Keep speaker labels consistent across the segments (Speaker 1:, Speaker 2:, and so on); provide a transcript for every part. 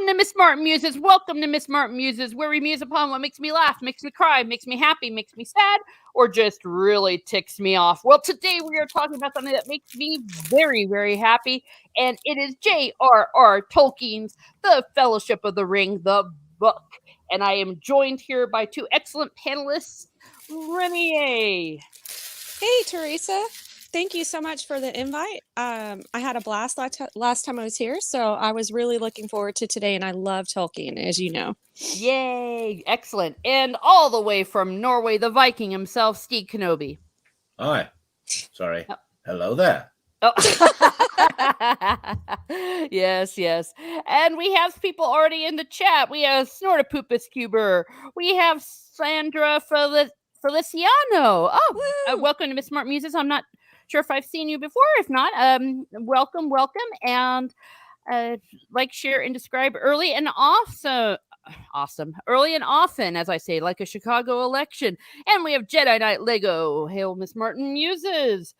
Speaker 1: Welcome to Miss Martin Muses. Welcome to Miss Martin Muses, where we muse upon what makes me laugh, makes me cry, makes me happy, makes me sad, or just really ticks me off. Well, today we are talking about something that makes me very, very happy, and it is J.R.R. Tolkien's The Fellowship of the Ring, the book. And I am joined here by two excellent panelists, Renier.
Speaker 2: Hey, Teresa. Thank you so much for the invite. I had a blast last time I was here, so I was really looking forward to today, and I love Tolkien, as you know.
Speaker 1: Yay, excellent. And all the way from Norway, the Viking himself, Steve Kenobi.
Speaker 3: Hi. Sorry. Oh. Hello there.
Speaker 1: Oh. yes. And we have people already in the chat. We have Snortopupus Cuber. We have Sandra Feliciano. Oh, welcome to Miss Smart Muses. I'm not sure if I've seen you before. If not, welcome. And like, share, and describe early and awesome. Early and often, as I say, like a Chicago election. And we have Jedi Knight Lego. Hail, Miss Martin Muses.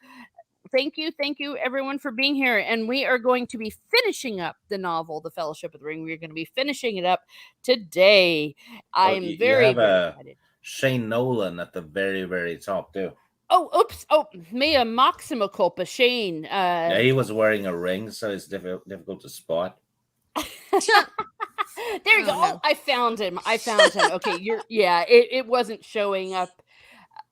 Speaker 1: Thank you, everyone, for being here. And we are going to be finishing up the novel, The Fellowship of the Ring. We're going to be finishing it up today. I'm very excited.
Speaker 3: Shane Nolan at the very, very top, too.
Speaker 1: Oh, oops. Oh, mea maxima culpa, Shane.
Speaker 3: Yeah, he was wearing a ring, so it's difficult to spot.
Speaker 1: There you go. Oh, I found him. Okay, it wasn't showing up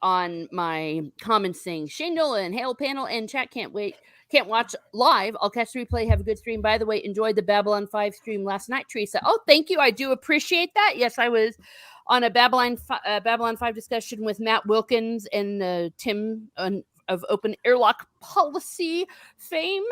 Speaker 1: on my comments saying Shane Nolan, hail panel and chat. Can't watch live. I'll catch the replay. Have a good stream. By the way, enjoyed the Babylon 5 stream last night, Teresa. Oh, thank you. I do appreciate that. Yes, I was on a Babylon 5 discussion with Matt Wilkins and Tim of Open Airlock Policy fame.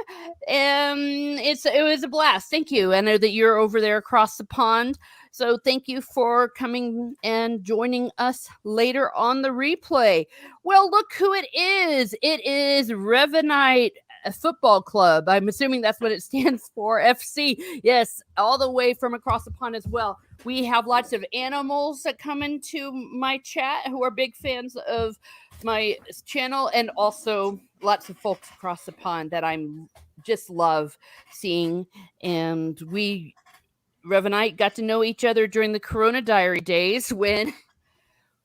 Speaker 1: It was a blast. Thank you. I know that you're over there across the pond. So thank you for coming and joining us later on the replay. Well, look who it is. It is Revanite Football Club. I'm assuming that's what it stands for, FC. Yes, all the way from across the pond as well. We have lots of animals that come into my chat who are big fans of my channel, and also lots of folks across the pond that I'm just love seeing. And we, Rev and I, got to know each other during the Corona Diary days when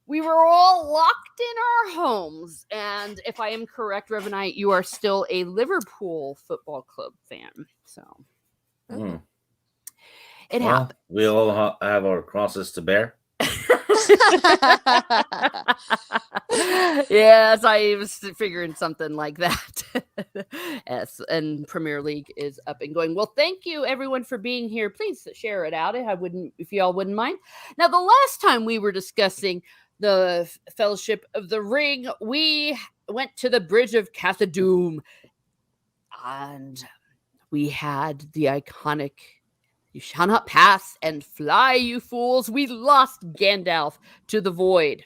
Speaker 1: we were all locked in our homes. And if I am correct, Rev and I, you are still a Liverpool Football Club fan. So it happened.
Speaker 3: We all have our crosses to bear.
Speaker 1: Yes, I was figuring something like that. Yes, and Premier League is up and going. Well, thank you everyone for being here. Please share it out if y'all wouldn't mind. Now, the last time we were discussing the Fellowship of the Ring, we went to the Bridge of Cathadoom, and we had the iconic "You shall not pass and fly, you fools." We lost Gandalf to the void.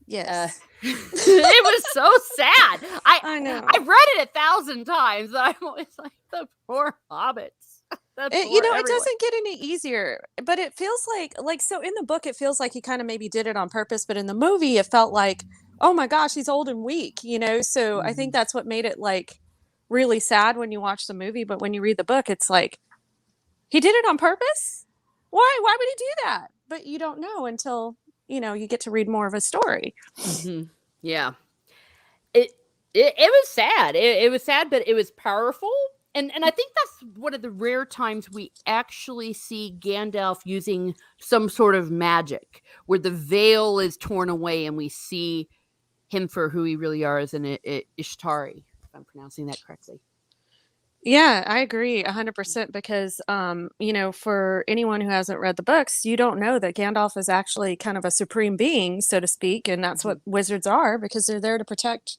Speaker 2: Yes.
Speaker 1: It was so sad.
Speaker 2: I know.
Speaker 1: I read it 1,000 times, and I'm always like, the poor hobbits.
Speaker 2: It doesn't get any easier, but it feels like so in the book it feels like he kind of maybe did it on purpose, but in the movie it felt like, oh my gosh, he's old and weak, so I think that's what made it like really sad when you watch the movie. But when you read the book, it's like, he did it on purpose? Why would he do that? But you don't know until you get to read more of a story.
Speaker 1: Mm-hmm. Yeah, it was sad. It was sad, but it was powerful. And I think that's one of the rare times we actually see Gandalf using some sort of magic, where the veil is torn away and we see him for who he really is, an Ishtari, if I'm pronouncing that correctly.
Speaker 2: Yeah, I agree 100% because, for anyone who hasn't read the books, you don't know that Gandalf is actually kind of a supreme being, so to speak, and that's what wizards are, because they're there to protect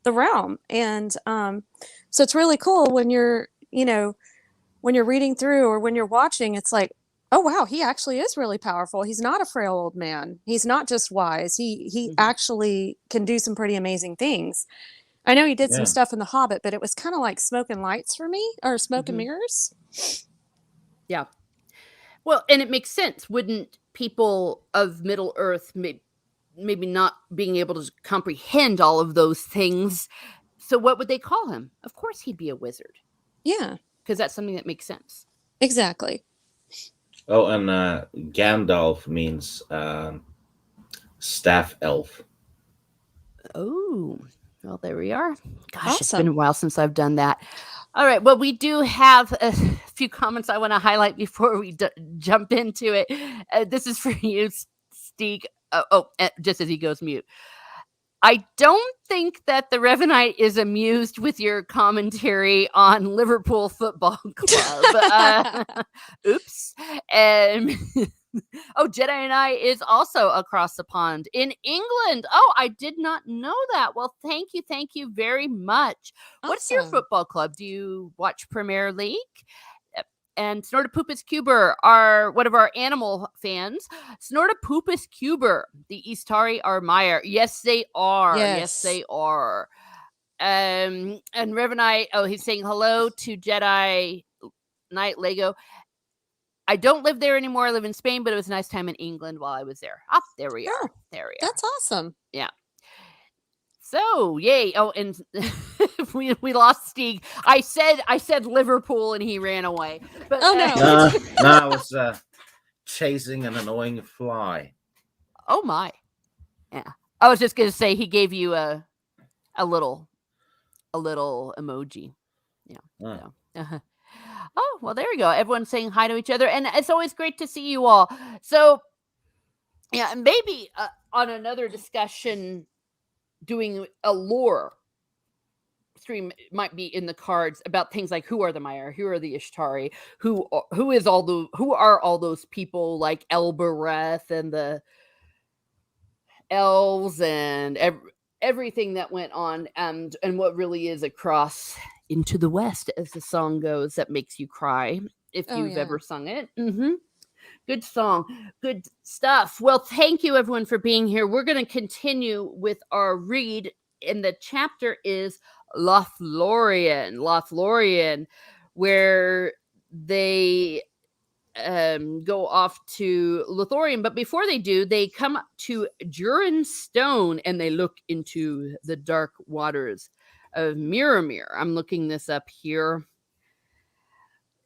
Speaker 2: the realm. And so it's really cool when you're reading through or when you're watching, it's like, oh, wow, he actually is really powerful. He's not a frail old man. He's not just wise. He actually can do some pretty amazing things. I know he did some stuff in The Hobbit, but it was kind of like smoke and lights for me, or smoke and mirrors.
Speaker 1: Yeah. Well, and it makes sense. Wouldn't people of Middle Earth maybe not being able to comprehend all of those things? So what would they call him? Of course he'd be a wizard.
Speaker 2: Yeah.
Speaker 1: Because that's something that makes sense.
Speaker 2: Exactly.
Speaker 3: Oh, and Gandalf means staff elf.
Speaker 1: Oh, well, there we are. Gosh, it's been
Speaker 2: Awesome.
Speaker 1: a while since I've done that. All right. Well, we do have a few comments I want to highlight before we jump into it. This is for you, Steeg. Just as he goes mute. I don't think that the Revanite is amused with your commentary on Liverpool Football Club. Oops. Oh, Jedi and I is also across the pond in England. Oh, I did not know that. Well, thank you very much. What's your
Speaker 2: Awesome.
Speaker 1: football club? Do you watch Premier League? And Snortopupus Cuber are one of our animal fans. Snortopupus Cuber, the Istari are Meyer. Yes, they are. Yes, they are. And Revanite, he's saying hello to Jedi Knight Lego. I don't live there anymore. I live in Spain, but it was a nice time in England while I was there. There we are. There we are.
Speaker 2: That's awesome.
Speaker 1: Yeah. So, yay. Oh, and we lost Steeg. I said Liverpool and he ran away. But
Speaker 2: no.
Speaker 3: No, I was chasing an annoying fly.
Speaker 1: Oh my. Yeah. I was just going to say he gave you a little emoji. Yeah. So, Oh, well, there we go. Everyone's saying hi to each other, and it's always great to see you all. So, yeah, maybe on another discussion, doing a lore stream might be in the cards about things like who are the Maiar, who are the Ishtari, who are all those people like Elbereth and the elves and everything that went on, and what really is across into the West, as the song goes, that makes you cry if you've ever sung it. Good song, good stuff. Well, thank you everyone for being here. We're going to continue with our read, and the chapter is Lothlorien, where they go off to Lothlorien, but before they do, they come to Durin Stone and they look into the dark waters of Miramir. I'm looking this up here.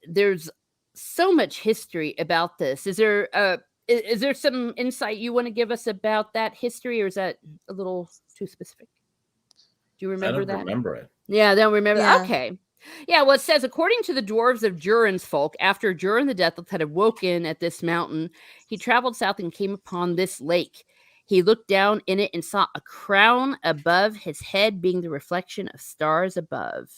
Speaker 1: There's so much history about this. Is there some insight you want to give us about that history, or is that a little too specific? Do you remember that?
Speaker 3: I don't remember it.
Speaker 1: Yeah, don't remember.
Speaker 2: Yeah.
Speaker 1: Okay. Yeah, well, it says, according to the dwarves of Durin's folk, after Durin the Deathless had awoken at this mountain, he traveled south and came upon this lake. He looked down in it and saw a crown above his head, being the reflection of stars above,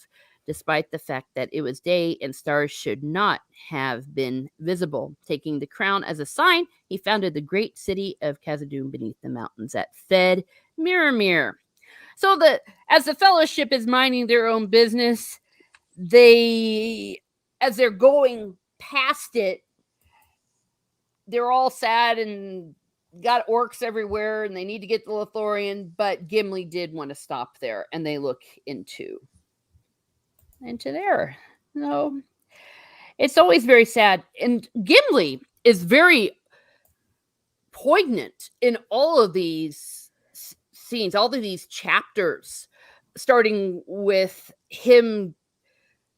Speaker 1: despite the fact that it was day and stars should not have been visible. Taking the crown as a sign, he founded the great city of Khazad-dûm beneath the mountains that fed Miramir. So as the Fellowship is minding their own business, as they're going past it, they're all sad and got orcs everywhere, and they need to get to Lothlorien, but Gimli did want to stop there, and they look into there. No, it's always very sad, and Gimli is very poignant in all of these scenes, all of these chapters, starting with him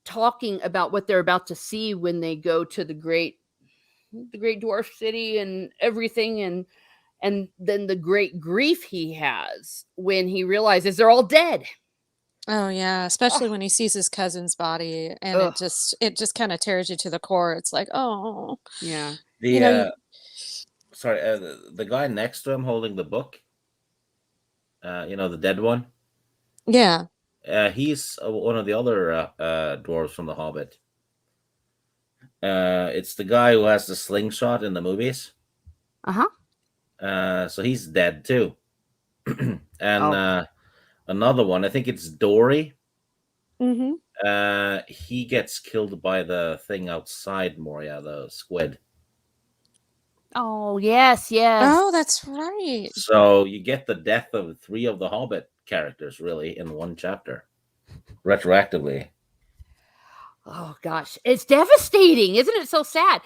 Speaker 1: talking about what they're about to see when they go to the great dwarf city and everything, and then the great grief he has when he realizes they're all dead.
Speaker 2: Oh yeah, especially when he sees his cousin's body, and it just kind of tears you to the core. It's like, oh
Speaker 1: yeah.
Speaker 3: The the guy next to him holding the book, the dead one.
Speaker 2: Yeah.
Speaker 3: He's one of the other dwarves from The Hobbit. It's the guy who has the slingshot in the movies. So he's dead too. And another one, I think it's Dory. He gets killed by the thing outside Moria, the squid.
Speaker 1: Oh, yes.
Speaker 2: Oh, that's right.
Speaker 3: So you get the death of 3 of the Hobbit characters, really, in one chapter, retroactively.
Speaker 1: Oh, gosh. It's devastating. Isn't it so sad?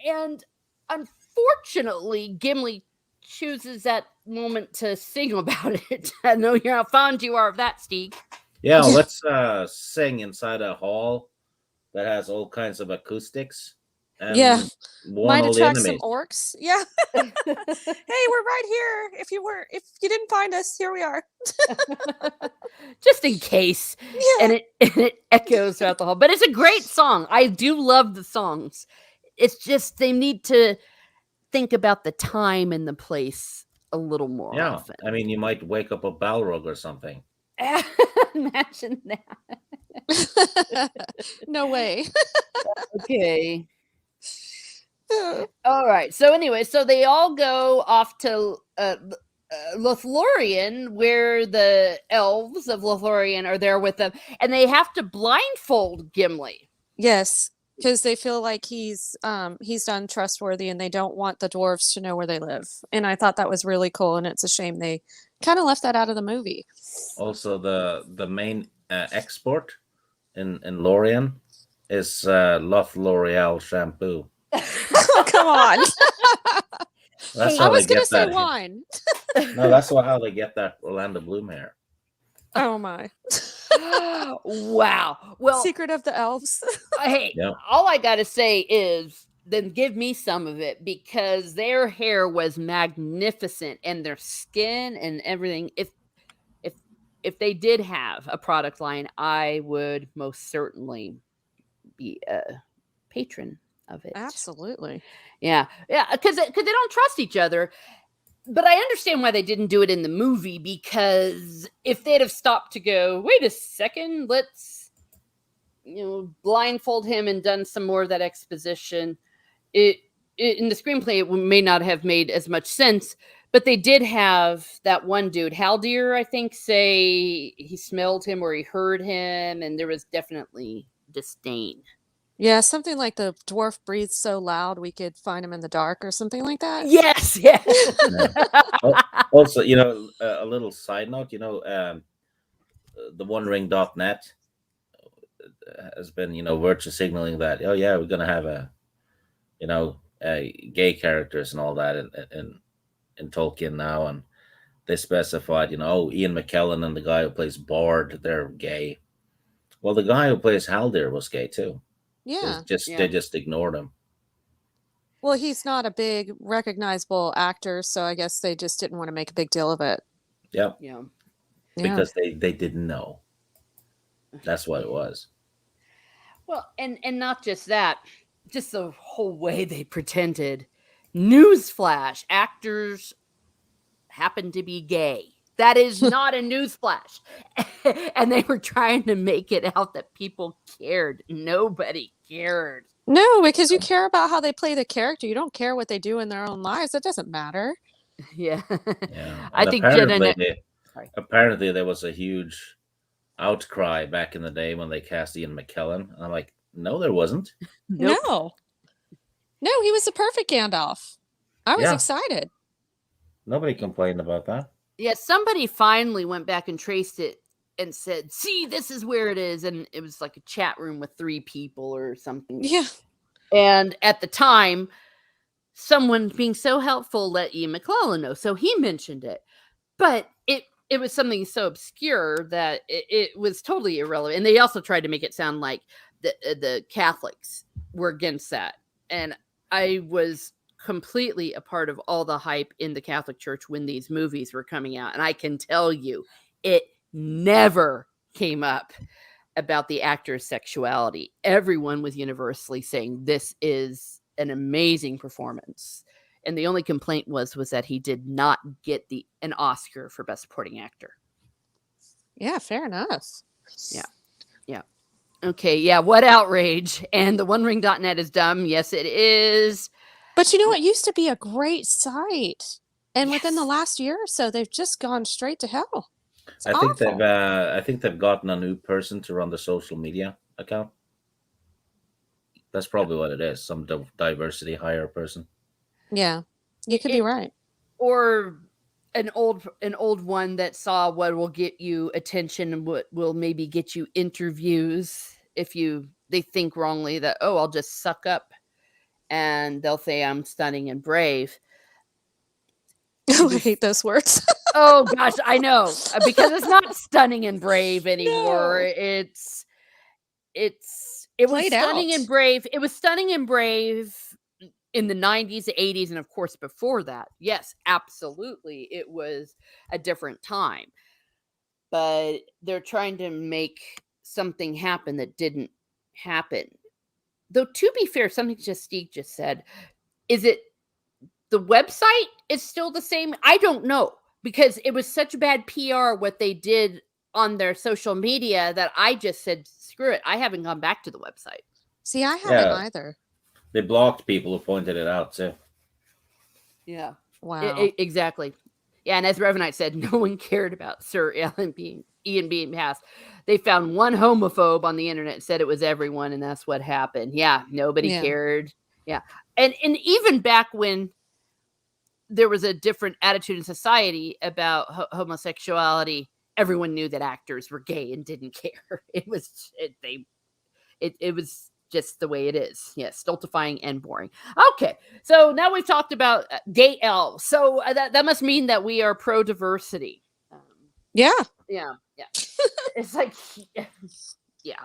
Speaker 1: And unfortunately, Gimli chooses that moment to sing about it. I know how fond you are of that, Steeg.
Speaker 3: Yeah, let's sing inside a hall that has all kinds of acoustics
Speaker 2: Yeah.
Speaker 3: and warn
Speaker 2: Might
Speaker 3: all the
Speaker 2: attract some
Speaker 3: enemies.
Speaker 2: orcs. Yeah. Hey, we're right here. If you didn't find us, here we are.
Speaker 1: Just in case.
Speaker 2: Yeah.
Speaker 1: And it echoes throughout the hall. But it's a great song. I do love the songs. It's just they need to think about the time and the place a little more
Speaker 3: Yeah,
Speaker 1: often.
Speaker 3: I mean, you might wake up a Balrog or something.
Speaker 1: Imagine that.
Speaker 2: No way.
Speaker 1: Okay. All right. So anyway, so they all go off to Lothlorien, where the elves of Lothlorien are there with them, and they have to blindfold Gimli.
Speaker 2: Yes, because they feel like he's untrustworthy and they don't want the dwarves to know where they live. And I thought that was really cool, and it's a shame they kind of left that out of the movie.
Speaker 3: Also, the main export in Lorien is L'Oreal shampoo.
Speaker 2: Oh, come on.
Speaker 3: That's
Speaker 2: I
Speaker 3: how
Speaker 2: was
Speaker 3: they
Speaker 2: going to
Speaker 3: get
Speaker 2: say
Speaker 3: that.
Speaker 2: wine.
Speaker 3: No, that's how they get that Orlando Bloom hair.
Speaker 2: Oh, my.
Speaker 1: Wow. Well,
Speaker 2: Secret of the elves.
Speaker 1: hey,
Speaker 3: Yep.
Speaker 1: all I got to say is then give me some of it, because their hair was magnificent and their skin and everything. If they did have a product line, I would most certainly be a patron of it.
Speaker 2: Absolutely.
Speaker 1: Yeah, because they don't trust each other. But I understand why they didn't do it in the movie, because if they'd have stopped to go, wait a second, let's blindfold him and done some more of that exposition, it in the screenplay it may not have made as much sense. But they did have that one dude, Haldir, I think, say he smelled him or he heard him, and there was definitely disdain.
Speaker 2: Yeah, something like the dwarf breathes so loud we could find him in the dark or something like that.
Speaker 1: Yes.
Speaker 3: Yeah. Also, a little side note, the OneRing.net has been, virtue signaling that, oh yeah, we're gonna have gay characters and all that in Tolkien now, and they specified, Ian McKellen and the guy who plays Bard, they're gay. Well, the guy who plays Haldir was gay too.
Speaker 2: Yeah.
Speaker 3: They just ignored him.
Speaker 2: Well, he's not a big recognizable actor, so I guess they just didn't want to make a big deal of it.
Speaker 3: Yep.
Speaker 1: Yeah.
Speaker 3: Because they didn't know. That's what it was.
Speaker 1: Well, and not just that, just the whole way they pretended. Newsflash, actors happen to be gay. That is not a newsflash. And they were trying to make it out that people cared. Nobody cared.
Speaker 2: No, because you care about how they play the character. You don't care what they do in their own lives. It doesn't matter.
Speaker 1: Yeah.
Speaker 3: Yeah.
Speaker 1: I think
Speaker 3: apparently there was a huge outcry back in the day when they cast Ian McKellen. And I'm like, no, there wasn't.
Speaker 2: Nope. No, he was the perfect Gandalf. I was excited.
Speaker 3: Nobody complained about that.
Speaker 1: Yeah, somebody finally went back and traced it and said, see, this is where it is. And it was like a chat room with 3 people or something.
Speaker 2: Yeah.
Speaker 1: And at the time, someone being so helpful let Ian McKellen know. So he mentioned it. But it was something so obscure that it was totally irrelevant. And they also tried to make it sound like the Catholics were against that. And I was completely a part of all the hype in the Catholic Church when these movies were coming out. And I can tell you, it never came up about the actor's sexuality. Everyone was universally saying this is an amazing performance. And the only complaint was that he did not get an Oscar for Best Supporting Actor.
Speaker 2: Yeah, fair enough.
Speaker 1: Yeah. Okay, yeah, what outrage. And the OneRing.net is dumb. Yes, it is.
Speaker 2: But it used to be a great site. And within the last year or so, they've just gone straight to hell.
Speaker 3: I think they've gotten a new person to run the social media account. That's probably what it is. Some diversity hire person.
Speaker 2: Yeah, you could be right.
Speaker 1: Or an old one that saw what will get you attention and what will maybe get you interviews if they think wrongly that, oh, I'll just suck up and they'll say I'm stunning and brave.
Speaker 2: I hate those words.
Speaker 1: Oh gosh, I know, because it's not stunning and brave anymore.
Speaker 2: No.
Speaker 1: It's It was
Speaker 2: played
Speaker 1: stunning
Speaker 2: out.
Speaker 1: and brave. It was stunning and brave in the 90s, the 80s, and of course before that. Yes, absolutely. It was a different time. But they're trying to make something happen that didn't happen. Though, to be fair, something Steve just said, is it the website is still the same? I don't know, because it was such bad PR what they did on their social media that I just said, screw it. I haven't gone back to the website.
Speaker 2: See, I haven't
Speaker 3: Yeah,
Speaker 2: either.
Speaker 3: they blocked people who pointed it out too.
Speaker 1: Yeah.
Speaker 2: Wow.
Speaker 1: Exactly. Yeah, and as Reverend Knight said, no one cared about Sir Ian being passed. They found one homophobe on the internet and said it was everyone, and that's what happened. Yeah, nobody
Speaker 2: Yeah.
Speaker 1: cared. Yeah. And even back when there was a different attitude in society about homosexuality, everyone knew that actors were gay and didn't care. It was just the way it is. Yes, stultifying and boring. Okay, so now we've talked about gay elves. So that must mean that we are pro diversity.
Speaker 2: Yeah.
Speaker 1: Yeah. It's like, yeah,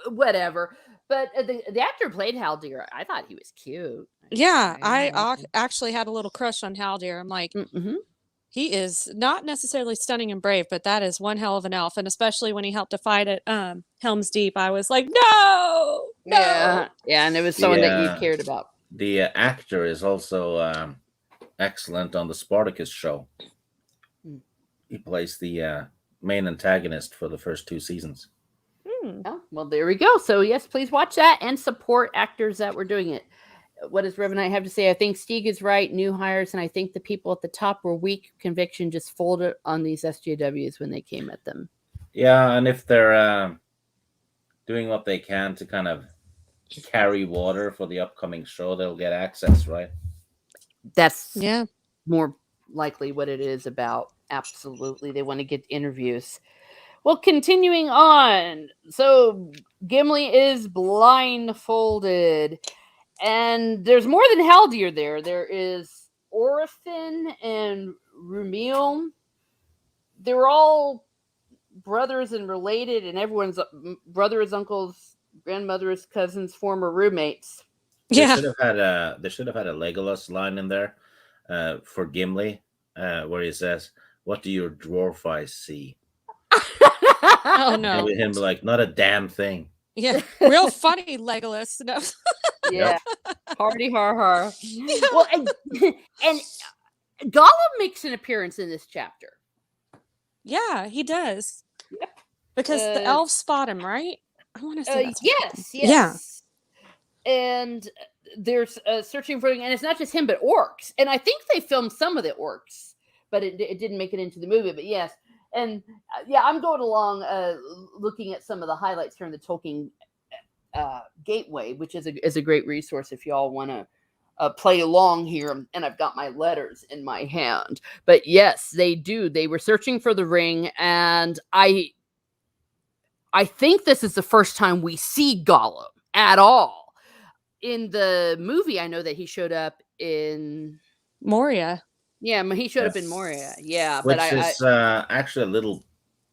Speaker 1: whatever. But the actor played Haldir. I thought he was cute.
Speaker 2: Yeah, I actually had a little crush on Haldir. I'm like,
Speaker 1: Mm-hmm.
Speaker 2: he is not necessarily stunning and brave, but that is one hell of an elf. And especially when he helped to fight at Helm's Deep, I was like, no.
Speaker 1: Yeah, and it was someone that you cared about.
Speaker 3: The actor is also excellent on the Spartacus show. He plays the main antagonist for the first 2 seasons.
Speaker 1: Oh, well, there we go. So yes, please watch that and support actors that were doing it. What does Reverend Knight have to say? I think Stieg is right. New hires, and I think the people at the top were weak. Conviction just folded on these SJWs when they came at them.
Speaker 3: Yeah, and if they're doing what they can to kind of carry water for the upcoming show, they'll get access, right?
Speaker 1: That's
Speaker 2: more
Speaker 1: likely what it is about. Absolutely. They want to get interviews. Well, continuing on. So Gimli is blindfolded. And there's more than Haldir there. There is Orphan and Rumiel. They were all brothers and related, and everyone's brothers, uncles, grandmothers, cousins, former roommates.
Speaker 3: They should have had a Legolas line in there for Gimli, where he says, "What do your dwarf eyes see?"
Speaker 2: Oh no!
Speaker 3: And with him like, "Not a damn thing."
Speaker 2: Yeah, real funny, Legolas. No.
Speaker 1: Yeah, hardy har har. Well, and Gollum makes an appearance in this chapter.
Speaker 2: Yeah, he does.
Speaker 1: Yep.
Speaker 2: Because the elves spot him, right? I want to say that's
Speaker 1: yes.
Speaker 2: Yeah.
Speaker 1: And there's searching for him, and it's not just him, but orcs. And I think they filmed some of the orcs, but it didn't make it into the movie. But yes, and I'm going along looking at some of the highlights here in the Tolkien Gateway, which is a great resource if y'all want to play along here. And I've got my letters in my hand. But yes, they do. They were searching for the ring, and I think this is the first time we see Gollum at all. In the movie, I know that he showed up in
Speaker 2: Moria.
Speaker 1: Yeah, he showed up in Moria. Yeah,
Speaker 3: which
Speaker 1: but
Speaker 3: is actually a little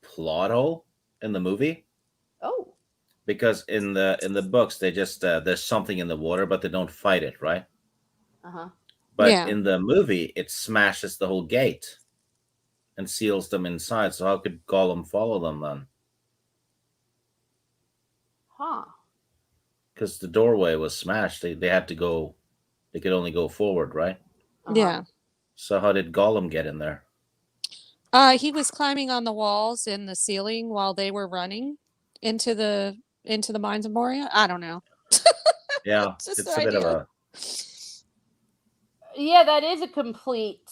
Speaker 3: plot hole in the movie.
Speaker 1: Oh,
Speaker 3: because in the books they just there's something in the water, but they don't fight it, right? But in the movie, it smashes the whole gate and seals them inside. So how could Gollum follow them then? Because the doorway was smashed. They had to go. They could only go forward, right?
Speaker 2: Yeah.
Speaker 3: So how did Gollum get in there?
Speaker 2: He was climbing on the walls in the ceiling while they were running into the mines of Moria. I don't know.
Speaker 3: Yeah, it's a bit of a.
Speaker 1: Yeah, that is a complete.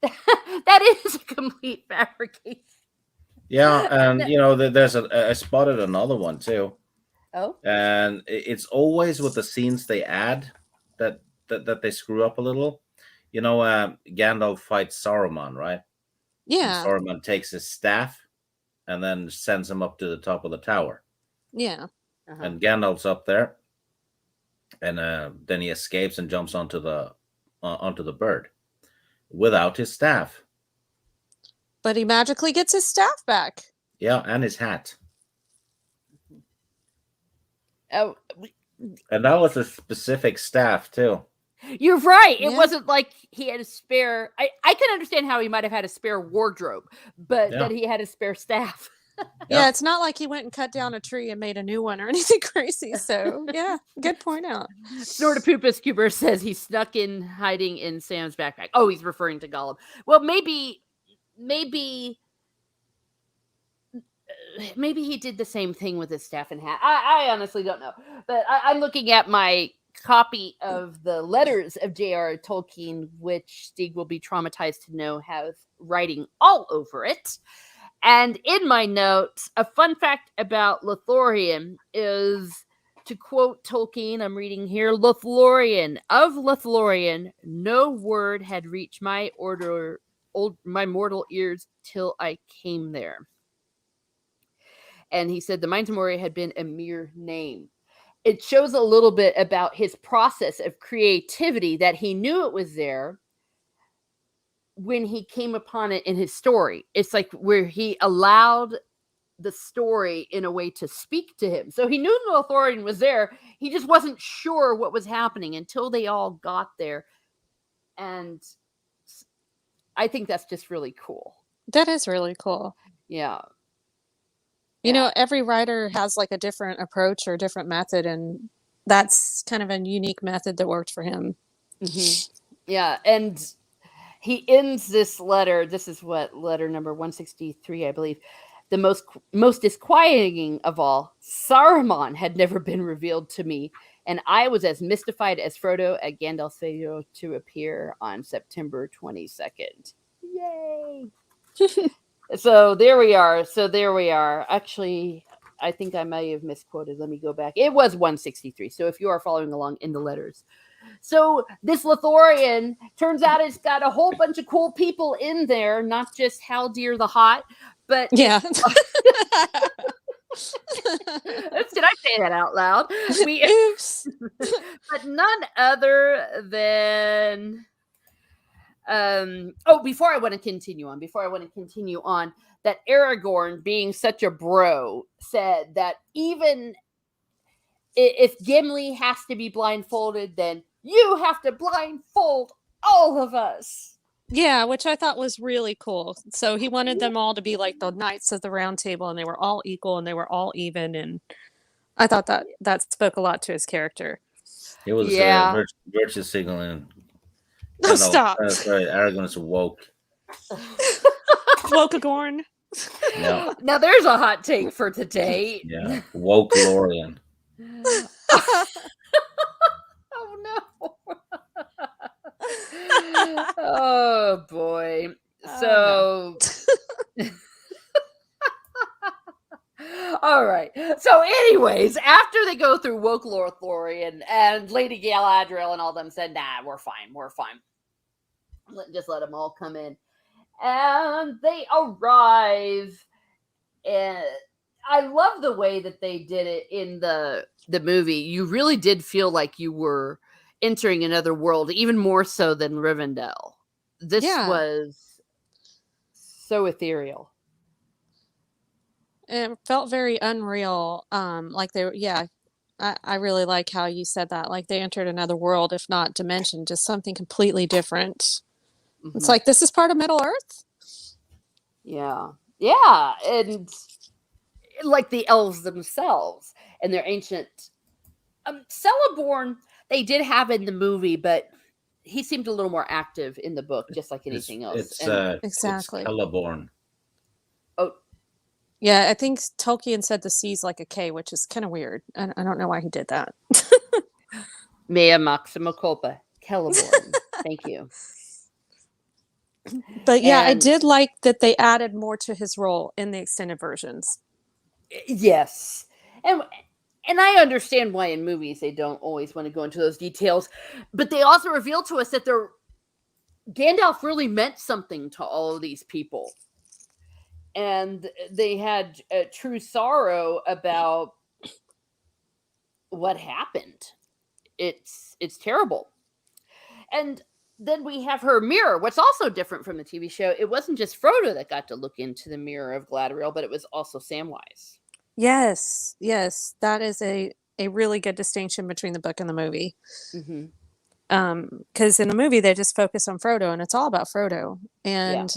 Speaker 1: That is a complete fabrication.
Speaker 3: Yeah, and there's I spotted another one too.
Speaker 1: Oh.
Speaker 3: And it's always with the scenes they add that they screw up a little. Gandalf fights Saruman, right?
Speaker 2: Yeah.
Speaker 3: And Saruman takes his staff and then sends him up to the top of the tower.
Speaker 2: Yeah.
Speaker 3: And Gandalf's up there, and then he escapes and jumps onto the bird without his staff.
Speaker 2: But he magically gets his staff back.
Speaker 3: Yeah, and his hat.
Speaker 1: Oh,
Speaker 3: And that was a specific staff too.
Speaker 1: you're right. It
Speaker 2: Yeah.
Speaker 1: wasn't like he had a spare. I can understand how he might have had a spare wardrobe, but
Speaker 3: Yeah.
Speaker 1: that he had a spare staff.
Speaker 2: Yeah, it's not like he went and cut down a tree and made a new one or anything crazy. So, yeah, good point out.
Speaker 1: Snortopupus Cuber says he snuck in hiding in Sam's backpack. Oh, he's referring to Gollum. Well, maybe he did the same thing with his staff and hat. I honestly don't know. But I'm looking at my copy of the letters of J.R. Tolkien, which Stieg will be traumatized to know has writing all over it. And in my notes, a fun fact about Lothlorien is, to quote Tolkien, I'm reading here, of Lothlorien, no word had reached my mortal ears till I came there. And he said the Mines of Moria had been a mere name. It shows a little bit about his process of creativity, that he knew it was there when he came upon it in his story. It's like where he allowed the story in a way to speak to him. So he knew Lothlorien was there. He just wasn't sure what was happening until they all got there. And I think that's just really cool.
Speaker 2: That is really cool.
Speaker 1: Yeah.
Speaker 2: You know, every writer has like a different approach or different method, and that's kind of a unique method that worked for him.
Speaker 1: Mm-hmm. Yeah, and he ends this letter. This is what letter number 163, I believe. The most disquieting of all, Saruman had never been revealed to me, and I was as mystified as Frodo at Gandalf's failure to appear on September 22nd. Yay! So there we are. Actually, I think I may have misquoted. Let me go back. It was 163. So if you are following along in the letters. So this Lothlorien, turns out it's got a whole bunch of cool people in there, not just Haldir the Hot, but...
Speaker 2: Yeah.
Speaker 1: Did I say that out loud?
Speaker 2: Oops.
Speaker 1: But none other than... before I want to continue on, that Aragorn, being such a bro, said that even if Gimli has to be blindfolded, then you have to blindfold all of us.
Speaker 2: Yeah, which I thought was really cool. So he wanted them all to be like the Knights of the Round Table, and they were all equal and they were all even. And I thought that spoke a lot to his character.
Speaker 3: It was virtue signaling.
Speaker 2: No, stop.
Speaker 3: Sorry, Aragorn's woke.
Speaker 2: Wokagorn.
Speaker 3: Yeah.
Speaker 1: Now there's a hot take for today.
Speaker 3: Yeah. Woke Lorian.
Speaker 1: Oh no. Oh boy. So all right. So anyways, after they go through woke Lothlorien and Lady Galadriel and all them said, nah, we're fine. Just let them all come in. And they arrive, and I love the way that they did it in the movie. You really did feel like you were entering another world, even more so than Rivendell. This was so ethereal.
Speaker 2: It felt very unreal. Like they were, I really like how you said that. Like they entered another world, if not dimension, just something completely different. Mm-hmm. It's like, this is part of Middle Earth.
Speaker 1: Yeah. Yeah. And like the elves themselves and their ancient Celeborn, they did have in the movie, but he seemed a little more active in the book, just like anything else.
Speaker 2: Exactly.
Speaker 3: It's Celeborn.
Speaker 1: Oh,
Speaker 2: yeah. I think Tolkien said the C's like a K, which is kind of weird. I don't know why he did that.
Speaker 1: Mea maxima culpa, Celeborn. Thank you.
Speaker 2: But yeah, I did like that they added more to his role in the extended versions.
Speaker 1: Yes. And I understand why in movies they don't always want to go into those details, but they also reveal to us that Gandalf really meant something to all of these people. And they had a true sorrow about what happened. It's terrible. And then we have her mirror. What's also different from the TV show, it wasn't just Frodo that got to look into the mirror of Galadriel, but it was also Samwise.
Speaker 2: Yes, that is a really good distinction between the book and the movie.
Speaker 1: Mm-hmm.
Speaker 2: Because in the movie they just focus on Frodo and it's all about Frodo. And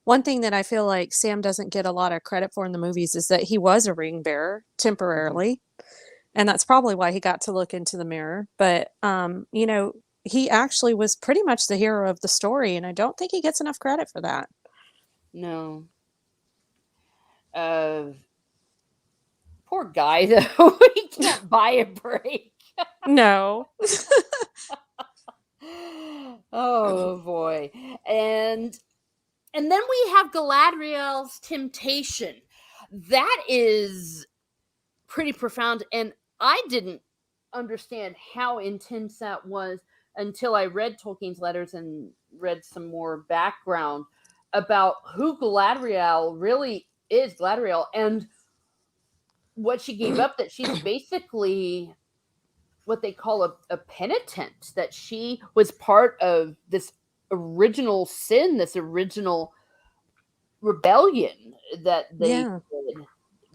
Speaker 2: one thing that I feel like Sam doesn't get a lot of credit for in the movies is that he was a ring bearer temporarily. And that's probably why he got to look into the mirror. But, you know, he actually was pretty much the hero of the story. And I don't think he gets enough credit for that.
Speaker 1: No. Poor guy, though. He can't buy a break.
Speaker 2: No.
Speaker 1: Oh, boy. And then we have Galadriel's temptation. That is pretty profound. And I didn't understand how intense that was until I read Tolkien's letters and read some more background about who Galadriel really is, and what she gave up, that she's basically what they call a penitent, that she was part of this original sin, this original rebellion that they did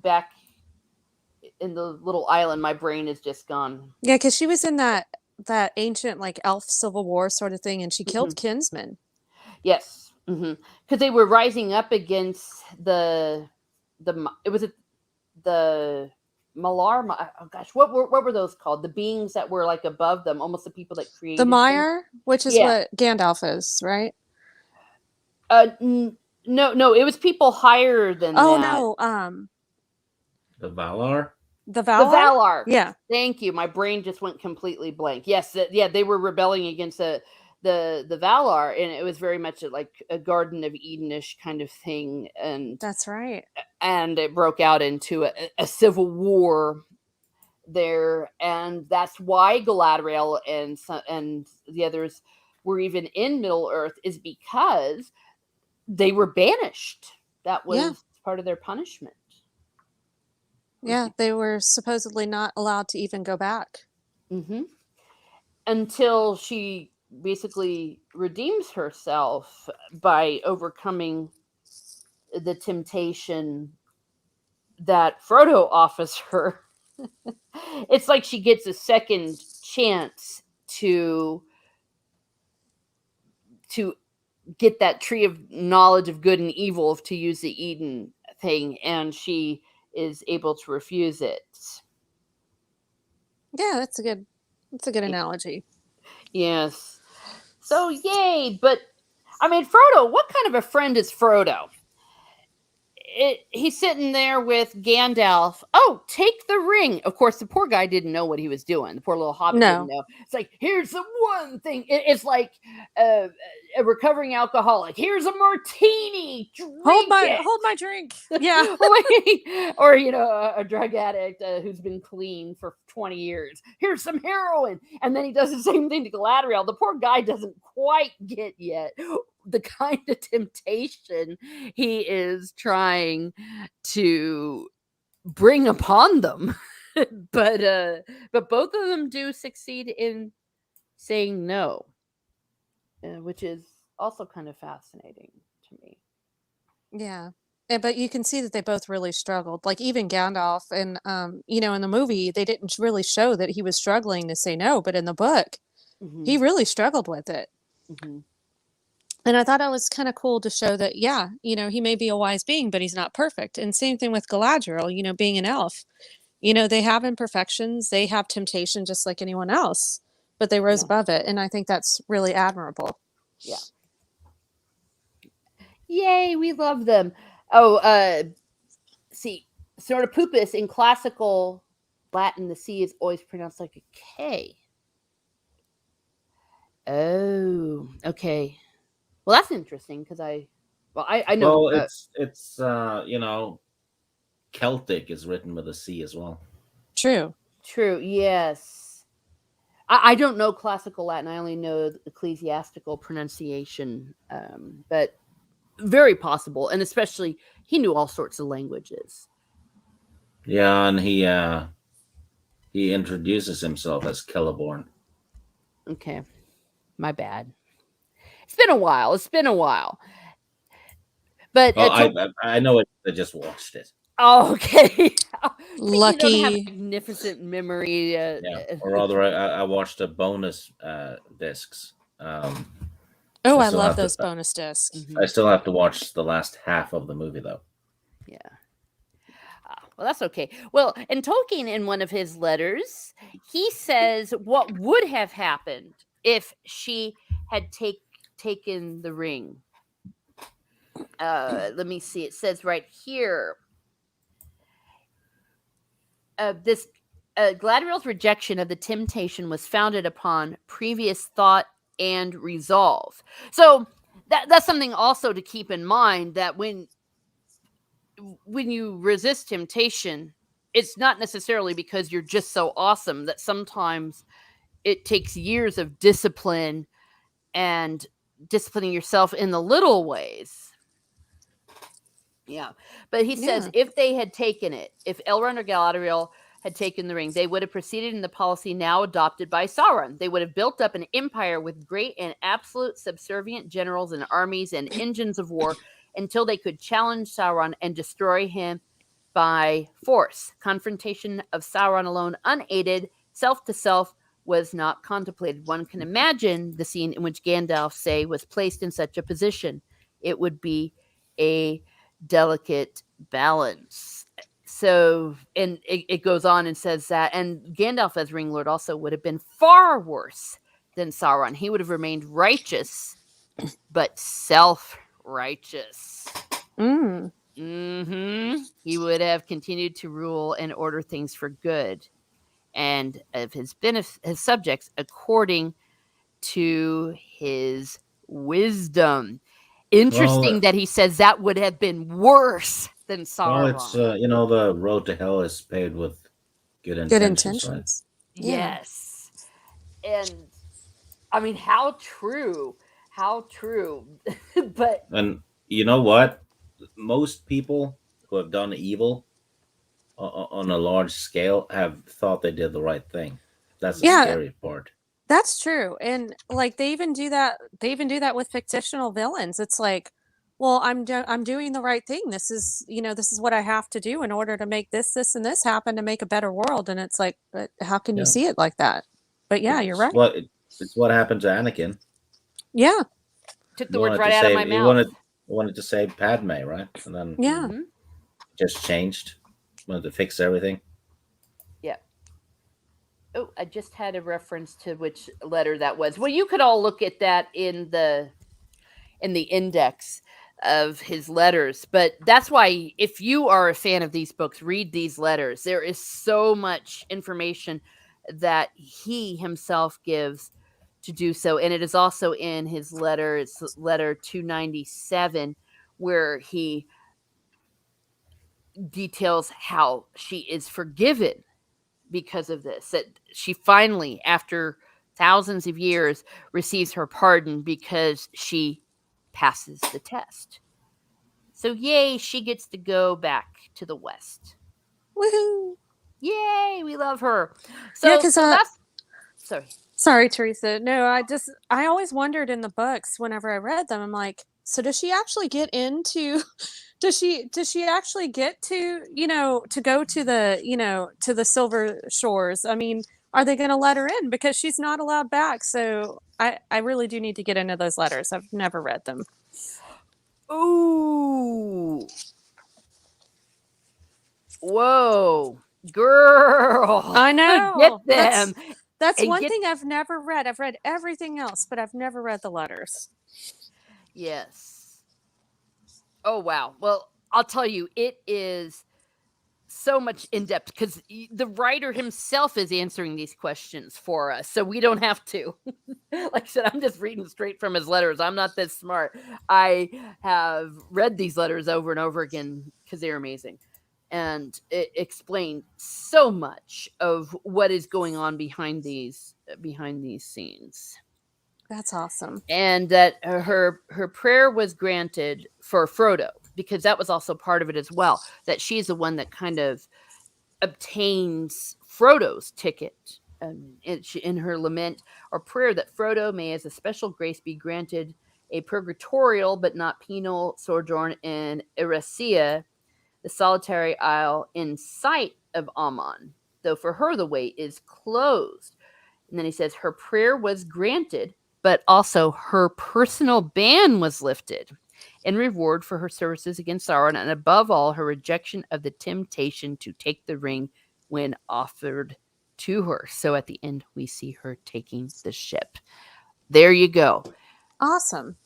Speaker 1: back in the little island. My brain is just gone.
Speaker 2: Yeah, because she was in that ancient like elf civil war sort of thing, and she killed kinsmen.
Speaker 1: Yes, because they were rising up against the Malar. Oh gosh, what were those called? The beings that were like above them, almost the people that created
Speaker 2: the Mire, which is what Gandalf is, right?
Speaker 1: No, it was people higher than that.
Speaker 2: No,
Speaker 3: the Valar.
Speaker 2: The Valar?
Speaker 1: Yeah. Thank you. My brain just went completely blank. Yes, they were rebelling against the Valar, and it was very much like a Garden of Edenish kind of thing. And
Speaker 2: that's right.
Speaker 1: And it broke out into a civil war there, and that's why Galadriel and the others were even in Middle Earth, is because they were banished. That was part of their punishment.
Speaker 2: Yeah, they were supposedly not allowed to even go back.
Speaker 1: Until she basically redeems herself by overcoming the temptation that Frodo offers her. It's like she gets a second chance to get that tree of knowledge of good and evil, to use the Eden thing, and she is able to refuse it.
Speaker 2: Yeah, that's a good analogy.
Speaker 1: Yes. So yay, but I mean, Frodo, what kind of a friend is Frodo? He's sitting there with Gandalf. Oh, take the ring. Of course, the poor guy didn't know what he was doing. The poor little hobbit didn't know. It's like, here's the one thing. It's like a recovering alcoholic. Here's a martini.
Speaker 2: Hold my drink. Yeah.
Speaker 1: Or a drug addict who's been clean for 20 years. Here's some heroin. And then he does the same thing to Galadriel. The poor guy doesn't quite get yet the kind of temptation he is trying to bring upon them. but both of them do succeed in saying no, which is also kind of fascinating to me.
Speaker 2: Yeah. But you can see that they both really struggled. Like even Gandalf, and in the movie they didn't really show that he was struggling to say no, but in the book he really struggled with it. And I thought it was kind of cool to show that, he may be a wise being, but he's not perfect. And same thing with Galadriel, being an elf. They have imperfections. They have temptation just like anyone else, but they rose above it. And I think that's really admirable.
Speaker 1: Yeah. Yay, we love them. Oh, see, Snortopupus in classical Latin, the C is always pronounced like a K. Oh, okay. Well, that's interesting because I know.
Speaker 3: Well, it's Celtic is written with a C as well.
Speaker 2: True.
Speaker 1: Yes. I don't know classical Latin. I only know the ecclesiastical pronunciation, but very possible. And especially, he knew all sorts of languages.
Speaker 3: Yeah, and he introduces himself as Celeborn.
Speaker 1: Okay, my bad. It's been a while. But
Speaker 3: I know it. I just watched it.
Speaker 1: Oh, okay.
Speaker 2: Lucky.
Speaker 1: You don't have magnificent memory.
Speaker 3: Yeah, or rather, I watched the bonus discs.
Speaker 2: Oh,
Speaker 3: I
Speaker 2: I
Speaker 3: still
Speaker 2: love
Speaker 3: have to.
Speaker 2: those bonus discs.
Speaker 3: I still have to watch the last half of the movie though.
Speaker 1: Yeah. Well, that's okay. Well, and Tolkien, in one of his letters, he says what would have happened if she had taken the ring. Let me see. It says right here. This Galadriel's rejection of the temptation was founded upon previous thought and resolve. So that's something also to keep in mind, that when you resist temptation, it's not necessarily because you're just so awesome. That sometimes it takes years of discipline and disciplining yourself in the little ways. Yeah. But he says if they had taken it, if Elrond or Galadriel had taken the ring, they would have proceeded in the policy now adopted by Sauron. They would have built up an empire with great and absolute subservient generals and armies and engines of war until they could challenge Sauron and destroy him by force. Confrontation of Sauron alone, unaided, self to self, was not contemplated. One can imagine the scene in which Gandalf, say, was placed in such a position. It would be a delicate balance. So, and it goes on and says that, and Gandalf as Ring Lord also would have been far worse than Sauron. He would have remained righteous, but self-righteous. He would have continued to rule and order things for good, and of his subjects according to his wisdom. Interesting that he says that would have been worse than Sauron.
Speaker 3: Well, it's the road to hell is paved with good intentions. Right?
Speaker 1: Yes, and I mean, how true. But
Speaker 3: and you know what? Most people who have done evil on a large scale have thought they did the right thing. That's the scary part.
Speaker 2: That's true. And like they even do that with fictional villains. It's like, well, I'm doing the right thing. This is what I have to do in order to make this and this happen to make a better world. And it's like, but how can you see it like that? But yeah, you're right.
Speaker 3: Well, it's what happened to Anakin.
Speaker 2: Yeah.
Speaker 1: Took the words right out of my mouth.
Speaker 3: He wanted to save Padme, right? And then just changed. Wanted to fix everything.
Speaker 1: Yeah. Oh, I just had a reference to which letter that was. Well, you could all look at that in the index of his letters. But that's why, if you are a fan of these books, read these letters. There is so much information that he himself gives to do so. And it is also in his letter. It's letter 297, where he details how she is forgiven because of this, that she finally, after thousands of years, receives her pardon because she passes the test. So yay, she gets to go back to the West.
Speaker 2: Woohoo!
Speaker 1: Yay, we love her. So, that's
Speaker 2: sorry, Teresa. No, I always wondered in the books whenever I read them, I'm like, so does she actually get into does she actually get to, to go to the Silver Shores? I mean, are they going to let her in? Because she's not allowed back. So I really do need to get into those letters. I've never read them.
Speaker 1: Ooh. Whoa. Girl.
Speaker 2: I know.
Speaker 1: Get them.
Speaker 2: That's one thing I've never read. I've read everything else, but I've never read the letters.
Speaker 1: Yes. Oh, wow. Well, I'll tell you, it is so much in depth because the writer himself is answering these questions for us. So we don't have to. Like I said, I'm just reading straight from his letters. I'm not this smart. I have read these letters over and over again because they're amazing. And it explained so much of what is going on behind these scenes.
Speaker 2: That's awesome.
Speaker 1: And that her prayer was granted for Frodo, because that was also part of it as well, that she's the one that kind of obtains Frodo's ticket in her lament or prayer, that Frodo may as a special grace be granted a purgatorial but not penal sojourn in Erisea, the solitary isle in sight of Aman. though for her the way is closed. And then he says, her prayer was granted, but also her personal ban was lifted in reward for her services against Sauron, and above all, her rejection of the temptation to take the ring when offered to her. So at the end, we see her taking the ship. There you go.
Speaker 2: Awesome.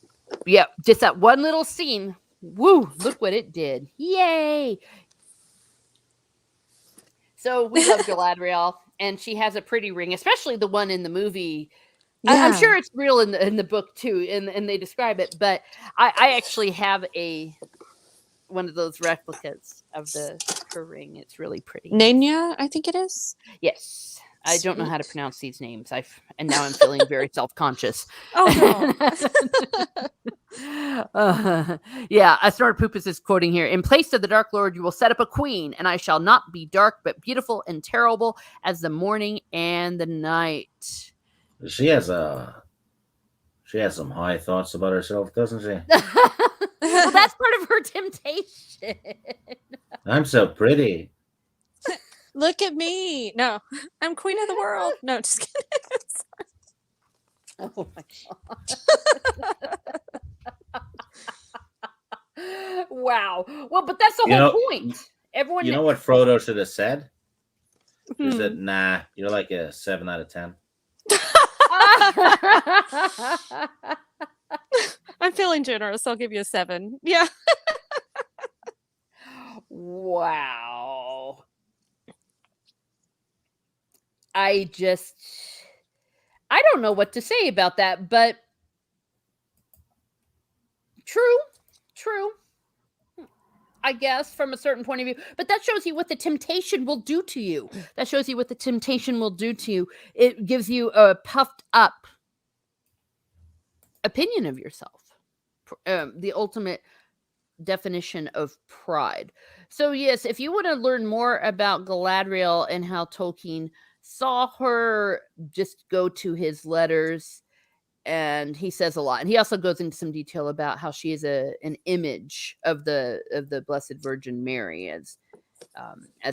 Speaker 1: Yeah, just that one little scene. Woo, look what it did. Yay. So we love Galadriel, and she has a pretty ring, especially the one in the movie. I'm sure it's real in the book too, and they describe it. But I actually have one of those replicas of her ring. It's really pretty.
Speaker 2: Nanya, I think it is.
Speaker 1: Yes, I don't know how to pronounce these names. And now I'm feeling very self-conscious.
Speaker 2: Oh
Speaker 1: no. Yeah, Asnard is quoting here. In place of the Dark Lord, you will set up a queen, and I shall not be dark, but beautiful and terrible as the morning and the night.
Speaker 3: She has some high thoughts about herself, doesn't she?
Speaker 1: Well, that's part of her temptation.
Speaker 3: I'm so pretty.
Speaker 2: Look at me. No, I'm queen of the world. No, just kidding.
Speaker 1: Oh my god. Wow. Well, but that's the whole point. Everyone.
Speaker 3: You know what Frodo should have said? He said, "Nah, you're like a 7 out of 10."
Speaker 2: I'm feeling generous. I'll give you a 7. Yeah.
Speaker 1: Wow. I don't know what to say about that, but true. I guess from a certain point of view, but that shows you what the temptation will do to you. It gives you a puffed up opinion of yourself. The ultimate definition of pride. So yes, if you want to learn more about Galadriel and how Tolkien saw her, just go to his letters, and he says a lot. And he also goes into some detail about how she is an image of the Blessed Virgin Mary as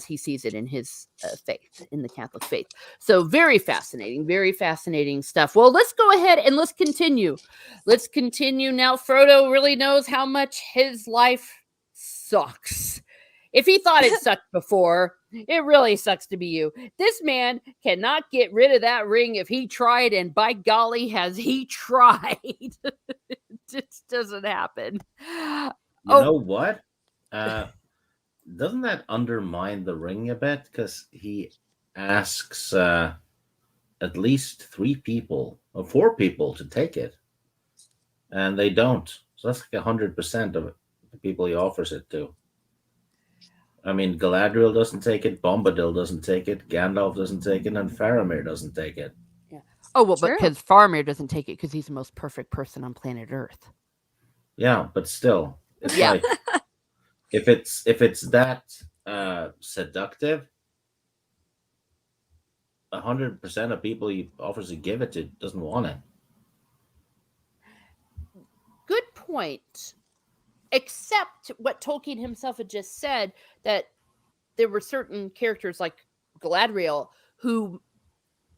Speaker 1: he sees it in his faith, in the Catholic faith. So very fascinating stuff. Well, let's go ahead and let's continue. Now. Frodo really knows how much his life sucks. If he thought it sucked before, it really sucks to be you. This man cannot get rid of that ring if he tried, and by golly, has he tried. It just doesn't happen.
Speaker 3: You know what? Doesn't that undermine the ring a bit? Because he asks at least 3 people or 4 people to take it, and they don't. So that's like 100% of the people he offers it to. I mean, Galadriel doesn't take it, Bombadil doesn't take it, Gandalf doesn't take it, and Faramir doesn't take it.
Speaker 1: Yeah. Oh, well, but because Faramir doesn't take it because he's the most perfect person on planet Earth.
Speaker 3: Yeah, but still, it's like if it's that seductive, 100% of people he offers to give it to doesn't want it.
Speaker 1: Good point. Except what Tolkien himself had just said, that there were certain characters like Galadriel who,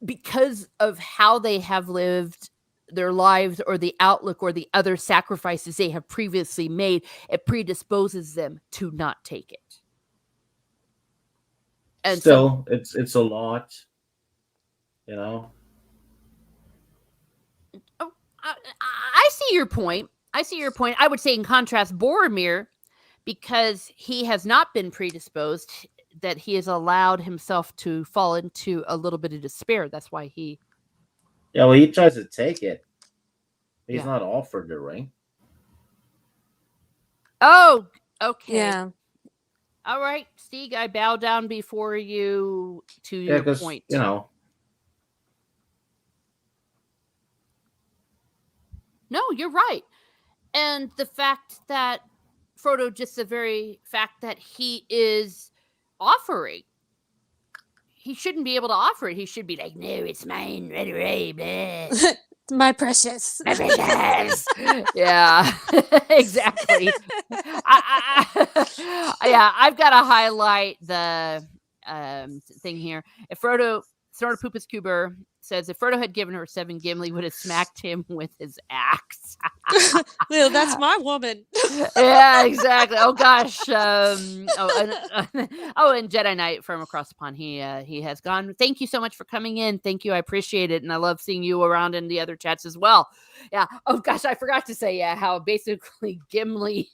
Speaker 1: because of how they have lived their lives or the outlook or the other sacrifices they have previously made, it predisposes them to not take it. And
Speaker 3: still, it's a lot, you know.
Speaker 1: Oh, I see your point. I would say, in contrast, Boromir, because he has not been predisposed, that he has allowed himself to fall into a little bit of despair. That's why he...
Speaker 3: Yeah, well, he tries to take it. He's not offered the ring.
Speaker 1: Oh, okay.
Speaker 2: Yeah.
Speaker 1: All right, Stieg, I bow down before you to your point.
Speaker 3: You know.
Speaker 1: No, you're right. And the fact that Frodo, just the very fact that he is offering, he shouldn't be able to offer it. He should be like, no, it's mine.
Speaker 2: My precious.
Speaker 1: My precious. Yeah, exactly. I've got to highlight the thing here. If Frodo, Snortopupus Kuber says, if Frodo had given her 7, Gimli would have smacked him with his axe.
Speaker 2: Well, that's my woman.
Speaker 1: Yeah, exactly. Oh gosh. And Jedi Knight from across the pond. He has gone. Thank you so much for coming in. Thank you. I appreciate it, and I love seeing you around in the other chats as well. Yeah. Oh gosh, I forgot to say how basically Gimli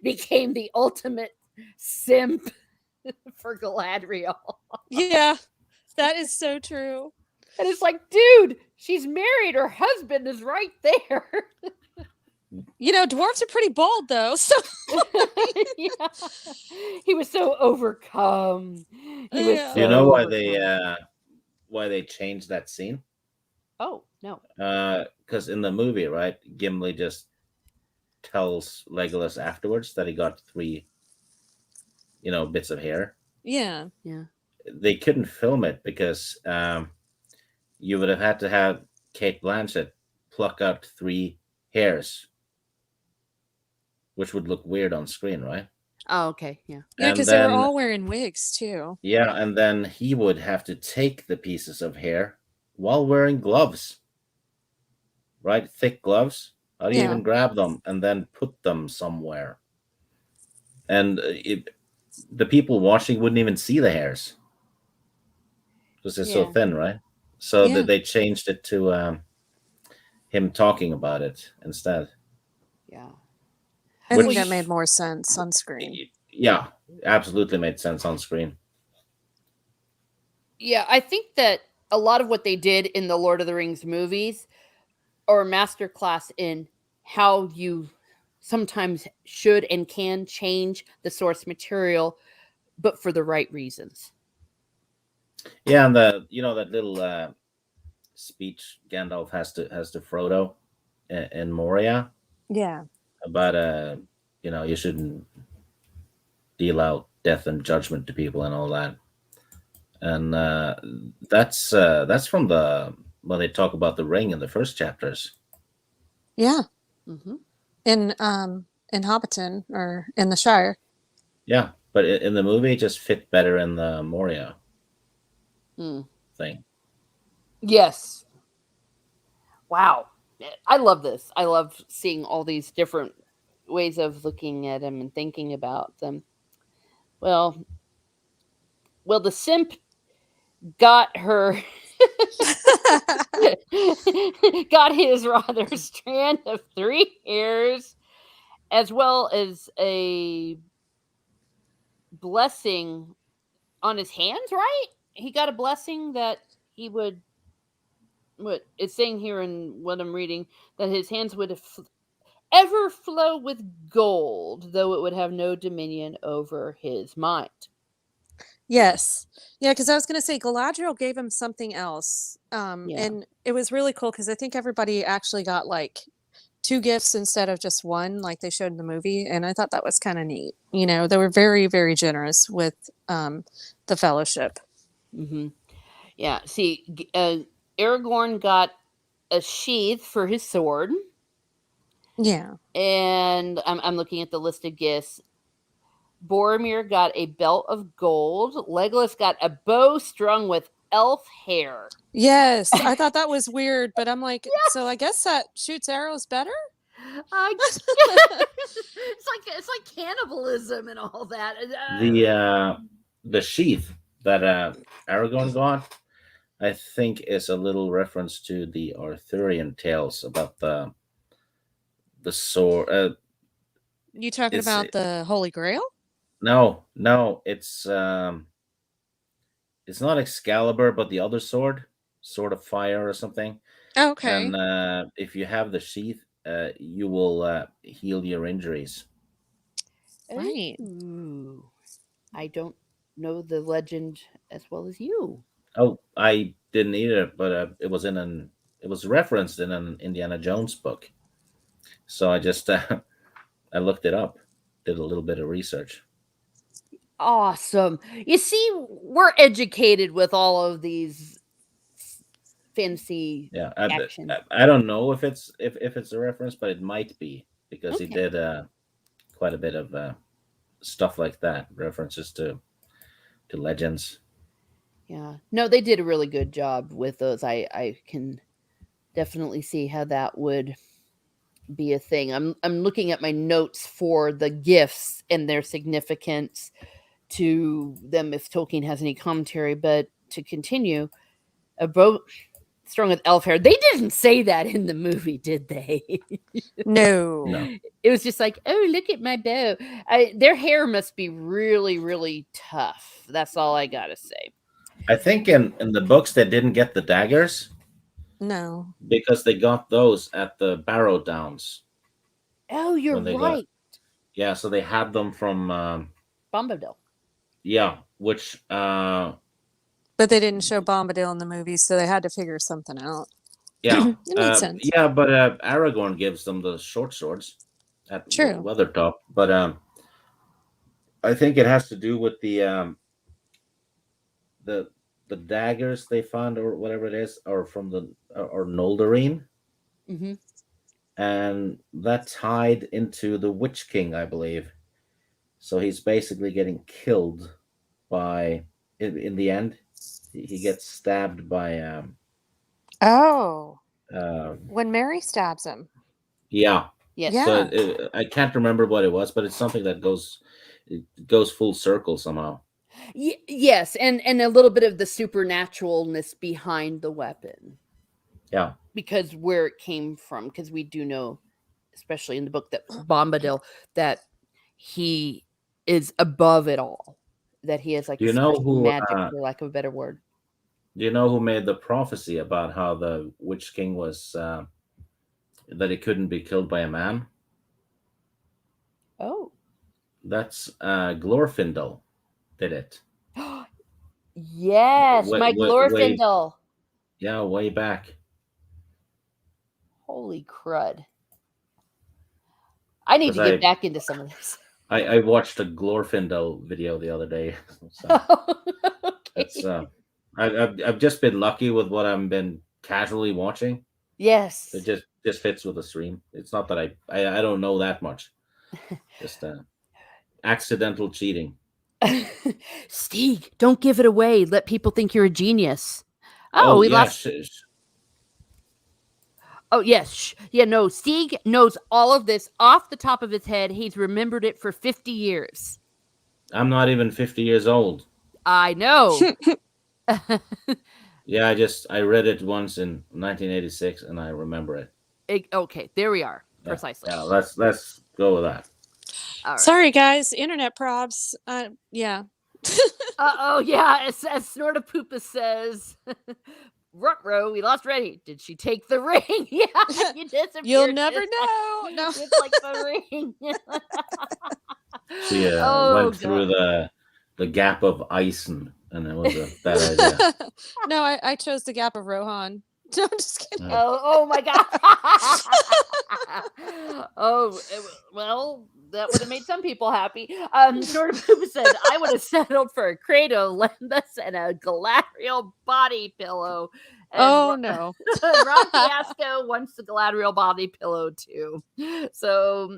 Speaker 1: became the ultimate simp for Galadriel.
Speaker 2: Yeah, that is so true.
Speaker 1: And it's like, dude, she's married. Her husband is right there.
Speaker 2: Dwarves are pretty bold, though. So
Speaker 1: yeah. He was so overcome. He was
Speaker 3: Do you know why
Speaker 1: overcome.
Speaker 3: they changed that scene?
Speaker 1: Oh, no.
Speaker 3: Because in the movie, right, Gimli just tells Legolas afterwards that he got 3, bits of hair.
Speaker 2: Yeah.
Speaker 3: They couldn't film it because you would have had to have Kate Blanchett pluck out 3 hairs, which would look weird on screen, right?
Speaker 1: Oh, okay. Yeah.
Speaker 2: Yeah, because they were all wearing wigs too.
Speaker 3: Yeah, and then he would have to take the pieces of hair while wearing gloves, right? Thick gloves. How do you even grab them and then put them somewhere? And the people watching wouldn't even see the hairs because they're so thin, right? So that they changed it to him talking about it instead.
Speaker 1: Yeah.
Speaker 2: I think that made more sense on screen.
Speaker 3: Yeah, absolutely made sense on screen.
Speaker 1: Yeah, I think that a lot of what they did in the Lord of the Rings movies are a masterclass in how you sometimes should and can change the source material, but for the right reasons.
Speaker 3: Yeah, and that little speech Gandalf has to Frodo in Moria.
Speaker 2: Yeah.
Speaker 3: About you shouldn't deal out death and judgment to people and all that. And that's from when they talk about the ring in the first chapters.
Speaker 2: Yeah.
Speaker 1: Mm-hmm.
Speaker 2: In Hobbiton or in the Shire.
Speaker 3: Yeah, but in the movie, it just fit better in the Moria thing.
Speaker 1: Yes. Wow. I love this. I love seeing all these different ways of looking at them and thinking about them. Well, the simp got her got his rather strand of 3 hairs, as well as a blessing on his hands, right? He got a blessing that he would, what it's saying here in what I'm reading, that his hands would ever flow with gold, though it would have no dominion over his mind.
Speaker 2: Yes. Yeah, because I was going to say Galadriel gave him something else. And it was really cool because I think everybody actually got like 2 gifts instead of just 1, like they showed in the movie. And I thought that was kind of neat. They were very, very generous with the fellowship.
Speaker 1: Mm-hmm. Yeah. See, Aragorn got a sheath for his sword.
Speaker 2: Yeah.
Speaker 1: And I'm looking at the listed gifts. Boromir got a belt of gold. Legolas got a bow strung with elf hair.
Speaker 2: Yes, I thought that was weird, but I'm like, so I guess that shoots arrows better?
Speaker 1: It's like cannibalism and all that.
Speaker 3: The sheath that Aragorn got, I think, is a little reference to the Arthurian tales about the sword.
Speaker 2: You talking about the Holy Grail?
Speaker 3: No, it's not Excalibur, but the other sword of fire or something.
Speaker 2: Oh, okay.
Speaker 3: And if you have the sheath, you will heal your injuries.
Speaker 2: Right.
Speaker 1: Ooh. I don't know the legend as well as you.
Speaker 3: Oh, I didn't either, but it was referenced in an Indiana Jones book. So I just I looked it up, did a little bit of research.
Speaker 1: Awesome. You see, we're educated with all of these fancy actions.
Speaker 3: I don't know if it's a reference, but it might be because he did quite a bit of stuff like that, references to to legends.
Speaker 1: Yeah. No, they did a really good job with those. I can definitely see how that would be a thing. I'm looking at my notes for the gifts and their significance to them if Tolkien has any commentary, but to continue, a boat strung with elf hair. They didn't say that in the movie, did they?
Speaker 2: No.
Speaker 3: No.
Speaker 1: It was just like, oh, look at my bow. Their hair must be really, really tough. That's all I gotta say.
Speaker 3: I think in the books they didn't get the daggers
Speaker 2: No.
Speaker 3: because they got those at the Barrow Downs
Speaker 1: Oh, you're
Speaker 3: when they got.
Speaker 1: right.
Speaker 3: Yeah, so they had them from
Speaker 1: Bombadil.
Speaker 3: yeah, which
Speaker 2: But they didn't show Bombadil in the movie, so they had to figure something out.
Speaker 3: yeah,
Speaker 2: It made sense.
Speaker 3: yeah, but Aragorn gives them the short swords at
Speaker 2: True.
Speaker 3: Weathertop. But I think it has to do with the daggers they found or whatever it is, or from the or Noldarine,
Speaker 1: Mm-hmm.
Speaker 3: and that tied into the Witch King, I believe. So he's basically getting killed by in the end. He gets stabbed by
Speaker 2: Oh,
Speaker 3: uh,
Speaker 2: when Mary stabs him.
Speaker 3: yeah.
Speaker 1: Yes.
Speaker 2: Yeah.
Speaker 3: So I can't remember what it was, but it's something that goes full circle somehow.
Speaker 1: Yes, and a little bit of the supernaturalness behind the weapon.
Speaker 3: Yeah.
Speaker 1: Because where it came from, because we do know, especially in the book, that Bombadil, that he is above it all. That he has like
Speaker 3: Do you
Speaker 1: a
Speaker 3: know
Speaker 1: special
Speaker 3: who?
Speaker 1: magic, for lack of a better word.
Speaker 3: Do you know who made the prophecy about how the Witch King was that he couldn't be killed by a man?
Speaker 1: Oh.
Speaker 3: That's Glorfindel did it.
Speaker 1: Yes,
Speaker 3: Way,
Speaker 1: my
Speaker 3: way,
Speaker 1: Glorfindel.
Speaker 3: yeah, way back.
Speaker 1: Holy crud. I need
Speaker 3: Because
Speaker 1: to get back into some of this.
Speaker 3: I watched a Glorfindel video the other day. So
Speaker 1: Okay.
Speaker 3: it's I've just been lucky with what I've been casually watching.
Speaker 1: Yes.
Speaker 3: It just fits with the stream. It's not that I don't know that much. Just accidental cheating.
Speaker 1: Stieg, don't give it away. Let people think you're a genius.
Speaker 3: Oh
Speaker 1: we
Speaker 3: yeah,
Speaker 1: lost. Oh, yes. Yeah, no. Stieg knows all of this off the top of his head. He's remembered it for 50 years.
Speaker 3: I'm not even 50 years old.
Speaker 1: I know.
Speaker 3: Yeah, I read it once in 1986 and I remember it.
Speaker 1: Okay, there we are. Precisely.
Speaker 3: Yeah, let's go with that.
Speaker 1: All right.
Speaker 2: Sorry, guys. Internet probs. Yeah.
Speaker 1: Oh, yeah. As Snortapoopa says, Ruh-roh, we lost Reddy. Did she take the ring? Yeah, you disappeared.
Speaker 2: You'll never know. No.
Speaker 1: It's like the ring.
Speaker 3: She went through the gap of Ison, and it was a bad idea.
Speaker 2: No, I chose the gap of Rohan. No, I'm just kidding.
Speaker 1: Oh my god. Well, that would have made some people happy. Snortapoopa said, I would have settled for a Credo Lembas and a Galadriel body pillow. And
Speaker 2: no.
Speaker 1: Ron Fiasco wants the Galadriel body pillow too. So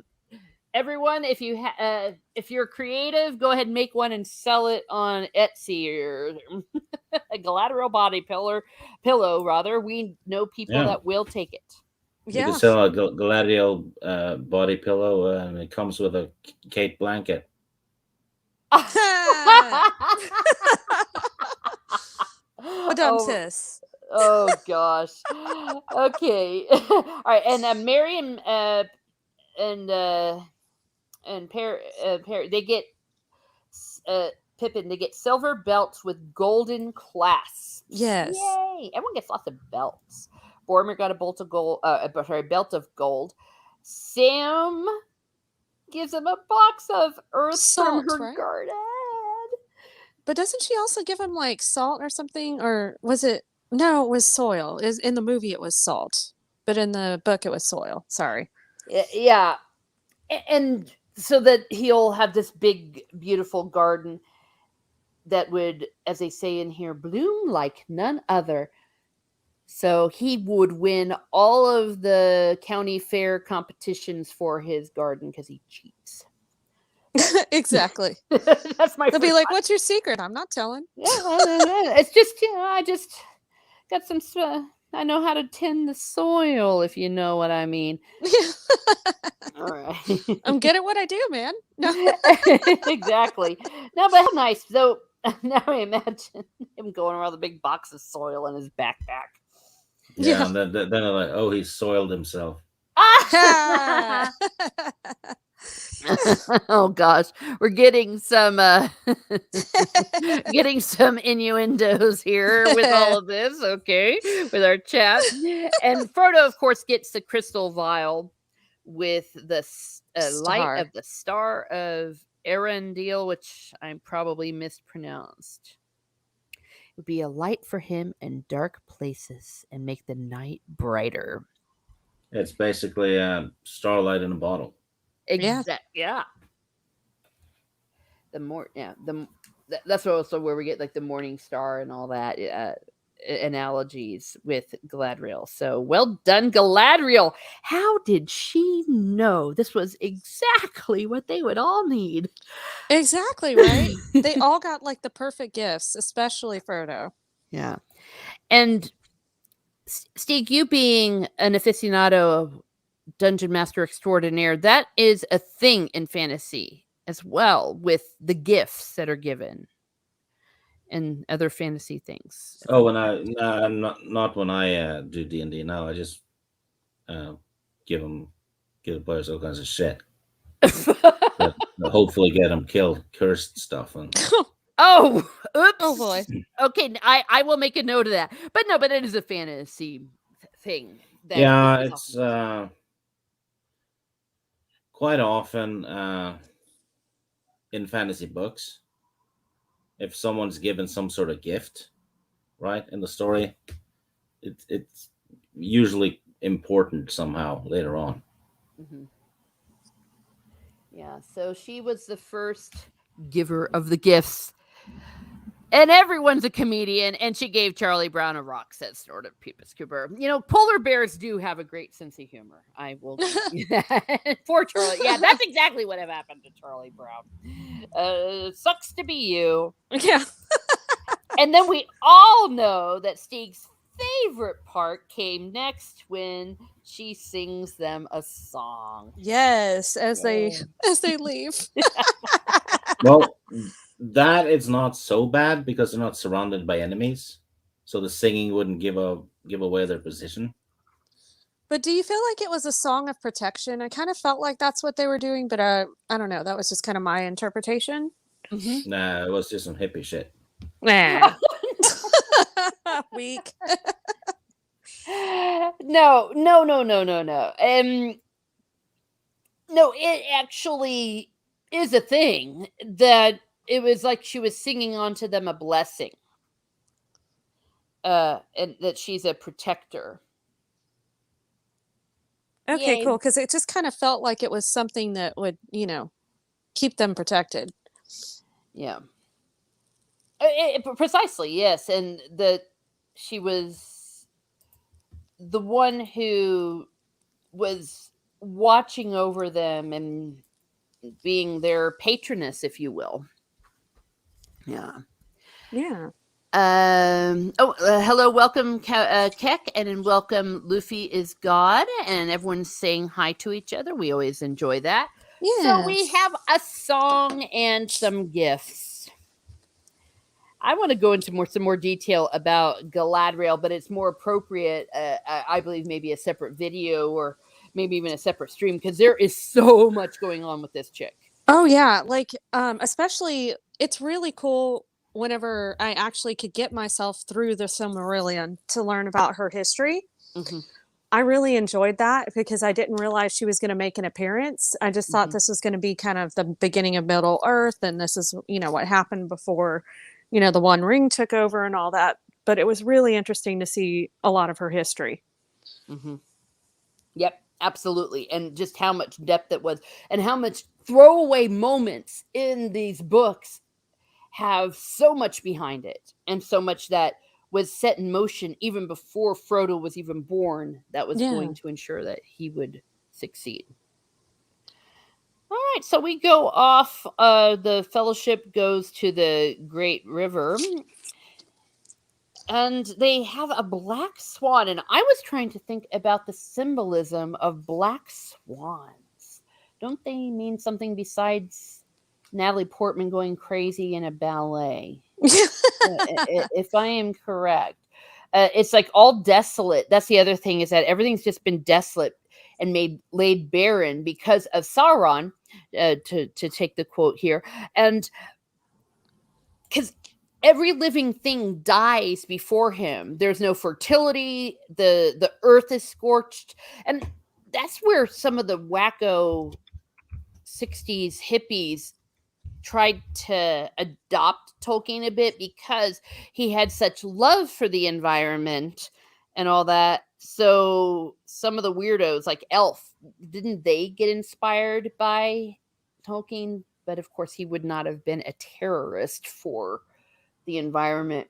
Speaker 1: everyone, if you're creative, go ahead and make one and sell it on Etsy or a Galadriel body pillow. Rather, we know people that will take it.
Speaker 3: You can sell a Galadriel body pillow, and it comes with a Kate blanket.
Speaker 1: Oh gosh. Okay. All right, and Mary and Perry, they get Pippin. They get silver belts with golden clasps.
Speaker 2: Yes.
Speaker 1: Yay! Everyone gets lots of belts. Boromir got a belt of gold. Sam gives him a box of earth
Speaker 2: Salt,
Speaker 1: from her
Speaker 2: right?
Speaker 1: garden.
Speaker 2: But doesn't she also give him like salt or something? Or was it? No, it was soil. In the movie, it was salt, but in the book, it was soil. Sorry.
Speaker 1: Yeah, and so that he'll have this big, beautiful garden that would, as they say in here, bloom like none other. So he would win all of the county fair competitions for his garden because he cheats.
Speaker 2: Exactly.
Speaker 1: That's my
Speaker 2: They'll be
Speaker 1: first
Speaker 2: like,
Speaker 1: thought.
Speaker 2: "What's your secret?" I'm not telling.
Speaker 1: Yeah, it's just, I just got some. I know how to tend the soil, if you know what I mean. All right.
Speaker 2: I'm good at what I do, man. No.
Speaker 1: Exactly. No, but how nice. So now I imagine him going around with a big box of soil in his backpack.
Speaker 3: Yeah,
Speaker 2: Yeah.
Speaker 3: and then they're like, oh, he soiled himself.
Speaker 1: Ah! Oh gosh, we're getting some getting some innuendos here with all of this, okay, with our chat. And Frodo, of course, gets the crystal vial with the light
Speaker 2: Star.
Speaker 1: of the Star of Arundel, which I probably mispronounced. It would be a light for him in dark places and make the night brighter.
Speaker 3: It's basically starlight in a bottle.
Speaker 2: Yeah.
Speaker 1: Yeah. That's also where we get like the morning star and all that analogies with Galadriel. So well done, Galadriel. How did she know this was exactly what they would all need?
Speaker 2: Exactly, right? They all got like the perfect gifts, especially Frodo.
Speaker 1: Yeah. And Steve, you being an aficionado of Dungeon Master Extraordinaire, that is a thing in fantasy as well, with the gifts that are given and other fantasy things.
Speaker 3: Oh, when not when I do D&D now. I just uh, give the players all kinds of shit that hopefully get them killed, cursed stuff, and
Speaker 1: Oh, oops.
Speaker 2: Oh boy.
Speaker 1: Okay, I will make a note of that. But no, but it is a fantasy thing. That
Speaker 3: yeah,
Speaker 1: this is
Speaker 3: it's
Speaker 1: awesome.
Speaker 3: quite often in fantasy books. If someone's given some sort of gift, right, in the story, it's usually important somehow later on.
Speaker 1: Mhm. Yeah, so she was the first giver of the gifts. And everyone's a comedian, and she gave Charlie Brown a rock, said snorted Peepus Cooper. You know, polar bears do have a great sense of humor. I will. Poor Charlie. Yeah, that's exactly what have happened to Charlie Brown. Sucks to be you.
Speaker 2: Yeah.
Speaker 1: And then we all know that Stig's favorite part came next when she sings them a song.
Speaker 2: Yes, as they leave.
Speaker 3: Well, that is not so bad because they're not surrounded by enemies, so the singing wouldn't give away their position.
Speaker 2: But do you feel like it was a song of protection? I kind of felt like that's what they were doing, but I don't know. That was just kind of my interpretation.
Speaker 1: Mm-hmm.
Speaker 3: Nah, it was just some hippie shit.
Speaker 2: Nah. Weak.
Speaker 1: No. No, it actually is a thing that it was like she was singing onto them a blessing. And that she's a protector.
Speaker 2: Okay,
Speaker 1: Yeah.
Speaker 2: cool. Because it just kind of felt like it was something that would, keep them protected.
Speaker 1: Yeah. Precisely, yes. And that she was the one who was watching over them and being their patroness, if you will. Yeah.
Speaker 2: Yeah.
Speaker 1: Hello, welcome, Keck, and then welcome, Luffy is God, and everyone's saying hi to each other. We always enjoy that.
Speaker 2: Yeah.
Speaker 1: So we have a song and some gifts. I want to go into some more detail about Galadriel, but it's more appropriate, I believe, maybe a separate video or maybe even a separate stream, because there is so much going on with this chick.
Speaker 2: Oh yeah, like especially it's really cool whenever I actually could get myself through the Silmarillion to learn about her history.
Speaker 1: Mm-hmm.
Speaker 2: I really enjoyed that because I didn't realize she was going to make an appearance. I just thought this was going to be kind of the beginning of Middle Earth and this is, what happened before, the One Ring took over and all that. But it was really interesting to see a lot of her history.
Speaker 1: Mm-hmm. Yep, absolutely. And just how much depth it was and how much throwaway moments in these books have so much behind it and so much that was set in motion even before Frodo was even born that was going to ensure that he would succeed. All right, so we go off. The Fellowship goes to the Great River, and they have a black swan. And I was trying to think about the symbolism of black swans. Don't they mean something besides Natalie Portman going crazy in a ballet? If I am correct. It's like all desolate. That's the other thing, is that everything's just been desolate and made laid barren because of Sauron, to take the quote here. And because every living thing dies before him. There's no fertility. The earth is scorched. And that's where some of the wacko 60s hippies tried to adopt Tolkien a bit, because he had such love for the environment and all that. So some of the weirdos like Elf, didn't they get inspired by Tolkien? But of course, he would not have been a terrorist for the environment.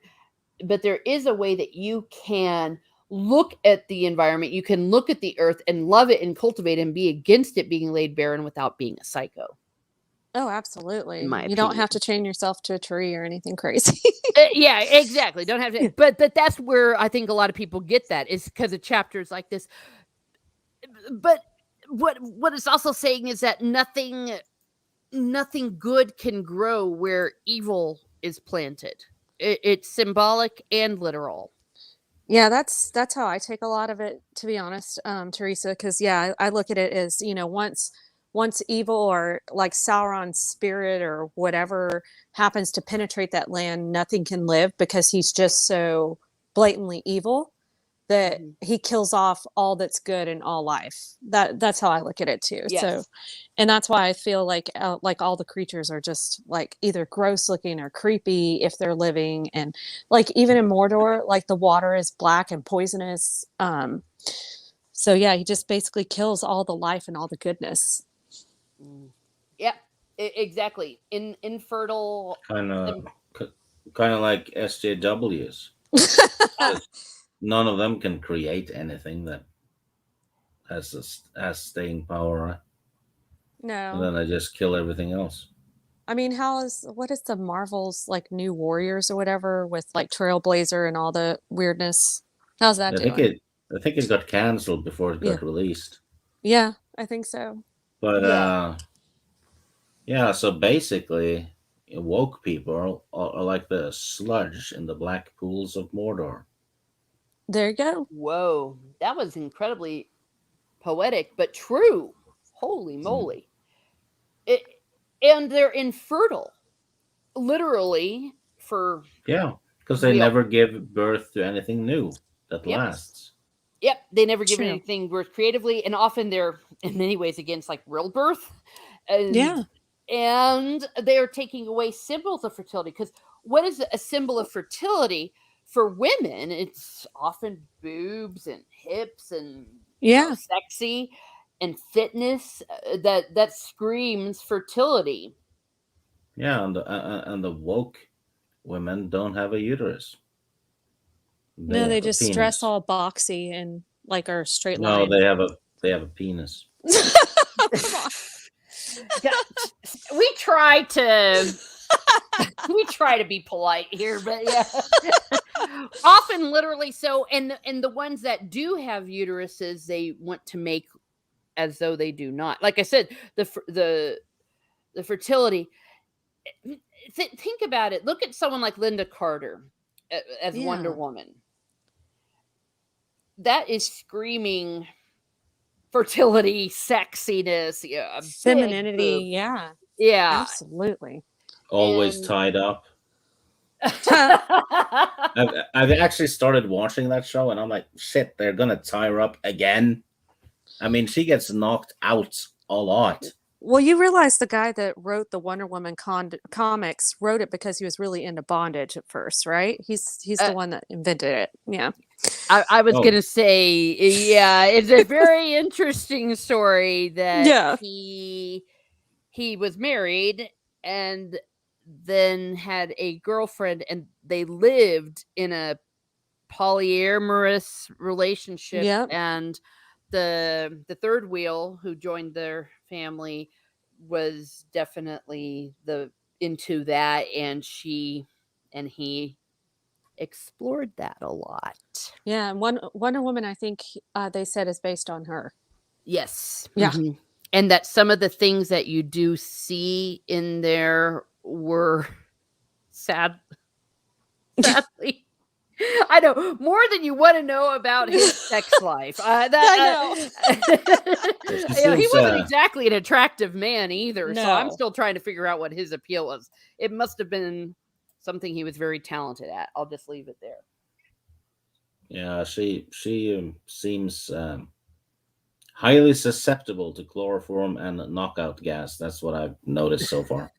Speaker 1: But there is a way that you can look at the environment, you can look at the earth and love it and cultivate and be against it being laid barren without being a psycho.
Speaker 2: Oh, absolutely.
Speaker 1: In my
Speaker 2: You don't
Speaker 1: opinion.
Speaker 2: have to chain yourself to a tree or anything crazy.
Speaker 1: Yeah, exactly. Don't have to. But that's where I think a lot of people get that, is because of chapters like this. But what it's also saying is that nothing good can grow where evil is planted. It's symbolic and literal.
Speaker 2: Yeah, that's how I take a lot of it, to be honest, Teresa. Because yeah, I look at it as, once evil, or like Sauron's spirit or whatever happens to penetrate that land, nothing can live, because he's just so blatantly evil that he kills off all that's good in all life. That's how I look at it too.
Speaker 1: Yes.
Speaker 2: So, and that's why I feel like all the creatures are just like either gross looking or creepy if they're living, and like even in Mordor, like the water is black and poisonous. So yeah, he just basically kills all the life and all the goodness.
Speaker 1: Yep, exactly. Infertile.
Speaker 3: Kind of like SJWs. None of them can create anything that has staying power, right? And then
Speaker 2: No,
Speaker 3: they just kill everything else.
Speaker 2: I mean, what is the Marvel's like New Warriors or whatever with like Trailblazer and all the weirdness? How's that
Speaker 3: I think
Speaker 2: doing?
Speaker 3: it got cancelled before it
Speaker 2: Yeah.
Speaker 3: got released.
Speaker 2: Yeah, I think so.
Speaker 3: But
Speaker 1: Yeah.
Speaker 3: yeah, so basically, woke people are like the sludge in the black pools of Mordor.
Speaker 2: There you go.
Speaker 1: Whoa, that was incredibly poetic, but true. Holy moly! And they're infertile, literally.
Speaker 3: Yeah, because they
Speaker 1: real.
Speaker 3: never give birth to anything new that
Speaker 1: Yep.
Speaker 3: lasts.
Speaker 1: Yep, they never give
Speaker 2: True.
Speaker 1: anything worth creatively, and often they're in many ways against like real birth.
Speaker 2: Yeah.
Speaker 1: And they're taking away symbols of fertility, because what is a symbol of fertility for women? It's often boobs and hips and
Speaker 2: Yeah.
Speaker 1: sexy and fitness, that screams fertility.
Speaker 3: Yeah, and the woke women don't have a uterus.
Speaker 2: No,
Speaker 3: They
Speaker 2: they
Speaker 3: have a
Speaker 2: just dress
Speaker 3: penis.
Speaker 2: all boxy and like are straight
Speaker 3: No,
Speaker 2: line.
Speaker 3: they have a penis.
Speaker 2: Come on.
Speaker 1: We try to be polite here, but yeah. Often literally so. And the ones that do have uteruses, they want to make as though they do not. Like I said, the fertility. Think about it. Look at someone like Linda Carter as Wonder
Speaker 2: Yeah.
Speaker 1: Woman. That is screaming fertility, sexiness, yeah,
Speaker 2: Femininity. Yeah.
Speaker 1: yeah.
Speaker 2: Absolutely.
Speaker 3: Always
Speaker 1: And-
Speaker 3: tied up. I've actually started watching that show, and I'm like, shit, they're gonna tie her up again. I mean, she gets knocked out a lot.
Speaker 2: Well, you realize the guy that wrote the Wonder Woman comics wrote it because he was really into bondage at first, right? He's the one that invented it. Yeah.
Speaker 1: I was
Speaker 3: Oh.
Speaker 1: gonna say, yeah, it's a very interesting story that
Speaker 2: Yeah.
Speaker 1: he was married and then had a girlfriend, and they lived in a polyamorous relationship.
Speaker 2: Yep.
Speaker 1: And the third wheel, who joined their family, was definitely into that, and he explored that a lot.
Speaker 2: Yeah, and Wonder Woman, I think they said is based on her.
Speaker 1: Yes.
Speaker 2: Yeah.
Speaker 1: Mhm. And that some of the things that you do see in there were sadly, I know more than you want to know about his sex life.
Speaker 2: I
Speaker 1: He
Speaker 3: seems,
Speaker 1: wasn't exactly an attractive man either, so I'm
Speaker 2: No.
Speaker 1: still trying to figure out what his appeal was. It must have been something he was very talented at. I'll just leave it there.
Speaker 3: Yeah, she seems highly susceptible to chloroform and knockout gas. That's what I've noticed so far.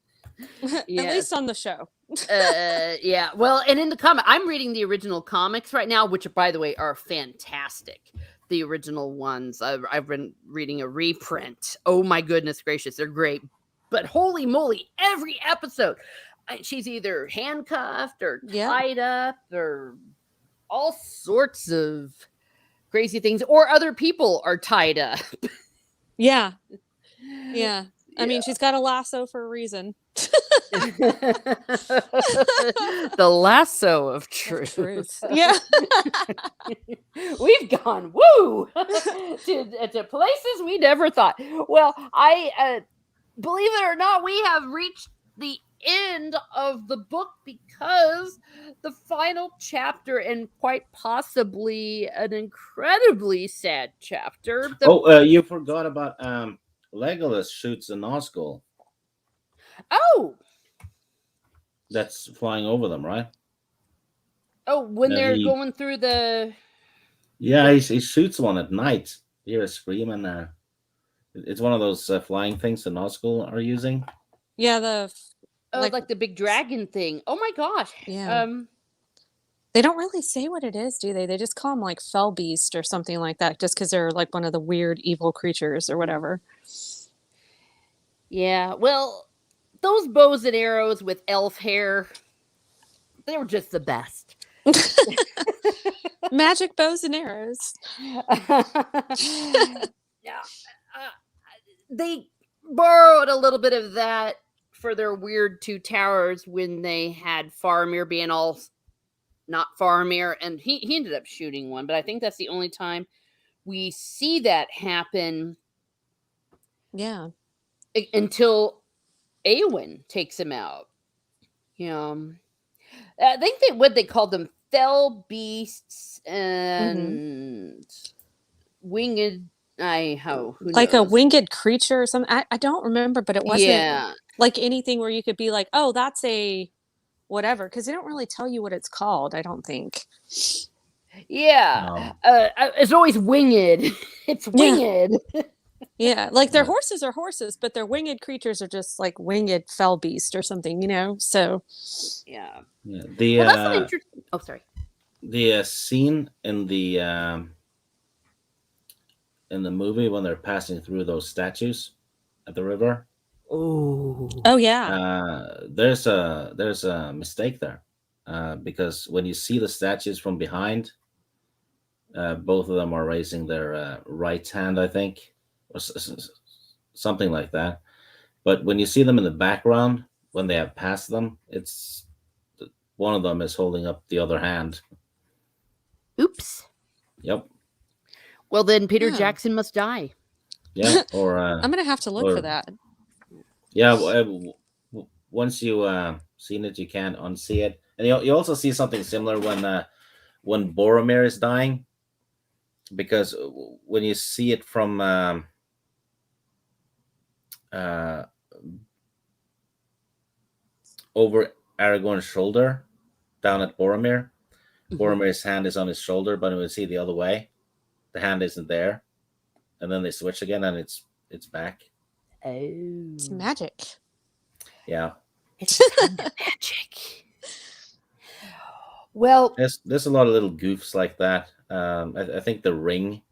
Speaker 2: At
Speaker 1: Yes.
Speaker 2: least on the show.
Speaker 1: Yeah. Well, and in the comic, I'm reading the original comics right now, which, by the way, are fantastic. The original ones. I've been reading a reprint. Oh my goodness gracious, they're great. But holy moly, every episode, she's either handcuffed or
Speaker 2: Yeah.
Speaker 1: tied up or all sorts of crazy things, or other people are tied up.
Speaker 2: Yeah. Yeah. I mean, she's got a lasso for a reason.
Speaker 1: The Lasso of Truth.
Speaker 2: Yeah.
Speaker 1: We've gone woo to places we never thought. Well, I believe it or not, we have reached the end of the book because the final chapter, and quite possibly an incredibly sad chapter.
Speaker 3: You forgot about Legolas shoots a Nazgul
Speaker 1: Oh,
Speaker 3: that's flying over them, right?
Speaker 1: when
Speaker 3: Yeah,
Speaker 1: they're going through the.
Speaker 3: Yeah, he shoots one at night. You hear a scream, and it's one of those flying things the Nazgul are using.
Speaker 2: Yeah,
Speaker 1: like the big dragon thing. Oh my gosh.
Speaker 2: Yeah. They don't really say what it is, do they? They just call them like fell beast or something like that, just because they're like one of the weird evil creatures or whatever.
Speaker 1: Yeah, well, those bows and arrows with elf hair, they were just the best.
Speaker 2: Magic bows and arrows.
Speaker 1: Yeah, they borrowed a little bit of that for their weird Two Towers when they had Faramir being all not Faramir, and he ended up shooting one, but I think that's the only time we see that happen.
Speaker 2: Yeah.
Speaker 1: Until Eowyn takes him out. Yeah. I think they called them fell beasts and winged. Who
Speaker 2: like
Speaker 1: knows?
Speaker 2: a winged creature or something. I don't remember, but it wasn't like anything where you could be like, oh, that's a whatever, because they don't really tell you what it's called, I don't think.
Speaker 1: Yeah. It's always winged. It's winged.
Speaker 2: Yeah, like their horses are horses, but their winged creatures are just like winged fell beast or something, so
Speaker 1: yeah.
Speaker 3: The
Speaker 1: well, that's an interesting. Oh, sorry.
Speaker 3: The scene in the movie when they're passing through those statues at the river.
Speaker 2: Oh yeah.
Speaker 3: There's a mistake there, because when you see the statues from behind, both of them are raising their right hand, I think, or something like that. But when you see them in the background, when they have passed them, it's one of them is holding up the other hand.
Speaker 1: Oops.
Speaker 3: Yep.
Speaker 1: Well, then Peter Jackson must die.
Speaker 3: Yeah, or
Speaker 2: I'm gonna have to look for that.
Speaker 3: Yeah, once you seen it, you can't unsee it. And you also see something similar when Boromir is dying, because when you see it from over Aragorn's shoulder down at Boromir, Boromir's hand is on his shoulder, but when you see the other way, the hand isn't there, and then they switch again, and it's back.
Speaker 1: Oh,
Speaker 2: it's magic.
Speaker 3: Yeah,
Speaker 1: it's kind of magic. Well,
Speaker 3: there's a lot of little goofs like that. I think the ring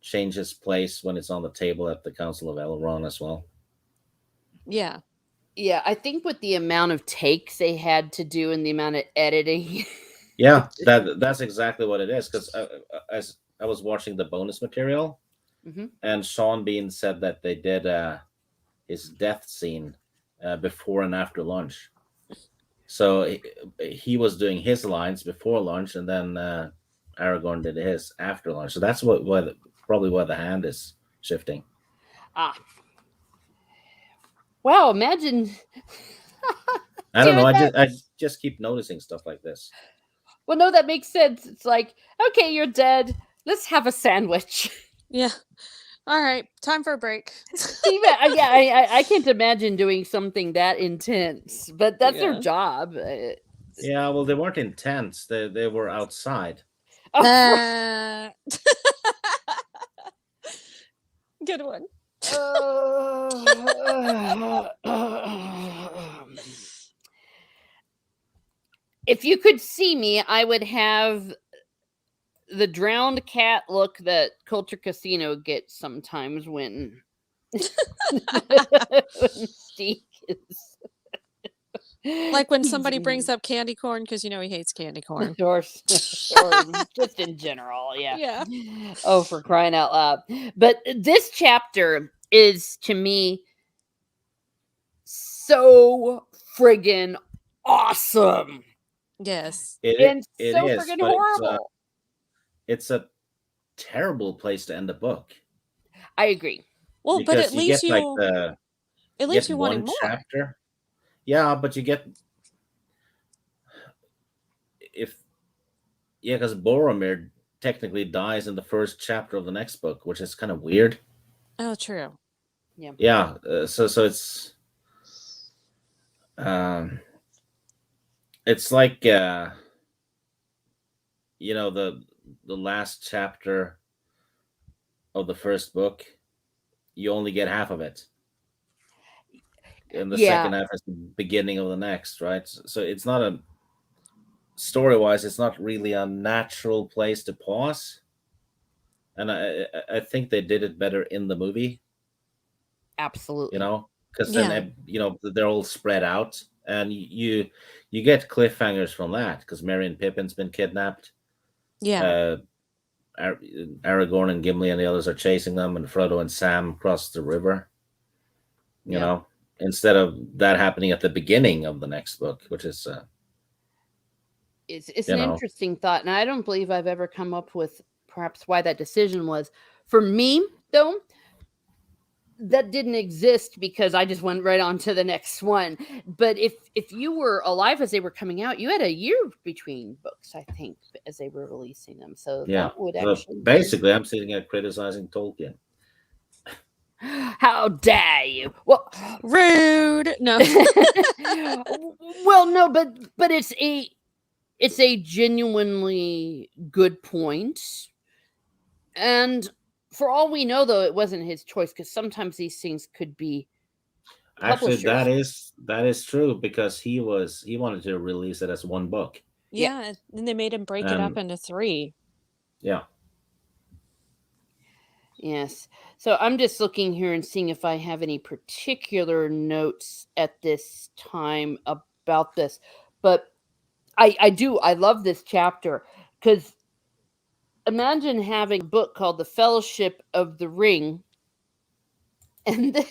Speaker 3: changes place when it's on the table at the Council of Elrond as well.
Speaker 2: Yeah.
Speaker 1: Yeah, I think with the amount of takes they had to do and the amount of editing.
Speaker 3: Yeah, that's exactly what it is. Because as I was watching the bonus material, and Sean Bean said that they did his death scene before and after lunch. So he was doing his lines before lunch, and then Aragorn did his after lunch. So that's probably why the hand is shifting.
Speaker 1: Ah. Wow, imagine.
Speaker 3: I don't know.
Speaker 1: Doing
Speaker 3: I just keep noticing stuff like this.
Speaker 1: Well, no, that makes sense. It's like, okay, you're dead. Let's have a sandwich.
Speaker 2: Yeah. All right. Time for a break.
Speaker 1: I can't imagine doing something that intense, but that's their
Speaker 2: Yeah.
Speaker 1: job.
Speaker 3: Yeah, well, they weren't intense. They were outside.
Speaker 1: Oh,
Speaker 2: Good one.
Speaker 1: If you could see me, I would have the drowned cat look that Culture Casino gets sometimes when Steve is
Speaker 2: Like when somebody brings up candy corn because you know he hates candy corn.
Speaker 1: or just in general, yeah.
Speaker 2: Yeah.
Speaker 1: Oh, for crying out loud. But this chapter is, to me, so friggin' awesome.
Speaker 2: Yes.
Speaker 1: And
Speaker 3: It
Speaker 1: so
Speaker 3: is,
Speaker 1: friggin'
Speaker 3: but
Speaker 1: horrible.
Speaker 3: it's a terrible place to end a book.
Speaker 1: I agree.
Speaker 2: Well, but
Speaker 3: Because
Speaker 2: it leaves
Speaker 3: you get
Speaker 2: you,
Speaker 3: like
Speaker 2: it
Speaker 3: you
Speaker 2: leaves
Speaker 3: get
Speaker 2: you
Speaker 3: one
Speaker 2: wanting more.
Speaker 3: chapter. Yeah, but you get because Boromir technically dies in the first chapter of the next book, which is kind of weird.
Speaker 2: Oh, true.
Speaker 3: Yeah, so it's like the last chapter of the first book, you only get half of it, and the second half is the beginning of the next, right? So it's not a story-wise, it's not really a natural place to pause, and I think they did it better in the movie.
Speaker 1: Absolutely.
Speaker 3: Because
Speaker 2: Yeah.
Speaker 3: then they're all spread out, and you get cliffhangers from that, because Merry and Pippin's been kidnapped.
Speaker 2: Yeah.
Speaker 3: Aragorn and Gimli and the others are chasing them, and Frodo and Sam cross the river. Instead of that happening at the beginning of the next book, which is
Speaker 1: it's an interesting thought, and I don't believe I've ever come up with perhaps why that decision was. For me, though, that didn't exist because I just went right on to the next one. But if you were alive as they were coming out, you had a year between books, I think, as they were releasing them. So that would actually
Speaker 3: basically, I'm sitting here criticizing Tolkien.
Speaker 1: How dare you? Well,
Speaker 2: rude. No.
Speaker 1: Well, no, but it's a genuinely good point. And for all we know, though, it wasn't his choice, because sometimes these things could be
Speaker 3: Actually, that is true, because he wanted to release it as one book.
Speaker 2: Yeah, and they made him break it up into 3.
Speaker 3: Yeah.
Speaker 1: Yes. So I'm just looking here and seeing if I have any particular notes at this time about this. But I do. I love this chapter, because imagine having a book called The Fellowship of the Ring, and then,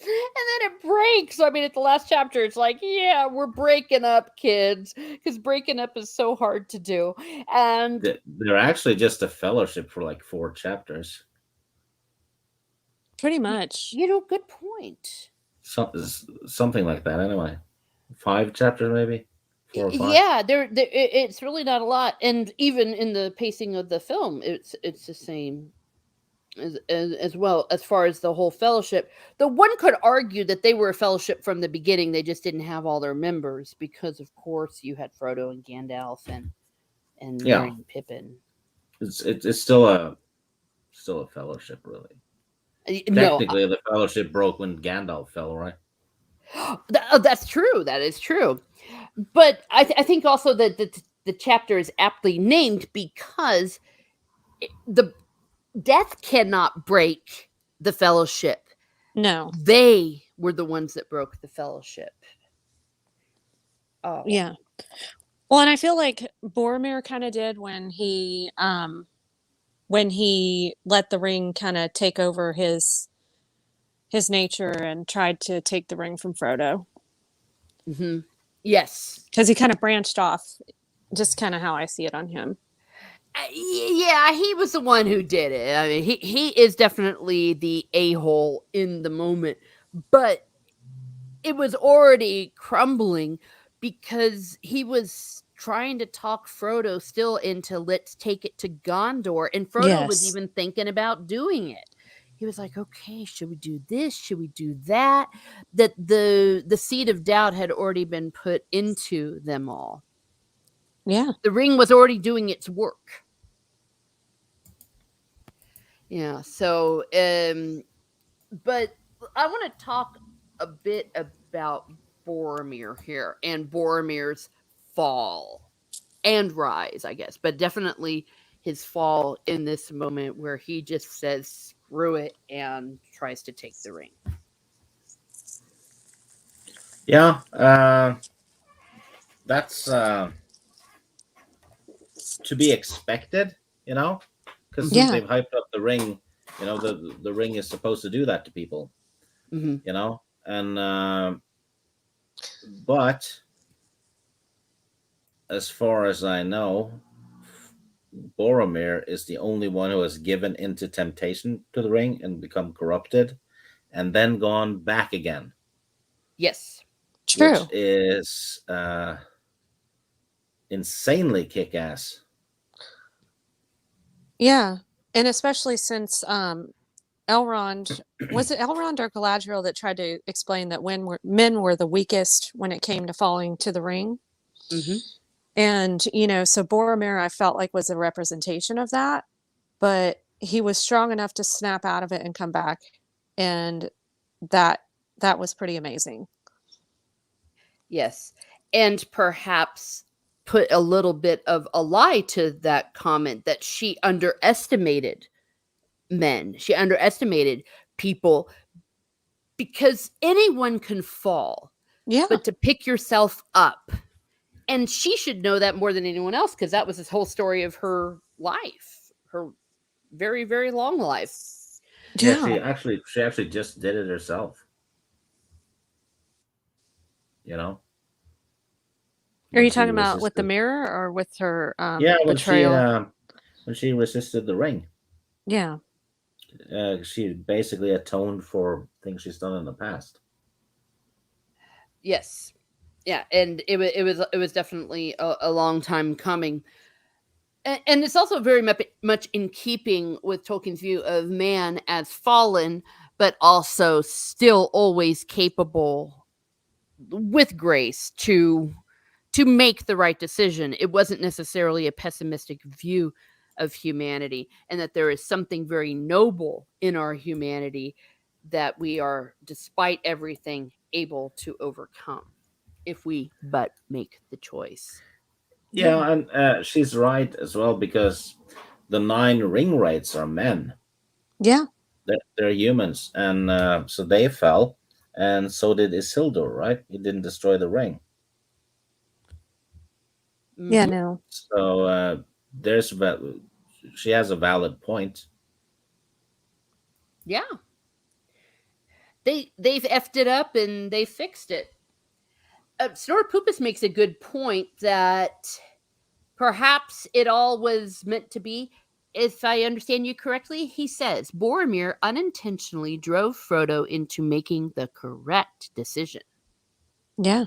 Speaker 1: it breaks. I mean, at the last chapter, it's like, yeah, we're breaking up, kids, because breaking up is so hard to do. And
Speaker 3: they're actually just a fellowship for like 4 chapters.
Speaker 2: Pretty much.
Speaker 1: Good point.
Speaker 3: Something like that, anyway. 5 chapters, maybe 4 or 5.
Speaker 1: Yeah, it's really not a lot, and even in the pacing of the film, it's the same as well, as far as the whole fellowship. Though one could argue that they were a fellowship from the beginning, they just didn't have all their members, because of course you had Frodo and Gandalf and Merry and Pippin.
Speaker 3: It's still a fellowship, really. Technically, the fellowship broke when Gandalf fell, right?
Speaker 1: That's true. That is true. But I think also that the chapter is aptly named because the death cannot break the fellowship.
Speaker 2: No.
Speaker 1: They were the ones that broke the fellowship. Oh.
Speaker 2: Yeah. Well, and I feel like Boromir kind of did when he let the ring kind of take over his his nature and tried to take the ring from Frodo.
Speaker 1: Mm-hmm. Yes.
Speaker 2: Because he kind of branched off, just kind of how I see it on him.
Speaker 1: Yeah, he was the one who did it. I mean, he is definitely the a-hole in the moment, but it was already crumbling because he was trying to talk Frodo still into let's take it to Gondor, and Frodo was
Speaker 2: Yes.
Speaker 1: even thinking about doing it. He was like, okay, should we do this? Should we do that? That the seed of doubt had already been put into them all.
Speaker 2: Yeah.
Speaker 1: The ring was already doing its work. Yeah, so but I want to talk a bit about Boromir here and Boromir's fall and rise, I guess, but definitely his fall in this moment where he just says screw it and tries to take the ring.
Speaker 3: Yeah, that's to be expected, because
Speaker 2: Yeah.
Speaker 3: they've hyped up the ring. The ring is supposed to do that to people,
Speaker 1: Mm-hmm.
Speaker 3: and but as far as I know, Boromir is the only one who has given into temptation to the ring and become corrupted, and then gone back again,
Speaker 1: Yes.
Speaker 2: True.
Speaker 3: which is insanely kick-ass.
Speaker 2: Yeah. And especially since Elrond, was it Elrond or Galadriel that tried to explain that men were the weakest when it came to falling to the ring?
Speaker 1: Mm-hmm.
Speaker 2: And, so Boromir, I felt like was a representation of that, but he was strong enough to snap out of it and come back. And that was pretty amazing.
Speaker 1: Yes. And perhaps put a little bit of a lie to that comment that she underestimated men. She underestimated people because anyone can fall,
Speaker 2: Yeah.
Speaker 1: but to pick yourself up. And she should know that more than anyone else because that was this whole story of her life, her very, very long life.
Speaker 3: Yeah, she actually just did it herself.
Speaker 2: Are you talking about with the mirror or with her betrayal?
Speaker 3: When she resisted the ring.
Speaker 2: Yeah.
Speaker 3: She basically atoned for things she's done in the past.
Speaker 1: Yes. Yeah, and it was definitely a long time coming. And it's also very much in keeping with Tolkien's view of man as fallen, but also still always capable with grace to make the right decision. It wasn't necessarily a pessimistic view of humanity, and that there is something very noble in our humanity that we are, despite everything, able to overcome if we but make the choice.
Speaker 3: Yeah, and she's right as well because the 9 ring wraiths are men.
Speaker 2: Yeah.
Speaker 3: They're humans, and so they fell, and so did Isildur, right? He didn't destroy the ring.
Speaker 2: Yeah, no.
Speaker 3: So she has a valid point.
Speaker 1: Yeah. They've effed it up and they fixed it. Snorri makes a good point that perhaps it all was meant to be. If I understand you correctly, he says Boromir unintentionally drove Frodo into making the correct decision.
Speaker 2: Yeah.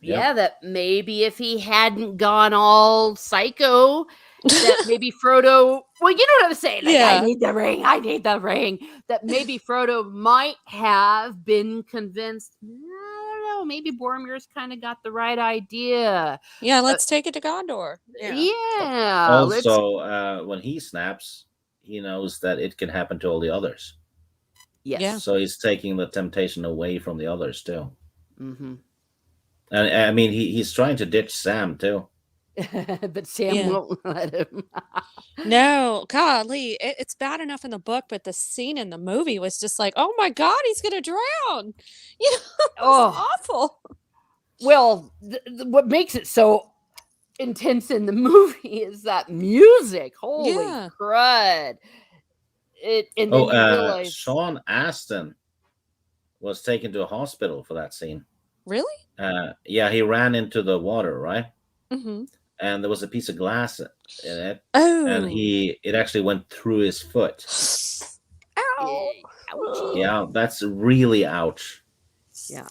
Speaker 1: Yeah, that maybe if he hadn't gone all psycho, that maybe Frodo, well, you know what I'm saying? Like,
Speaker 2: Yeah.
Speaker 1: I need the ring. That maybe Frodo might have been convinced, I don't know, maybe Boromir's kind of got the right idea.
Speaker 2: Yeah, let's take it to Gondor.
Speaker 1: Yeah.
Speaker 3: Also, when he snaps, he knows that it can happen to all the others.
Speaker 1: Yes.
Speaker 2: Yeah.
Speaker 3: So he's taking the temptation away from the others too.
Speaker 1: Mm-hmm.
Speaker 3: And I mean, he's trying to ditch Sam too.
Speaker 1: But Sam won't let him.
Speaker 2: No, golly, it's bad enough in the book, but the scene in the movie was just like, oh my God, he's going to drown. Awful.
Speaker 1: Well, what makes it so intense in the movie is that music. Holy crud. And then you realize,
Speaker 3: Sean Astin was taken to a hospital for that scene.
Speaker 2: Really?
Speaker 3: Yeah, he ran into the water, right?
Speaker 2: Mm-hmm.
Speaker 3: And there was a piece of glass in it, and
Speaker 2: Oh.
Speaker 3: it actually went through his foot.
Speaker 2: Ow.
Speaker 1: ouchie.
Speaker 3: Yeah, that's really ouch.
Speaker 1: Yeah.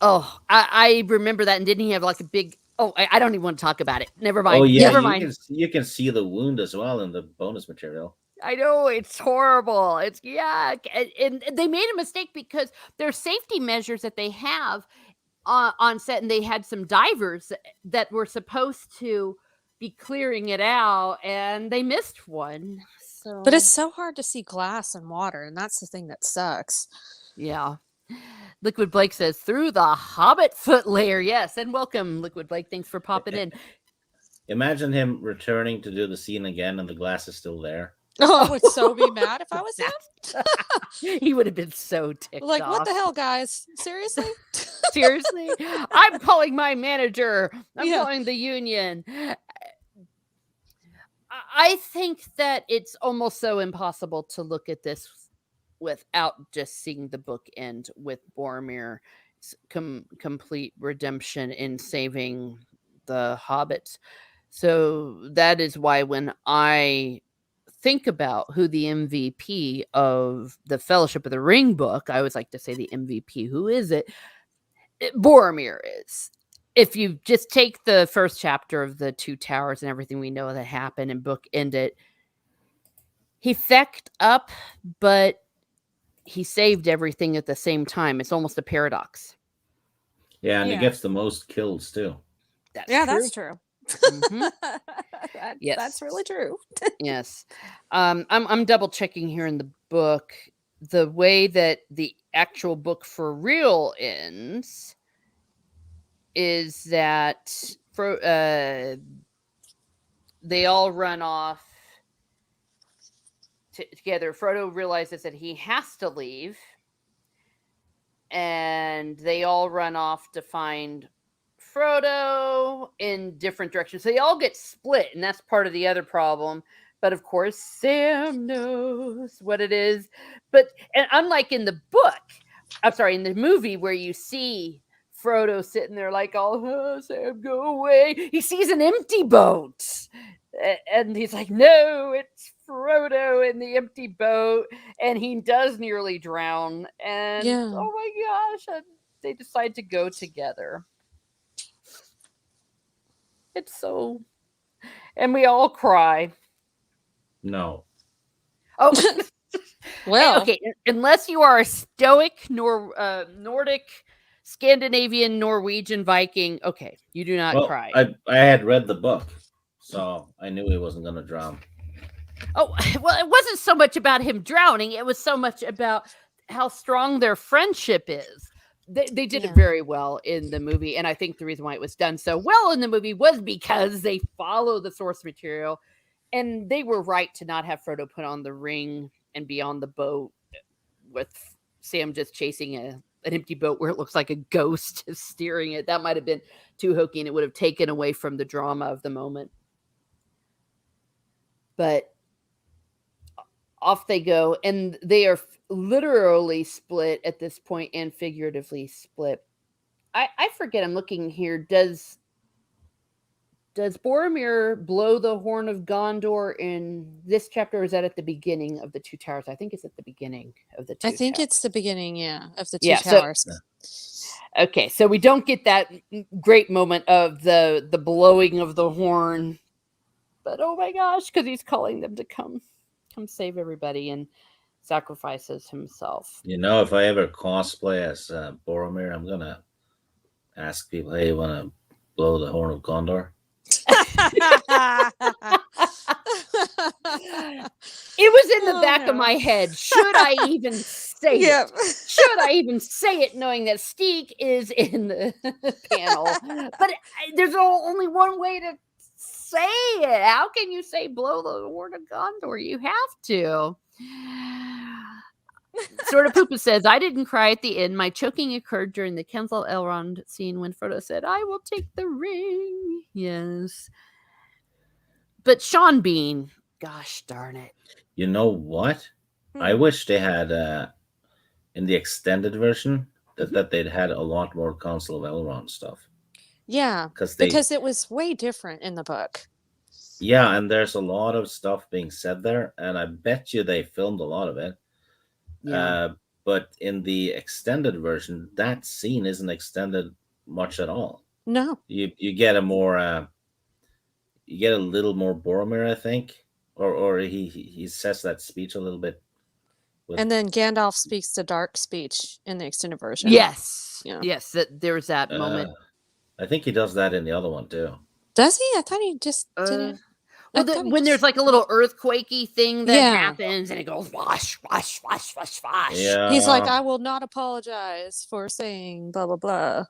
Speaker 1: Oh, I remember that. And didn't he have like a big? Oh, I don't even want to talk about it. Never mind.
Speaker 3: Oh yeah,
Speaker 1: Never mind.
Speaker 3: you can see the wound as well in the bonus material.
Speaker 1: I know it's horrible. It's yuck. And they made a mistake because there's safety measures that they have on set, and they had some divers that were supposed to be clearing it out, and they missed one. So,
Speaker 2: But it's so hard to see glass and water, and that's the thing that sucks.
Speaker 1: yeah. Liquid Blake says through the Hobbit foot layer. Yes, and welcome, Liquid Blake. Thanks for popping in.
Speaker 3: Imagine him returning to do the scene again, and the glass is still there.
Speaker 2: Oh, I would so be mad if I was him.
Speaker 1: He would have been so ticked
Speaker 2: Like,
Speaker 1: off.
Speaker 2: what the hell, guys? Seriously?
Speaker 1: Seriously? I'm calling my manager. I'm
Speaker 2: Yeah.
Speaker 1: calling the union. I think that it's almost so impossible to look at this without just seeing the book end with Boromir's complete redemption in saving the hobbits. So that is why when I think about who the MVP of the Fellowship of the Ring book, I always like to say the MVP. Who is it? Boromir is. If you just take the first chapter of the Two Towers and everything we know that happened and book end it, he fecked up, but he saved everything at the same time. It's almost a paradox.
Speaker 3: Yeah, and
Speaker 2: Yeah.
Speaker 3: he gets the most kills too.
Speaker 2: That's true.
Speaker 1: Mhm. Yes.
Speaker 2: That's really true.
Speaker 1: Yes. I'm double checking here in the book. The way that the actual book for real ends is that they all run off together. Frodo realizes that he has to leave, and they all run off to find Frodo in different directions. So they all get split, and that's part of the other problem. But of course, Sam knows what it is. But and unlike in the book, I'm sorry, in the movie where you see Frodo sitting there like, "Oh, Sam, go away," he sees an empty boat, and he's like, "No, it's Frodo in the empty boat," and he does nearly drown. And
Speaker 2: Yeah.
Speaker 1: oh my gosh, and they decide to go together. It's so, and we all cry.
Speaker 3: No.
Speaker 1: Oh,
Speaker 2: Well,
Speaker 1: okay. Unless you are a stoic Nordic, Scandinavian, Norwegian Viking, okay, you do not
Speaker 3: Well,
Speaker 1: cry.
Speaker 3: I had read the book, so I knew he wasn't going to drown.
Speaker 1: Oh, well, it wasn't so much about him drowning. It was so much about how strong their friendship is. They did
Speaker 2: Yeah.
Speaker 1: it very well in the movie. And I think the reason why it was done so well in the movie was because they follow the source material. And they were right to not have Frodo put on the ring and be on the boat with Sam just chasing an empty boat where it looks like a ghost is steering it. That might have been too hokey, and it would have taken away from the drama of the moment. But off they go, and they are literally split at this point and figuratively split. I forget, I'm looking here. Does Boromir blow the horn of Gondor in this chapter, or is that at the beginning of the Two Towers? I think it's at the beginning of the Two
Speaker 2: I think
Speaker 1: Towers.
Speaker 2: it's the beginning, yeah, of the Two
Speaker 1: Yeah, so-
Speaker 2: Towers.
Speaker 1: Okay, so we don't get that great moment of the blowing of the horn, but oh my gosh, because he's calling them to come save everybody and sacrifices himself.
Speaker 3: You know, if I ever cosplay as Boromir, I'm going to ask people, hey, you want to blow the horn of Gondor?
Speaker 1: It was in the
Speaker 2: Oh,
Speaker 1: back of
Speaker 2: no.
Speaker 1: my head. Should I even say
Speaker 2: Yep.
Speaker 1: it? Should I even say it, knowing that Steek is in the panel? But there's only one way to say it. How can you say blow the horn of Gondor? You have to. Sort of Poopa says, I didn't cry at the end. My choking occurred during the Council of Elrond scene when Frodo said, I will take the ring. Yes. But Sean Bean, Gosh darn it.
Speaker 3: You know what? I
Speaker 2: Hmm.
Speaker 3: wish they had in the extended version
Speaker 1: Mhm.
Speaker 3: that they'd had a lot more Council of Elrond stuff
Speaker 2: Yeah,
Speaker 3: because
Speaker 2: because it was way different in the book.
Speaker 3: yeah, and there's a lot of stuff being said there, and I bet you they filmed a lot of it.
Speaker 1: Yeah.
Speaker 3: Uh, but in the extended version, that scene isn't extended much at all.
Speaker 2: No.
Speaker 3: You get a more you get a little more Boromir, I think, or he says that speech a little bit with
Speaker 2: And then Gandalf speaks the dark speech in the extended version.
Speaker 1: Yes.
Speaker 2: Yeah.
Speaker 1: Yes. There was that moment.
Speaker 3: I think he does that in the other one too.
Speaker 2: Does he? I thought he just did
Speaker 1: Uh,
Speaker 2: it. I
Speaker 1: well,
Speaker 2: thought he
Speaker 1: when there's
Speaker 2: just.
Speaker 1: like a little earthquakey thing that
Speaker 2: Yeah.
Speaker 1: happens, and it goes wash, wash, wash, wash, wash.
Speaker 2: He's like,
Speaker 3: Yeah.
Speaker 2: I will not apologize for saying blah, blah, blah.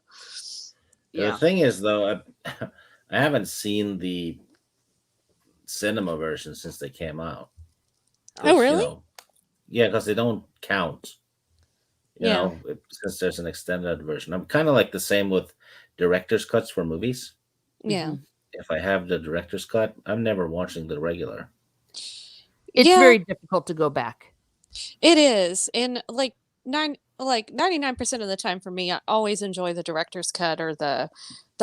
Speaker 3: The
Speaker 1: Yeah.
Speaker 3: thing is, though, I haven't seen the cinema version since they came out.
Speaker 2: Oh,
Speaker 3: 'Cause,
Speaker 2: really?
Speaker 3: Yeah, because they don't count.
Speaker 2: Yeah.
Speaker 3: Since there's an extended version. I'm kind of like the same with director's cuts for movies.
Speaker 2: Yeah.
Speaker 1: Mhm.
Speaker 3: If I have the director's cut, I'm never watching the regular.
Speaker 1: It's
Speaker 2: Yeah,
Speaker 1: very difficult to go back.
Speaker 2: it is. And like 99% of the time for me, I always enjoy the director's cut or the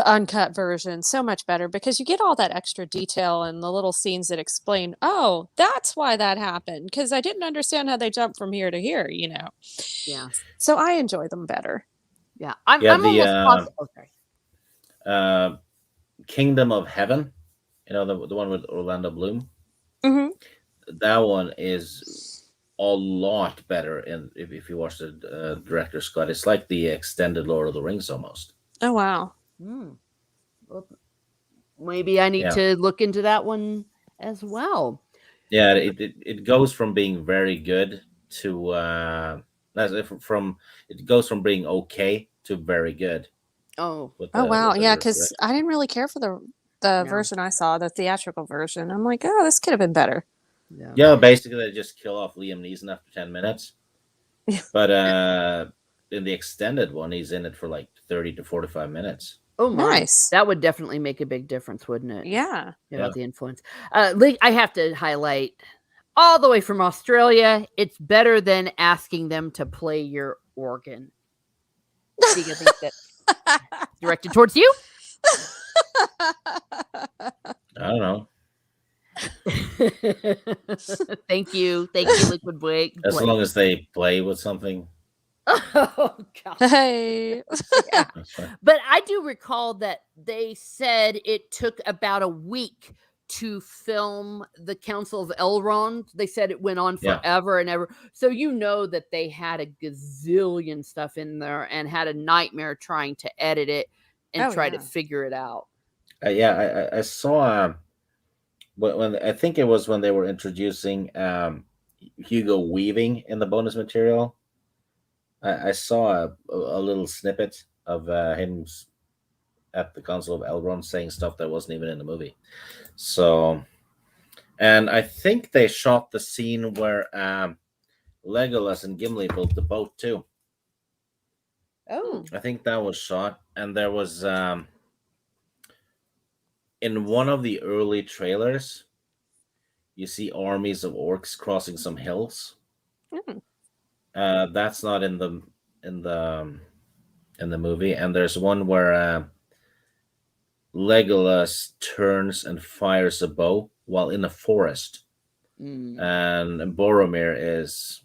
Speaker 2: uncut version so much better because you get all that extra detail and the little scenes that explain, oh, that's why that happened. Because I didn't understand how they jumped from here to here,
Speaker 1: Yeah.
Speaker 2: So I enjoy them better.
Speaker 1: Yeah. I'm
Speaker 3: Yeah, the
Speaker 1: almost positive. Oh, sorry.
Speaker 3: Kingdom of Heaven, the one with Orlando Bloom.
Speaker 2: Hmm.
Speaker 3: That one is a lot better if you watch the director's cut. It's like the extended Lord of the Rings almost.
Speaker 2: Oh, wow.
Speaker 1: Well, maybe I need
Speaker 3: Yeah.
Speaker 1: to look into that one as well.
Speaker 3: Yeah, it goes from being very good to it goes from being okay to very good
Speaker 1: Oh,
Speaker 3: with
Speaker 2: Oh,
Speaker 3: the
Speaker 2: wow.
Speaker 3: with the
Speaker 2: Yeah, because
Speaker 3: director.
Speaker 2: I didn't really care for the
Speaker 1: no.
Speaker 2: version I saw, the theatrical version. I'm like, oh, this could have been better.
Speaker 1: Yeah.
Speaker 3: Yeah, basically they just kill off Liam Neeson after 10 minutes. But in the extended one, he's in it for like 30 to 45 minutes.
Speaker 1: Oh my.
Speaker 2: Nice.
Speaker 1: That would definitely make a big difference, wouldn't it?
Speaker 2: Yeah.
Speaker 1: About the influence. I have to highlight all the way from Australia. It's better than asking them to play your organ. Do you think that directed towards you?
Speaker 3: I don't know.
Speaker 1: Thank you, Liquid Blake.
Speaker 3: As long as they play with something,
Speaker 1: Oh God.
Speaker 2: Hey.
Speaker 1: Yeah.
Speaker 3: that's fine.
Speaker 1: But I do recall that they said it took about a week to film the Council of Elrond. They said it went on
Speaker 3: Yeah.
Speaker 1: forever and ever. So that they had a gazillion stuff in there and had a nightmare trying to edit it and try to figure it out.
Speaker 3: I saw when I think it was when they were introducing Hugo Weaving in the bonus material. I saw a little snippet of him at the Council of Elrond saying stuff that wasn't even in the movie. So, and I think they shot the scene where Legolas and Gimli built the boat too.
Speaker 1: Oh.
Speaker 3: I think that was shot, and there was in one of the early trailers, you see armies of orcs crossing some hills.
Speaker 2: Mm.
Speaker 3: That's not in the movie, and there's one where Legolas turns and fires a bow while in a forest, and Boromir is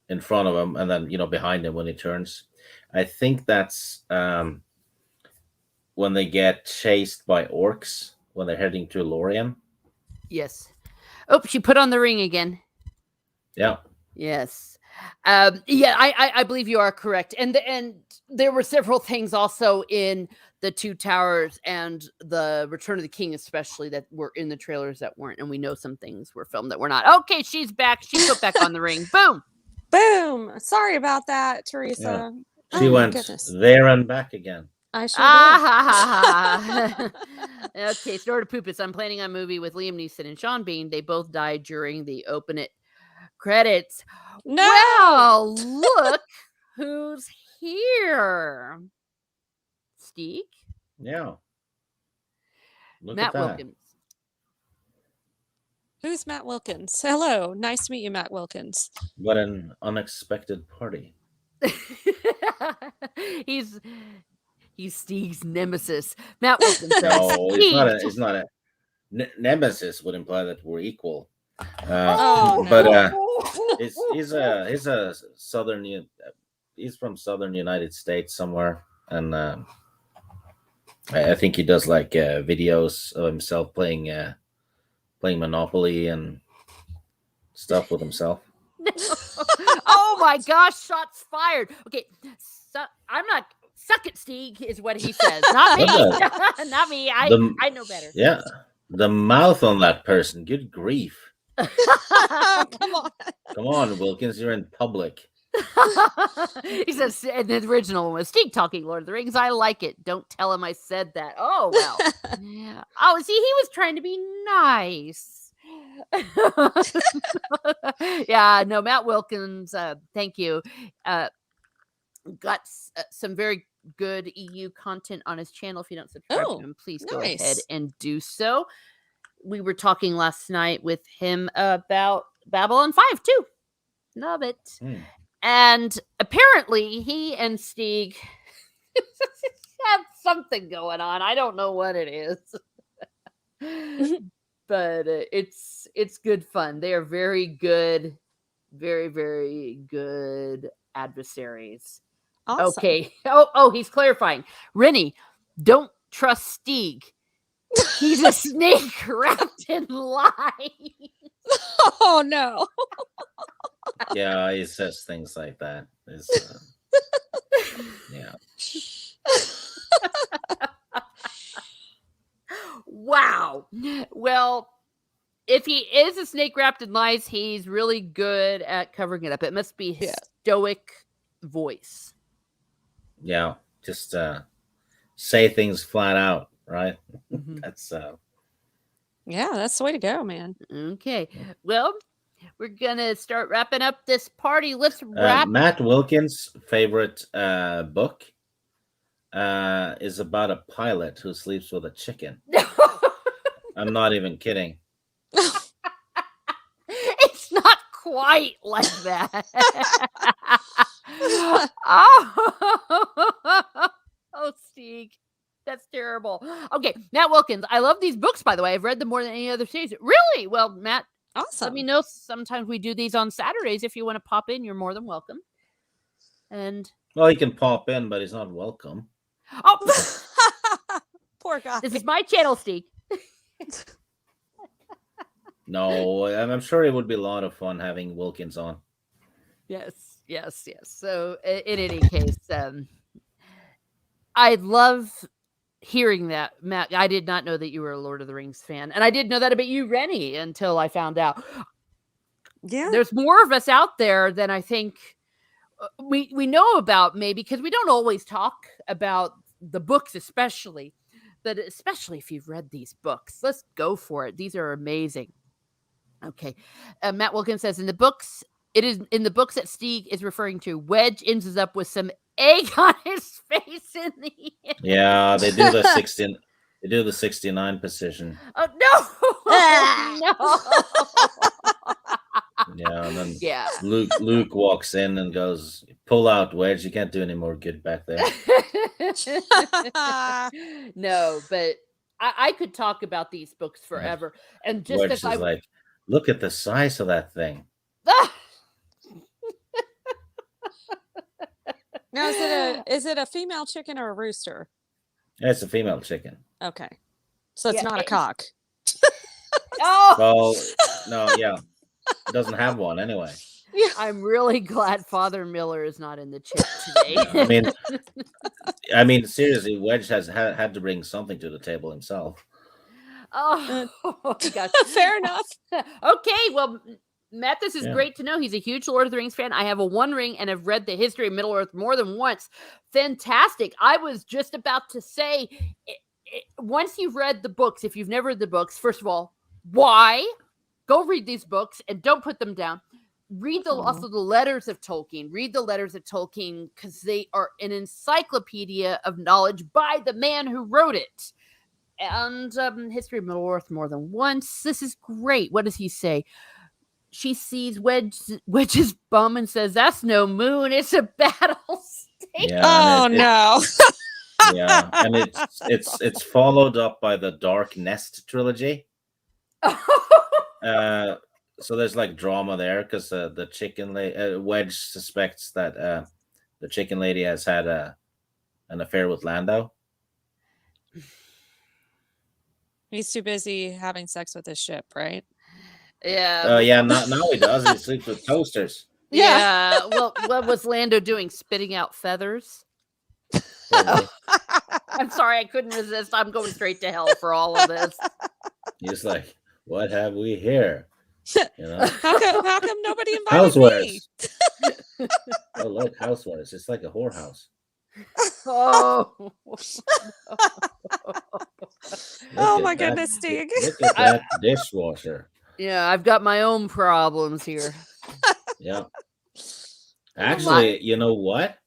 Speaker 3: in front of him, and then behind him when he turns. I think that's when they get chased by orcs when they're heading to Lorien.
Speaker 1: Yes. Oh, she put on the ring again.
Speaker 3: Yeah.
Speaker 1: Yes. Yeah, I believe you are correct. And there were several things also in the Two Towers and the Return of the King, especially, that were in the trailers that weren't. And we know some things were filmed that were not. Okay, she's back. She put back on the ring. Boom.
Speaker 2: Boom. Sorry about that, Teresa.
Speaker 3: Yeah. She went there and back again.
Speaker 2: I sure did.
Speaker 1: Okay, Story to Poopus. I'm planning on a movie with Liam Neeson and Sean Bean. They both died during the open it credits.
Speaker 2: No.
Speaker 1: Well, look who's here. Steek?
Speaker 3: Yeah. Look
Speaker 1: Matt
Speaker 3: at that.
Speaker 1: Wilkins.
Speaker 2: Who's Matt Wilkins? Hello, nice to meet you, Matt Wilkins.
Speaker 3: What an unexpected party.
Speaker 1: he's Steve's nemesis. Matt Wilson says,
Speaker 3: No, it's not a.
Speaker 1: "Steve."
Speaker 3: It's not a. Nemesis would imply that we're equal.
Speaker 1: Oh,
Speaker 3: But
Speaker 1: no.
Speaker 3: he's a he's from southern United States somewhere, and I think he does like videos of himself playing Monopoly and stuff with himself.
Speaker 1: Oh my gosh, shots fired. Okay, so I'm not. Suck it, Steve, is what he says. Not me. Not me. I know better.
Speaker 3: Yeah, the mouth on that person. Good grief. Come on, Wilkins. You're in public.
Speaker 1: He says, and the original one was Steve talking Lord of the Rings. I like it. Don't tell him I said that. Oh, well. Yeah. Oh, see, he was trying to be nice. Yeah, no, Matt Wilkins, thank you. Got some very good EU content on his channel. If you don't subscribe to him, please go ahead and do so. We were talking last night with him about Babylon 5 too. Love it. And apparently he and Stieg have something going on. I don't know what it is. But it's good fun. They are very good, very, very good adversaries. Awesome. Okay. Oh, he's clarifying. Rennie, don't trust Stieg. He's a snake wrapped in lies.
Speaker 2: Oh no.
Speaker 3: Yeah, he says things like that. Yeah.
Speaker 1: Wow. Well, if he is a snake wrapped in lies, he's really good at covering it up. It must be his stoic voice.
Speaker 3: Yeah, just say things flat out, right? That's
Speaker 2: that's the way to go, man.
Speaker 1: Okay. Well, we're gonna start wrapping up this party. Let's wrap.
Speaker 3: Matt Wilkins' favorite book is about a pilot who sleeps with a chicken. I'm not even kidding.
Speaker 1: It's not quite like that. Oh, Steve, that's terrible. Okay, Matt Wilkins. I love these books, by the way. I've read them more than any other series. Really? Well, Matt,
Speaker 2: awesome.
Speaker 1: Let me know. Sometimes we do these on Saturdays. If you want to pop in, you're more than welcome. And
Speaker 3: well, he can pop in, but he's not welcome.
Speaker 1: Oh,
Speaker 2: poor guy.
Speaker 1: This is my channel, Steve.
Speaker 3: No, I'm sure it would be a lot of fun having Wilkins on.
Speaker 1: Yes. So, in any case, I love hearing that, Matt. I did not know that you were a Lord of the Rings fan, and I didn't know that about you, Rennie, until I found out.
Speaker 2: Yeah,
Speaker 1: there's more of us out there than I think we know about, maybe because we don't always talk about the books, especially. But especially if you've read these books, let's go for it. These are amazing. Okay, Matt Wilkins says in the books that Stieg is referring to, Wedge ends up with some egg on his face in the end.
Speaker 3: Yeah, they do the 16. They do the 69 position.
Speaker 1: Oh no! No.
Speaker 3: Yeah, and then Luke walks in and goes, "Pull out, Wedge. You can't do any more good back there."
Speaker 1: No, but I could talk about these books forever. And just
Speaker 3: Wedge
Speaker 1: as
Speaker 3: is like, look at the size of that thing.
Speaker 2: Now, is it a female chicken or a rooster?
Speaker 3: It's a female chicken.
Speaker 2: Okay, so it's not a cock.
Speaker 1: Oh,
Speaker 3: well, no, yeah, it doesn't have one anyway.
Speaker 1: Yeah. I'm really glad Father Miller is not in the chat today.
Speaker 3: I mean, seriously, Wedge has had to bring something to the table himself.
Speaker 1: Oh gosh,
Speaker 2: fair enough.
Speaker 1: Okay, well, Matt, this is great to know. He's a huge Lord of the Rings fan. I have a One Ring and have read the history of Middle-earth more than once. Fantastic. I was just about to say, once you've read the books, if you've never read the books, first of all, why? Go read these books and don't put them down. Read also the letters of Tolkien. Read the letters of Tolkien because they are an encyclopedia of knowledge by the man who wrote it. and history of Middle Earth more than once. This is great. What does he say? She sees Wedge's bum and says, "That's no moon. It's a battle state."
Speaker 3: Yeah, and
Speaker 2: no.
Speaker 3: yeah, and it's followed up by the Dark Nest trilogy. So there's like drama there because the chicken Wedge suspects that the chicken lady has had an affair with Lando.
Speaker 2: He's too busy having sex with his ship, right?
Speaker 1: Yeah.
Speaker 3: Yeah, now he does. He sleeps with toasters.
Speaker 1: Yeah. Well, what was Lando doing? Spitting out feathers?
Speaker 3: Probably.
Speaker 1: I'm sorry, I couldn't resist. I'm going straight to hell for all of this.
Speaker 3: He's like, what have we here? You know,
Speaker 2: How come nobody invited me?
Speaker 3: housewares. Oh, look, housewares. It's like a whorehouse.
Speaker 1: Oh.
Speaker 2: Oh
Speaker 3: Look
Speaker 2: my
Speaker 3: at
Speaker 2: goodness,
Speaker 3: that.
Speaker 2: Stig.
Speaker 3: Look at that dishwasher.
Speaker 1: Yeah, I've got my own problems here.
Speaker 3: Yeah. Actually, you know what?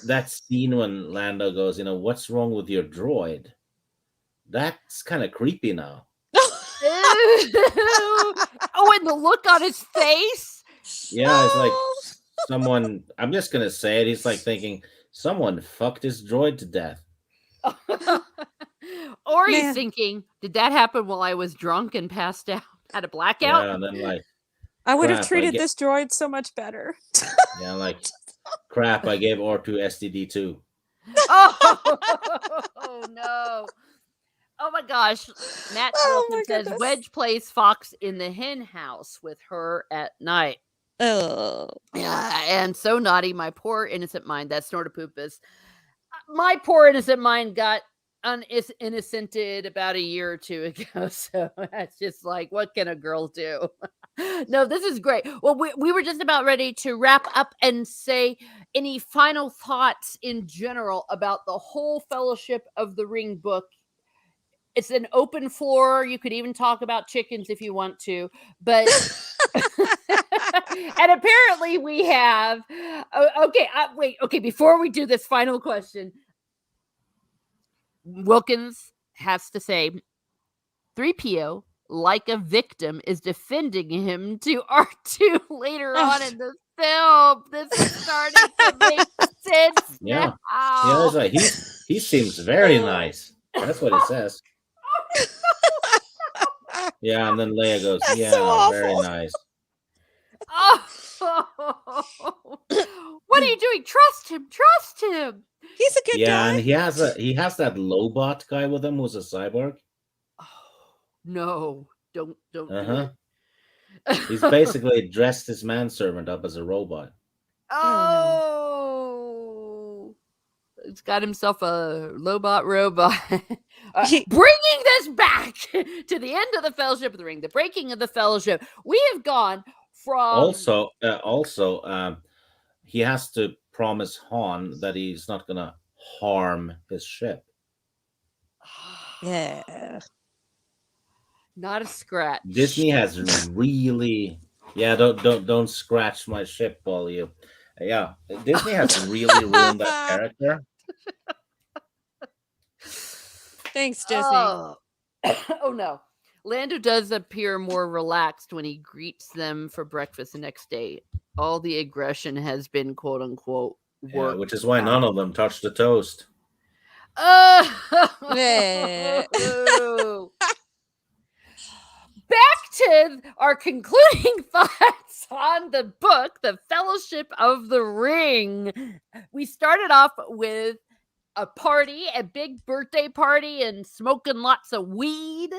Speaker 3: That scene when Lando goes, what's wrong with your droid? That's kind of creepy now.
Speaker 1: Oh, and the look on his face.
Speaker 3: Yeah, it's like someone, I'm just going to say it. He's like thinking, someone fucked his droid to death.
Speaker 1: Or he's
Speaker 2: Man.
Speaker 1: thinking, did that happen while I was drunk and passed out? Had a blackout?
Speaker 3: Yeah, and then like,
Speaker 2: I would have
Speaker 3: crap,
Speaker 2: treated this droid so much better.
Speaker 3: yeah, like, crap, I gave R2 STD2.
Speaker 1: Oh no. Oh my gosh. Matt
Speaker 2: Oh
Speaker 1: Wilson
Speaker 2: my
Speaker 1: says
Speaker 2: goodness.
Speaker 1: Wedge plays Fox in the hen house with her at night.
Speaker 2: Oh.
Speaker 1: Yeah, and so naughty, my poor innocent mind. That snortapoopus. My poor innocent mind got innocented about a year or two ago. So that's just like, what can a girl do? No, this is great. Well, we were just about ready to wrap up and say any final thoughts in general about the whole Fellowship of the Ring book. It's an open floor. You could even talk about chickens if you want to, but and apparently we have. Okay, wait. Okay, before we do this final question, Wilkins has to say, 3PO, like a victim, is defending him to R2 later on in the film. This is starting to make sense
Speaker 3: Yeah.
Speaker 1: now.
Speaker 3: Yeah, it's like, he seems very nice. That's what he says. Yeah, and then Leia goes,
Speaker 2: That's
Speaker 3: yeah,
Speaker 2: so
Speaker 3: very
Speaker 2: awful.
Speaker 3: nice.
Speaker 1: Oh, what are you doing? Trust him. Trust him.
Speaker 2: He's a good
Speaker 3: Yeah,
Speaker 2: guy.
Speaker 3: and he has that Lobot guy with him who's a cyborg.
Speaker 1: Oh, no, don't do
Speaker 3: Uh-huh.
Speaker 1: it.
Speaker 3: He's basically dressed his manservant up as a robot.
Speaker 1: Oh, he's got himself a Lobot robot.
Speaker 2: He-
Speaker 1: Bringing this back to the end of the Fellowship of the Ring, the breaking of the Fellowship. We have gone from
Speaker 3: Also, he has to promise Han that he's not gonna harm his ship.
Speaker 2: Yeah.
Speaker 1: not a scratch.
Speaker 3: Disney has really, yeah. Don't scratch my ship, all you. Yeah, Disney has really ruined that character.
Speaker 2: Thanks, Disney.
Speaker 1: Oh. Oh no. Lando does appear more relaxed when he greets them for breakfast the next day. All the aggression has been quote unquote
Speaker 3: Yeah,
Speaker 1: worked
Speaker 3: which is why
Speaker 1: out.
Speaker 3: none of them touched the toast.
Speaker 2: Yeah.
Speaker 1: Oh. Back to our concluding thoughts on the book, The Fellowship of the Ring. We started off with a party, a big birthday party, and smoking lots of weed,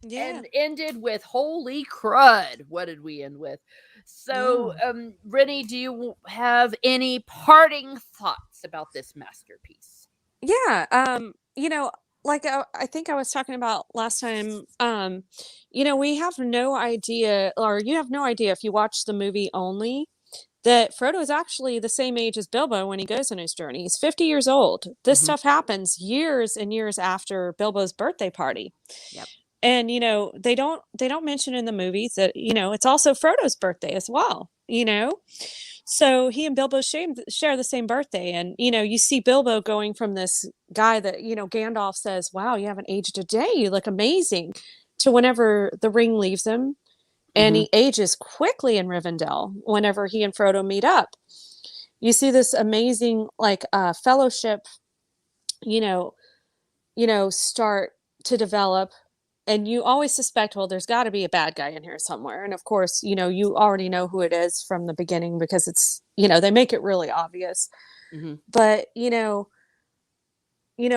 Speaker 2: Yeah.
Speaker 1: and ended with holy crud. What did we end with? So, Rennie, do you have any parting thoughts about this masterpiece?
Speaker 2: Yeah. Like I think I was talking about last time, we have no idea, or you have no idea if you watch the movie only, that Frodo is actually the same age as Bilbo when he goes on his journey. He's 50 years old. This stuff happens years and years after Bilbo's birthday party.
Speaker 1: Yep.
Speaker 2: And they don't mention in the movies that it's also Frodo's birthday as well. So he and Bilbo share the same birthday. And, you see Bilbo going from this guy that, Gandalf says, wow, you haven't aged a day. You look amazing. To whenever the ring leaves him. And
Speaker 1: Mhm.
Speaker 2: he ages quickly in Rivendell whenever he and Frodo meet up. You see this amazing, fellowship, you know, start to develop. And you always suspect, well, there's got to be a bad guy in here somewhere. And of course, you already know who it is from the beginning because it's, they make it really obvious.
Speaker 1: Mhm.
Speaker 2: But,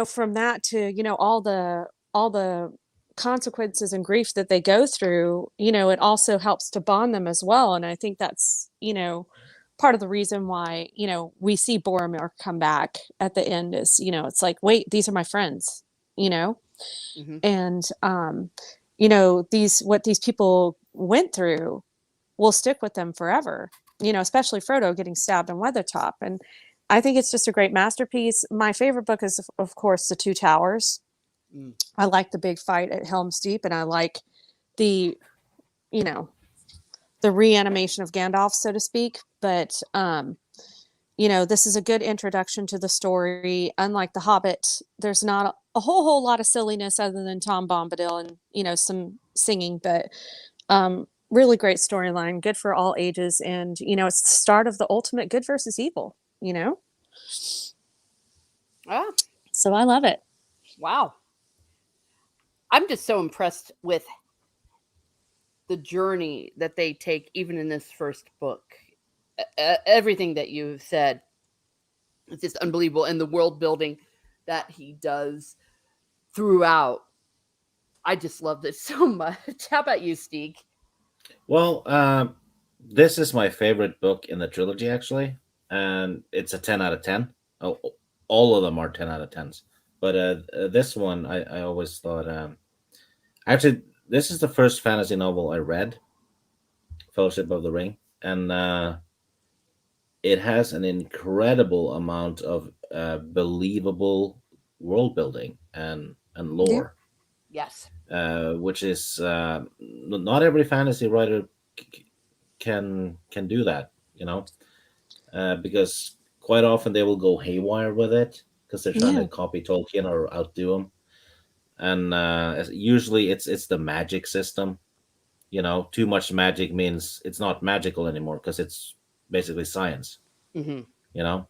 Speaker 2: from that to, all the consequences and grief that they go through, it also helps to bond them as well. And I think that's, part of the reason why, we see Boromir come back at the end is, it's like, wait, these are my friends, you know?
Speaker 1: Mhm.
Speaker 2: And what these people went through will stick with them forever, especially Frodo getting stabbed in Weathertop. And I think it's just a great masterpiece. My favorite book is, of course, The Two Towers.
Speaker 1: Mm.
Speaker 2: I like the big fight at Helm's Deep, and I like the you know the reanimation of Gandalf, so to speak. But this is a good introduction to the story. Unlike The Hobbit, there's not a whole lot of silliness other than Tom Bombadil and some singing, but really great storyline, good for all ages, and it's the start of the ultimate good versus evil.
Speaker 1: Ah,
Speaker 2: So I love it.
Speaker 1: wow. I'm just so impressed with the journey that they take, even in this first book. Everything that you've said is just unbelievable, and the world building that he does throughout. I just loved it so much. How about you, Steek?
Speaker 3: Well, this is my favorite book in the trilogy, actually, and it's a 10 out of 10. Oh, all of them are 10 out of 10s. But this one, I always thought, actually, this is the first fantasy novel I read, Fellowship of the Ring, and it has an incredible amount of believable world building and
Speaker 2: Yeah.
Speaker 3: lore,
Speaker 1: Yes.
Speaker 3: which is not every fantasy writer can do that, because quite often they will go haywire with it because they're trying
Speaker 2: Yeah.
Speaker 3: to copy Tolkien or outdo him, and usually it's the magic system. Too much magic means it's not magical anymore because it's basically science.
Speaker 1: Hmm.
Speaker 3: You know,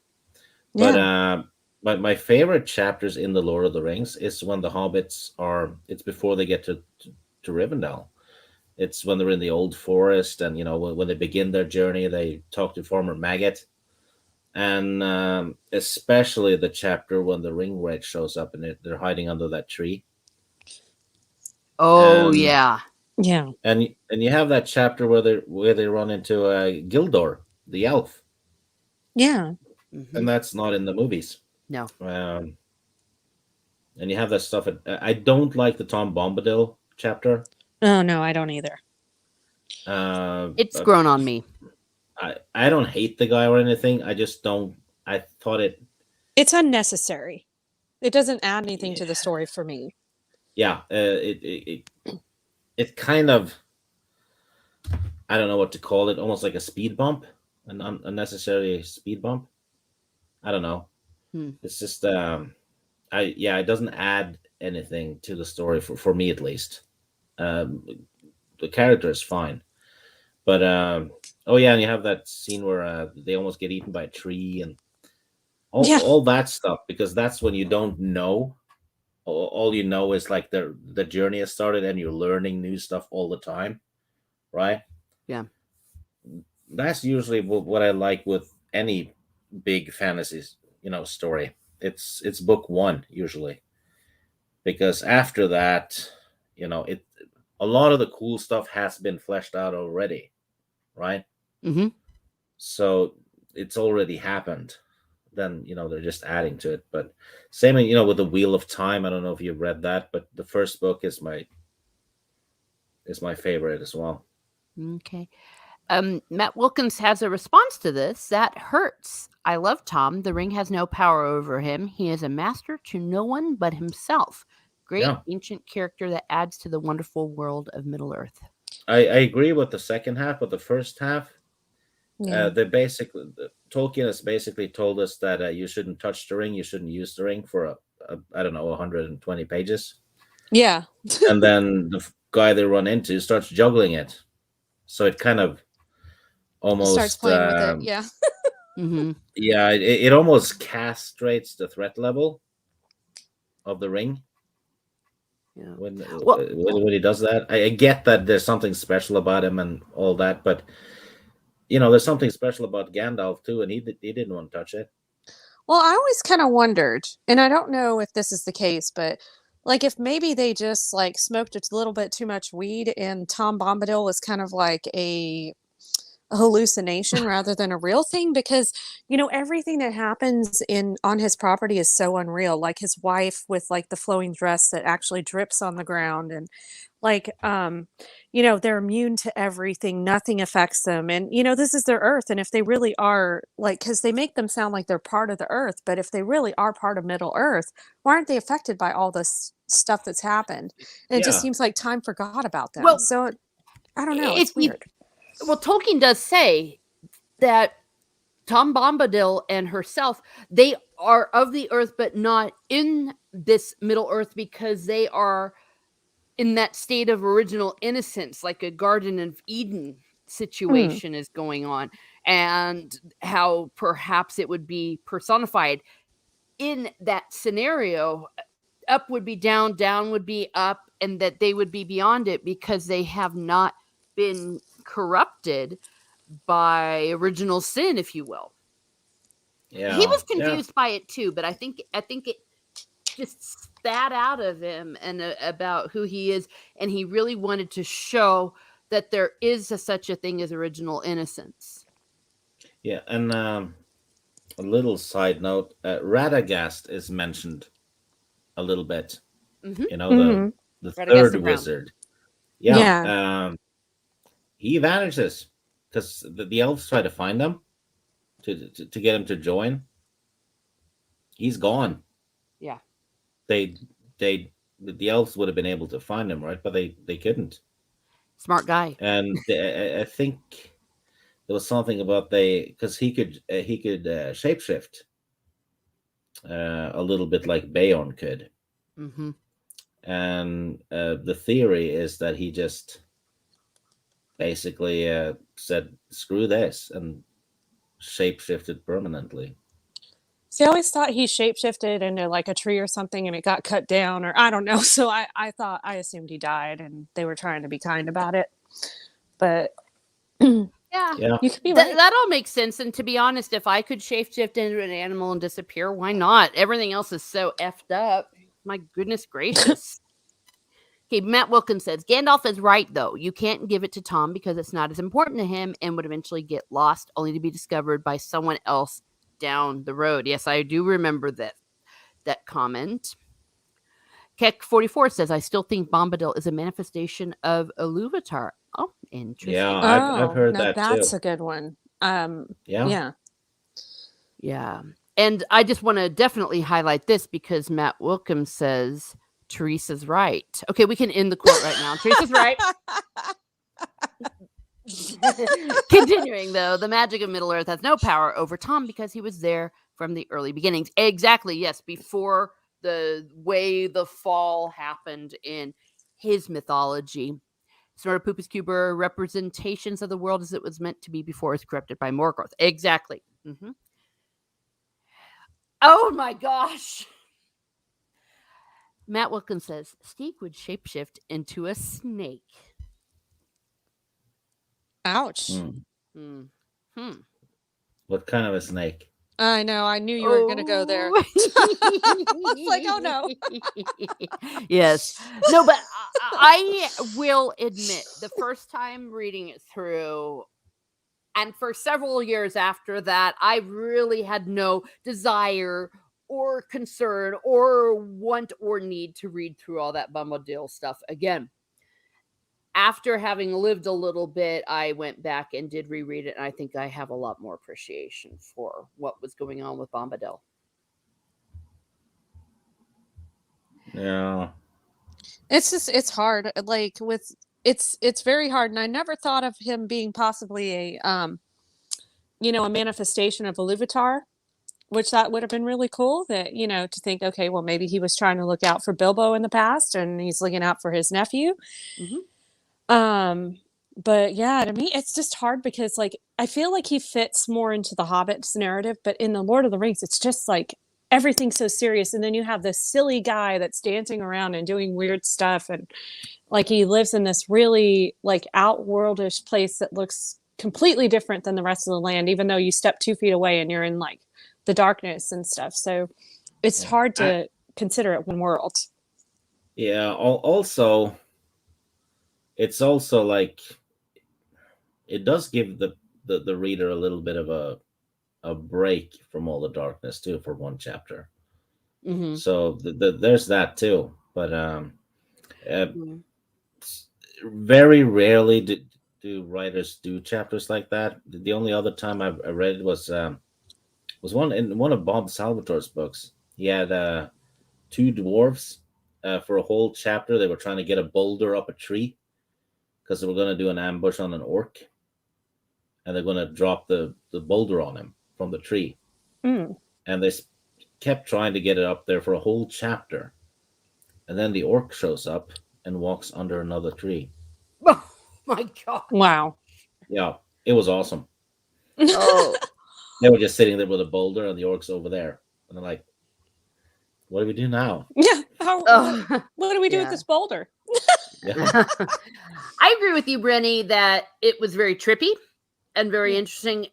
Speaker 3: but
Speaker 2: Yeah.
Speaker 3: but my favorite chapters in the Lord of the Rings is when the hobbits are. It's before they get to Rivendell. It's when they're in the old forest, and when they begin their journey, they talk to Farmer Maggot, and especially the chapter when the ring wraith shows up and they're hiding under that tree,
Speaker 1: Oh
Speaker 3: and
Speaker 1: yeah.
Speaker 2: Yeah.
Speaker 3: and you have that chapter where they run into Gildor, the elf,
Speaker 2: Yeah.
Speaker 1: Hmm.
Speaker 3: and that's not in the movies.
Speaker 1: No,
Speaker 3: Um, and you have that stuff. I don't like the Tom Bombadil chapter.
Speaker 2: Oh no, I don't either.
Speaker 1: it's
Speaker 3: But
Speaker 1: grown on me.
Speaker 3: I don't hate the guy or anything. I just don't. I thought it.
Speaker 2: It's unnecessary. It doesn't add anything to the story for me.
Speaker 3: Yeah, it kind of, I don't know what to call it. Almost like a speed bump, an unnecessary speed bump. I don't know.
Speaker 1: Hmm.
Speaker 3: It's just it doesn't add anything to the story for me at least. Um, the character is fine, but oh yeah, and you have that scene where they almost get eaten by a tree and
Speaker 2: Yeah.
Speaker 3: all that stuff, because that's when you don't know. All you know is like the journey has started and you're learning new stuff all the time, right?
Speaker 1: Yeah.
Speaker 3: That's usually what I like with any big fantasy story. It's book one usually, because after that, it a lot of the cool stuff has been fleshed out already, right?
Speaker 1: Hmm.
Speaker 3: So it's already happened. Then they're just adding to it. But same with the Wheel of Time. I don't know if you've read that, but the first book is my favorite as well.
Speaker 1: Okay. Matt Wilkins has a response to this. That hurts. I love Tom. The ring has no power over him. He is a master to no one but himself. Great
Speaker 3: Yeah,
Speaker 1: ancient character that adds to the wonderful world of Middle Earth.
Speaker 3: I agree with the second half, but the first half,
Speaker 2: Yeah.
Speaker 3: Tolkien has basically told us that you shouldn't touch the ring, you shouldn't use the ring for I don't know 120 pages,
Speaker 2: Yeah.
Speaker 3: and then the guy they run into starts juggling it, so it kind of
Speaker 2: Starts
Speaker 3: almost
Speaker 2: playing with it. Yeah.
Speaker 1: Mm-hmm.
Speaker 3: yeah, it almost castrates the threat level of the ring
Speaker 1: Yeah.
Speaker 3: when
Speaker 1: Well,
Speaker 3: when he does that. I get that there's something special about him and all that, but there's something special about Gandalf too, and he didn't want to touch it.
Speaker 2: Well, I always kind of wondered, and I don't know if this is the case, but like if maybe they just like smoked a little bit too much weed and Tom Bombadil was kind of like a hallucination rather than a real thing, because everything that happens in on his property is so unreal, like his wife with like the flowing dress that actually drips on the ground, and like they're immune to everything, nothing affects them, and this is their earth, and if they really are, like, because they make them sound like they're part of the earth, but if they really are part of Middle Earth, why aren't they affected by all this stuff that's happened? And it just
Speaker 3: Yeah,
Speaker 2: seems like time forgot about them,
Speaker 1: well,
Speaker 2: so I don't know,
Speaker 1: if
Speaker 2: it's
Speaker 1: you
Speaker 2: weird.
Speaker 1: well, Tolkien does say that Tom Bombadil and herself, they are of the earth, but not in this Middle Earth because they are in that state of original innocence, like a Garden of Eden
Speaker 2: Mm,
Speaker 1: situation is going on, and how perhaps it would be personified in that scenario. Up would be down, down would be up, and that they would be beyond it because they have not been corrupted by original sin, if you will. He
Speaker 3: yeah,
Speaker 1: was
Speaker 3: yeah,
Speaker 1: confused by it too, but I think it just spat out of him and about who he is, and he really wanted to show that there is such a thing as original innocence.
Speaker 3: yeah. And a little side note: Radagast is mentioned a little bit.
Speaker 1: Mm-hmm.
Speaker 3: The
Speaker 2: mhm.
Speaker 3: third
Speaker 1: Radagast the Brown.
Speaker 3: wizard. Yeah,
Speaker 2: Yeah.
Speaker 3: he vanishes because the elves try to find him to get him to join. He's gone.
Speaker 1: Yeah,
Speaker 3: They they the elves would have been able to find him, right? But they couldn't.
Speaker 1: smart guy.
Speaker 3: And I think there was something about they because he could shapeshift a little bit like Bayon could.
Speaker 1: Mm-hmm.
Speaker 3: And the theory is that he just basically said screw this and shapeshifted permanently.
Speaker 2: See, I always thought he shapeshifted into like a tree or something and it got cut down, or I don't know. So I assumed he died and they were trying to be kind about it. But you
Speaker 1: Yeah,
Speaker 3: Yeah,
Speaker 2: could be right.
Speaker 1: that all makes sense. And to be honest, if I could shapeshift into an animal and disappear, why not? Everything else is so effed up. My goodness gracious. Okay, Matt Wilkins says Gandalf is right though. You can't give it to Tom because it's not as important to him and would eventually get lost, only to be discovered by someone else down the road. Yes, I do remember that comment. Keck44 says, I still think Bombadil is a manifestation of Iluvatar. Oh,
Speaker 3: yeah,
Speaker 1: interesting.
Speaker 3: I've
Speaker 2: Oh,
Speaker 3: heard
Speaker 2: now
Speaker 3: that
Speaker 2: that's
Speaker 3: too.
Speaker 2: a good one.
Speaker 3: Yeah,
Speaker 2: Yeah.
Speaker 1: Yeah. And I just want to definitely highlight this because Matt Wilkins says Teresa's right. Okay, we can end the quote right now. Teresa's right. Continuing, though, the magic of Middle Earth has no power over Tom because he was there from the early beginnings. Exactly, yes, before the way the fall happened in his mythology. Snortopupus Cuber representations of the world as it was meant to be before it was corrupted by Morgoth. Exactly. Mm-hmm. Oh my gosh. Matt Wilkins says Steak would shapeshift into a snake.
Speaker 2: Ouch.
Speaker 3: Hmm.
Speaker 1: Hmm. Hmm.
Speaker 3: What kind of a snake?
Speaker 2: I know. I knew you were going to go there.
Speaker 1: Oh.
Speaker 2: It's like, oh no.
Speaker 1: Yes. No, but I will admit the first time reading it through, and for several years after that, I really had no desire or concern or want or need to read through all that Bombadil stuff again. After having lived a little bit, I went back and did reread it, and I think I have a lot more appreciation for what was going on with Bombadil.
Speaker 3: Yeah,
Speaker 2: It's hard. Like with it's very hard, and I never thought of him being possibly a manifestation of Iluvatar, which that would have been really cool. That to think, okay, well, maybe he was trying to look out for Bilbo in the past, and he's looking out for his nephew.
Speaker 1: Mm-hmm.
Speaker 2: But yeah, to me, it's just hard because like I feel like he fits more into the Hobbit's narrative, but in the Lord of the Rings, it's just like everything's so serious, and then you have this silly guy that's dancing around and doing weird stuff, and like he lives in this really like outworldish place that looks completely different than the rest of the land, even though you step 2 feet away and you're in like the darkness and stuff. So it's hard to consider it one world.
Speaker 3: Yeah. Also, it's also like it does give the reader a little bit of a break from all the darkness too for one chapter.
Speaker 1: Mm-hmm.
Speaker 3: So there's that too. But
Speaker 1: Mm-hmm.
Speaker 3: very rarely do writers do chapters like that. The only other time I read it was one in one of Bob Salvatore's books. He had 2 dwarves for a whole chapter. They were trying to get a boulder up a tree because they were going to do an ambush on an orc, and they're going to drop the boulder on him from the tree.
Speaker 2: Mm.
Speaker 3: And they kept trying to get it up there for a whole chapter, and then the orc shows up and walks under another tree.
Speaker 1: Oh my god!
Speaker 2: Wow.
Speaker 3: Yeah, it was awesome.
Speaker 1: Oh,
Speaker 3: They were just sitting there with a boulder, and the orc's over there, and they're like, "What do we do now?"
Speaker 2: Yeah.
Speaker 1: oh.
Speaker 2: What do we do with
Speaker 1: Yeah.
Speaker 2: this boulder?
Speaker 3: Yeah.
Speaker 1: I agree with you, Brenny, that it was very trippy and very
Speaker 2: Yeah.
Speaker 1: interesting.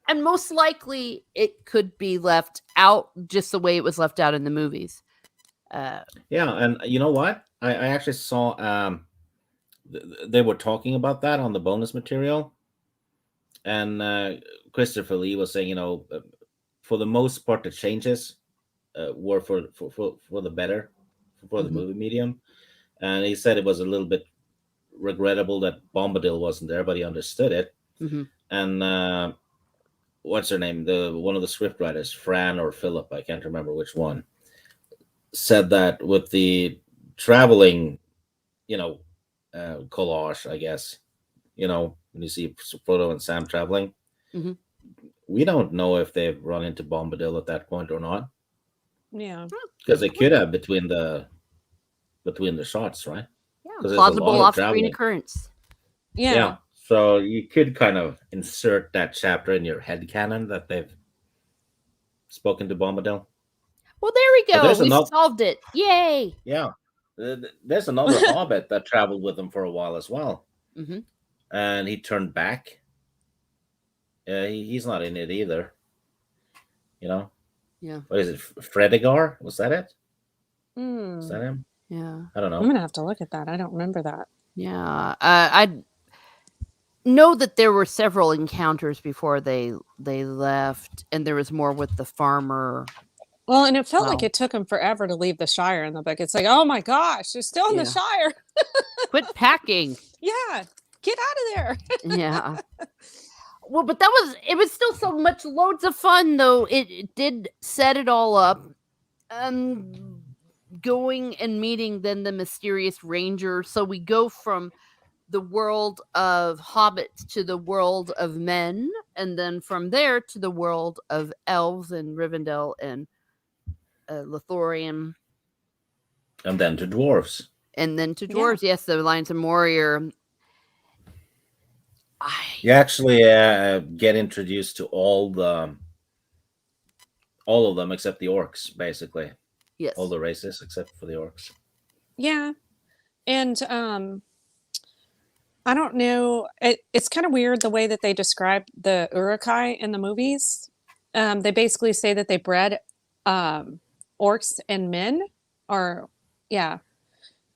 Speaker 1: And most likely it could be left out just the way it was left out in the movies.
Speaker 3: Yeah, and you know what? I actually saw they were talking about that on the bonus material, and Christopher Lee was saying, for the most part, the changes were for the better for the
Speaker 1: Mhm.
Speaker 3: movie medium, and he said it was a little bit regrettable that Bombadil wasn't there, but he understood it.
Speaker 1: Mhm.
Speaker 3: And what's her name? The one of the script writers, Fran or Philip, I can't remember which one, said that with the traveling, collage, I guess, when you see Frodo and Sam traveling,
Speaker 1: Mhm.
Speaker 3: we don't know if they've run into Bombadil at that point or not,
Speaker 2: Yeah.
Speaker 3: because they could have between the shots, right?
Speaker 1: Yeah,
Speaker 3: 'Cause there's a
Speaker 1: plausible
Speaker 3: lot of
Speaker 1: off-screen
Speaker 3: traveling.
Speaker 1: occurrence.
Speaker 2: Yeah.
Speaker 3: Yeah. So you could kind of insert that chapter in your head canon that they've spoken to Bombadil.
Speaker 1: Well, there we
Speaker 3: But
Speaker 1: go.
Speaker 3: there's
Speaker 1: We
Speaker 3: another,
Speaker 1: solved it. Yay!
Speaker 3: yeah, there's another Hobbit that traveled with them for a while as well,
Speaker 1: Mm-hmm.
Speaker 3: and he turned back. He's not in it either.
Speaker 1: Yeah.
Speaker 3: What is it? Fredigar? Was that it?
Speaker 2: Mm.
Speaker 3: Is that him?
Speaker 1: Yeah.
Speaker 3: I don't know.
Speaker 2: I'm gonna have to look at that. I don't remember that.
Speaker 1: Yeah. I know that there were several encounters before they left, and there was more with the farmer.
Speaker 2: Well, and it felt like
Speaker 1: Wow.
Speaker 2: it took them forever to leave the Shire in the book. It's like, oh my gosh, they're still in the
Speaker 1: Yeah.
Speaker 2: Shire.
Speaker 1: Quit packing.
Speaker 2: Yeah, get out of there.
Speaker 1: Yeah. Well, but it was still so much loads of fun though. It did set it all up. Going and meeting then the mysterious ranger. So we go from the world of hobbits to the world of men, and then from there to the world of elves and Rivendell and Lothlorien,
Speaker 3: And then to dwarves.
Speaker 1: and then to dwarves. Yes, the Alliance of Moria.
Speaker 3: You actually get introduced to all of them except the orcs, basically.
Speaker 1: Yes.
Speaker 3: All the races except for the orcs.
Speaker 2: Yeah, and I don't know. It's kind of weird the way that they describe the Uruk-hai in the movies. They basically say that they bred orcs and men, or yeah.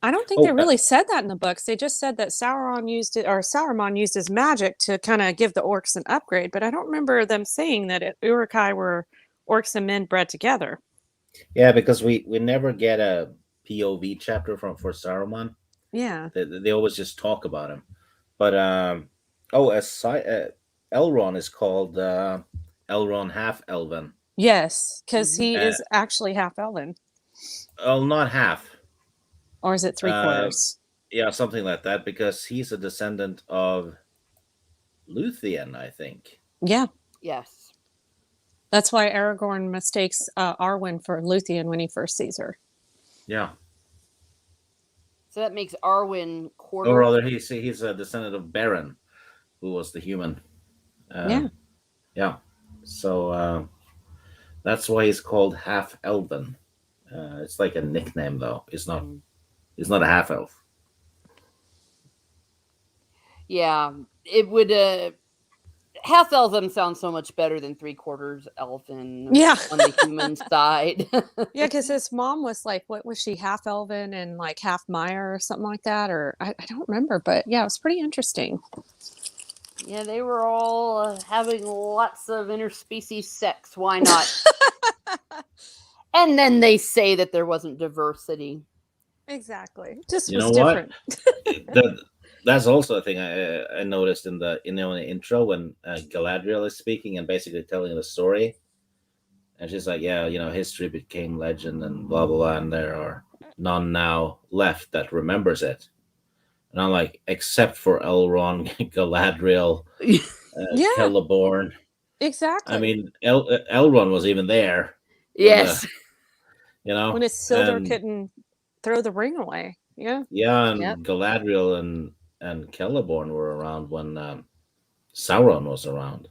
Speaker 2: I don't think they really said that in the books. They just said that Saruman used his magic to kind of give the orcs an upgrade. But I don't remember them saying that Uruk-hai were orcs and men bred together.
Speaker 3: Yeah, because we never get a POV chapter for Saruman.
Speaker 2: Yeah,
Speaker 3: They always just talk about him. But Elrond is called Elrond half Elven.
Speaker 2: yes, because he is actually half Elven.
Speaker 3: Oh, not half.
Speaker 2: Or is it 3/4?
Speaker 3: Yeah, something like that, because he's a descendant of Luthien, I think.
Speaker 2: Yeah.
Speaker 1: Yes.
Speaker 2: That's why Aragorn mistakes Arwen for Luthien when he first sees her.
Speaker 3: Yeah.
Speaker 1: So that makes Arwen
Speaker 3: Or
Speaker 1: quarter.
Speaker 3: rather, he's a descendant of Beren, who was the human.
Speaker 2: Yeah.
Speaker 3: Yeah. So that's why he's called half elven. It's like a nickname, though. It's not.
Speaker 1: Mhm.
Speaker 3: He's not a half elf.
Speaker 1: Yeah, it would. Half elven sounds so much better than 3/4 elven.
Speaker 2: Yeah.
Speaker 1: On the human side.
Speaker 2: Yeah, because his mom was like, what was she, half elven and like half Maya or something like that? Or I don't remember, but yeah, it was pretty interesting.
Speaker 1: Yeah, they were all having lots of interspecies sex. Why not? And then they say that there wasn't diversity.
Speaker 2: Exactly. Just
Speaker 3: You
Speaker 2: was
Speaker 3: know what?
Speaker 2: different.
Speaker 3: That's also a thing I noticed in the intro when Galadriel is speaking and basically telling the story, and she's like, "Yeah, history became legend and blah blah blah, and there are none now left that remembers it." And I'm like, except for Elrond, Galadriel,
Speaker 2: Yeah,
Speaker 3: Celeborn.
Speaker 2: exactly.
Speaker 3: I mean, Elrond was even there when
Speaker 1: Yes.
Speaker 2: when Isildur
Speaker 3: and
Speaker 2: couldn't throw the ring away. Yeah.
Speaker 3: yeah,
Speaker 1: Yep.
Speaker 3: and Galadriel and Celeborn were around when Sauron was around.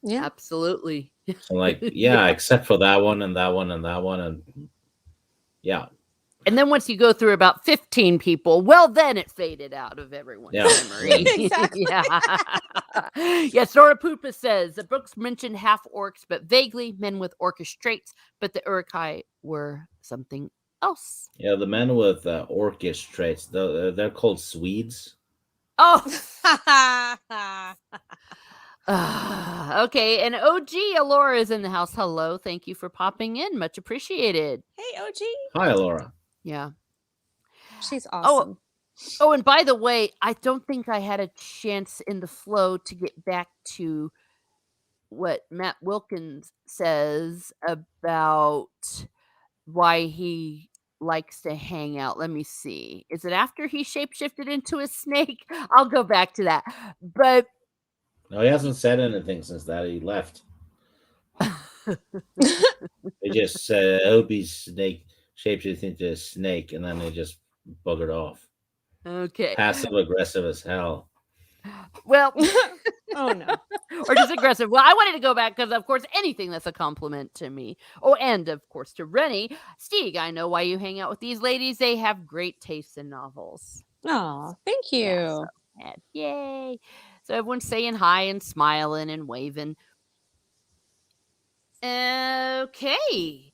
Speaker 2: Yeah.
Speaker 1: Absolutely.
Speaker 3: So like, yeah, except for that one and that one and that one, and yeah.
Speaker 1: And then once you go through about 15 people, well, then it faded out of everyone's memory.
Speaker 2: Exactly.
Speaker 1: Yeah, Sora Poopa says the books mentioned half orcs, but vaguely men with orcish traits, but the Uruk-hai were something else.
Speaker 3: Yeah, the men with orcish traits, they're called Swedes.
Speaker 1: Oh, okay. And OG Alora is in the house. Hello. Thank you for popping in. Much appreciated.
Speaker 2: Hey, OG.
Speaker 3: Hi, Laura.
Speaker 1: Yeah.
Speaker 2: She's awesome.
Speaker 1: Oh, and by the way, I don't think I had a chance in the flow to get back to what Matt Wilkins says about why he likes to hang out. Let me see. Is it after he shapeshifted into a snake? I'll go back to that. But
Speaker 3: No, he hasn't said anything since that he left. They just said, "I hope he's snake shapeshifts into a snake," and then they just buggered off.
Speaker 1: okay.
Speaker 3: Passive aggressive as hell.
Speaker 1: Well,
Speaker 2: Oh no.
Speaker 1: or just aggressive. Well, I wanted to go back because, of course, anything that's a compliment to me. Oh, and of course to Rennie. Stieg, I know why you hang out with these ladies. They have great taste in novels.
Speaker 2: Oh, thank you.
Speaker 1: Yeah, so, yay. So everyone's saying hi and smiling and waving. Okay.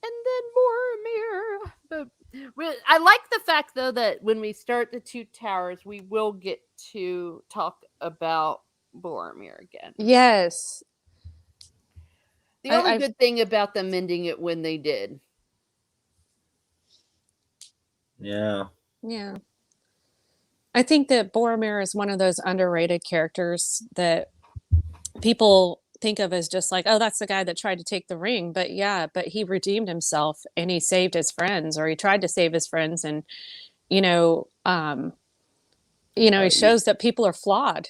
Speaker 1: And then Boromir. But I like the fact, though, that when we start the Two Towers, we will get to talk about Boromir again.
Speaker 2: Yes.
Speaker 1: The only good thing about them ending it when they did.
Speaker 3: Yeah.
Speaker 2: Yeah. I think that Boromir is one of those underrated characters that people think of as just like, oh, that's the guy that tried to take the ring. But yeah, but he redeemed himself and he saved his friends, or he tried to save his friends. And, he shows that people are flawed.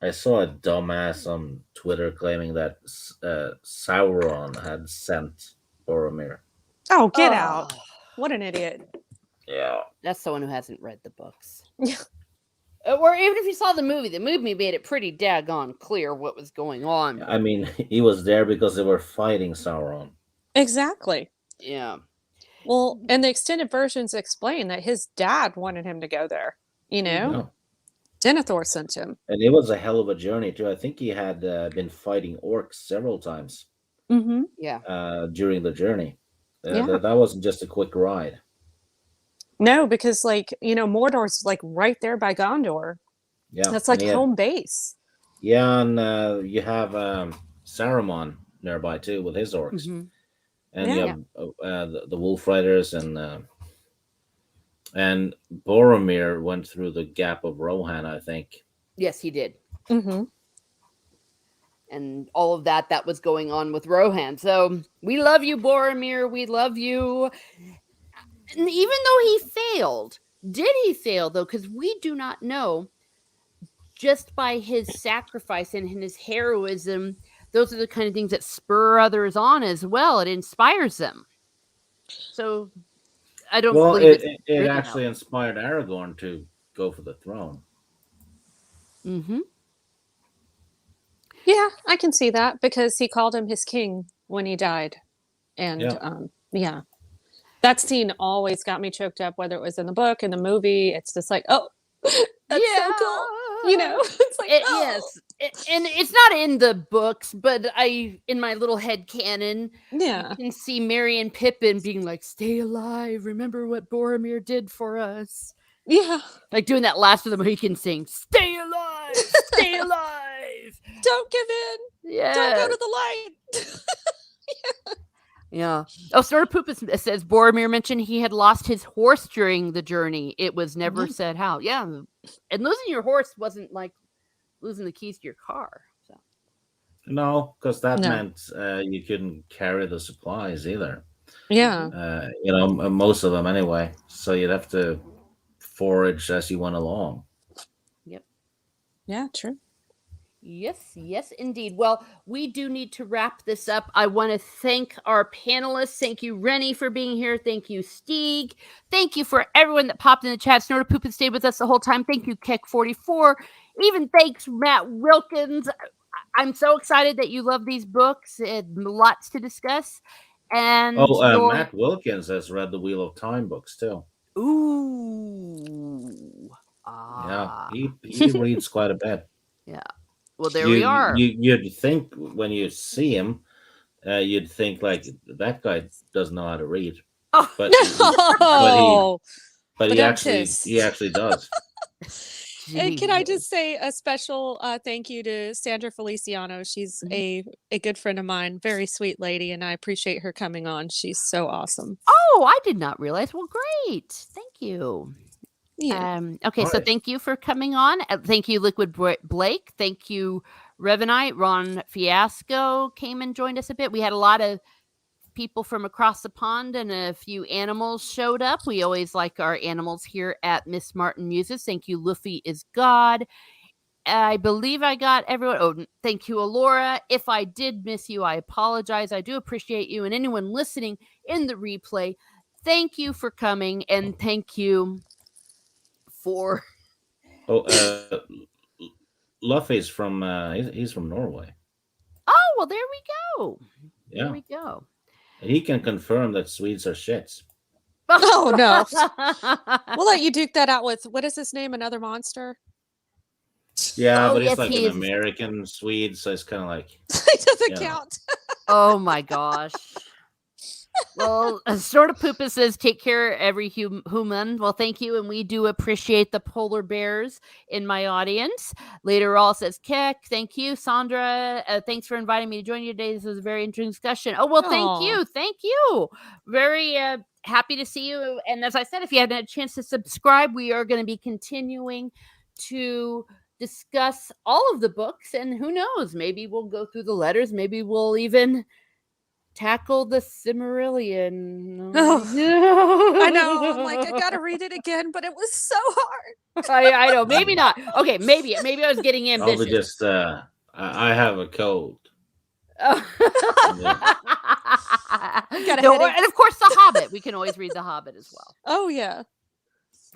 Speaker 3: I saw a dumbass on Twitter claiming that Sauron had sent Boromir.
Speaker 2: Oh, get out. What an idiot.
Speaker 3: Yeah.
Speaker 1: That's someone who hasn't read the books. Or even if you saw the movie made it pretty daggone clear what was going on.
Speaker 3: I mean, he was there because they were fighting Sauron.
Speaker 2: Exactly.
Speaker 1: Yeah.
Speaker 2: Well, and the extended versions explain that his dad wanted him to go there.
Speaker 3: Yeah.
Speaker 2: Denethor sent him.
Speaker 3: And it was a hell of a journey, too. I think he had been fighting orcs several times
Speaker 1: Yeah.
Speaker 3: during the journey.
Speaker 2: Yeah.
Speaker 3: That wasn't just a quick ride.
Speaker 2: No, because Mordor's like right there by Gondor.
Speaker 3: Yeah.
Speaker 2: That's like home base.
Speaker 3: Yeah, and you have Saruman nearby, too, with his orcs.
Speaker 1: Mm-hmm.
Speaker 3: And you have the Wolf Riders and Boromir went through the Gap of Rohan, I think.
Speaker 1: Yes, he did.
Speaker 2: Mm-hmm.
Speaker 1: And all of that was going on with Rohan. So we love you, Boromir. We love you. And even though he failed, did he fail, though? Because we do not know. just by his sacrifice and his heroism, those are the kind of things that spur others on as well. It inspires them. So I don't
Speaker 3: Well,
Speaker 1: believe it's
Speaker 3: it
Speaker 1: written
Speaker 3: actually
Speaker 1: out.
Speaker 3: inspired Aragorn to go for the throne.
Speaker 1: Mm-hmm.
Speaker 2: Yeah, I can see that because he called him his king when he died. And
Speaker 3: Yeah.
Speaker 2: yeah, that scene always got me choked up, whether it was in the book, in the movie. It's just like, oh, that's so cool. You know, it's like, oh,
Speaker 1: Yes. And it's not in the books, but in my little head canon,
Speaker 2: yeah,
Speaker 1: you can see Merry and Pippin being like, "Stay alive. Remember what Boromir did for us."
Speaker 2: yeah.
Speaker 1: Like doing that last of the Mohican sing, "Stay alive. Stay alive."
Speaker 2: Don't give in.
Speaker 1: Yeah.
Speaker 2: Don't go to the light.
Speaker 1: Yeah. Oh, Sort of Poop says Boromir mentioned he had lost his horse during the journey. It was never
Speaker 2: Yeah.
Speaker 1: said how. Yeah. And losing your horse wasn't like losing the keys to your car. So
Speaker 3: No, because that
Speaker 2: No.
Speaker 3: meant you couldn't carry the supplies either.
Speaker 2: Yeah.
Speaker 3: Most of them anyway. So you'd have to forage as you went along.
Speaker 1: Yep.
Speaker 2: Yeah, true.
Speaker 1: Yes, indeed. Well, we do need to wrap this up. I want to thank our panelists. Thank you, Rennie, for being here. Thank you, Stieg. Thank you for everyone that popped in the chat. Snort Poop and stayed with us the whole time. Thank you, Keck44. Even thanks, Matt Wilkins. I'm so excited that you love these books. Lots to discuss. And
Speaker 3: Matt Wilkins has read the Wheel of Time books too.
Speaker 1: Ooh.
Speaker 3: Yeah, he reads quite a bit.
Speaker 1: Yeah. Well, there we are.
Speaker 3: You'd think when you see him, you'd think like that guy doesn't know how to read,
Speaker 1: Oh.
Speaker 3: but he actually does.
Speaker 2: And can I just say a special thank you to Sandra Feliciano? She's a good friend of mine, very sweet lady, and I appreciate her coming on. She's so awesome.
Speaker 1: Oh, I did not realize. Well, great. Thank you.
Speaker 2: Yeah.
Speaker 1: Okay, so thank you for coming on. Thank you, Liquid Blake. Thank you, Revenite. Ron Fiasco came and joined us a bit. We had a lot of people from across the pond and a few animals showed up. We always like our animals here at Miss Martin Muses. Thank you, Luffy is God. I believe I got everyone. Oh, thank you, Alora. If I did miss you, I apologize. I do appreciate you. And anyone listening in the replay, thank you for coming. And thank you for...
Speaker 3: Luffy's from he's from Norway.
Speaker 1: Oh, well, there we go.
Speaker 3: Yeah.
Speaker 1: There we go.
Speaker 3: He can confirm that Swedes are shits.
Speaker 2: Oh, no. We'll let you duke that out with, what is his name? Another monster?
Speaker 3: Yeah,
Speaker 1: Oh,
Speaker 3: but
Speaker 1: yes,
Speaker 3: it's like
Speaker 1: he
Speaker 3: an
Speaker 1: is.
Speaker 3: American Swede, so it's kind of like...
Speaker 2: It doesn't count.
Speaker 1: Oh, my gosh. Well, Sort of Poopa says, take care, every human. Well, thank you, and we do appreciate the polar bears in my audience. Later all says, Keck, thank you. Sandra, thanks for inviting me to join you today. This was a very interesting discussion. Oh, well, thank you. Thank you. Very happy to see you. And as I said, if you hadn't had a chance to subscribe, we are going to be continuing to discuss all of the books, and who knows, maybe we'll go through the letters. Maybe we'll even... tackle the Cimmerillion.
Speaker 2: Oh, I know. I'm like, I gotta read it again, but it was so hard.
Speaker 1: I know. Maybe not. Okay, maybe I was getting ambitious.
Speaker 3: I'll be just I have a cold.
Speaker 1: And of course, The Hobbit. We can always read The Hobbit as well.
Speaker 2: Oh, yeah.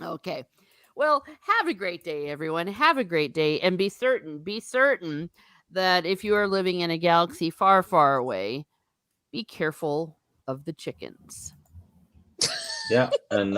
Speaker 1: Okay. Well, have a great day, everyone. Have a great day, and be certain that if you are living in a galaxy far, far away, be careful of the chickens.
Speaker 3: Yeah, and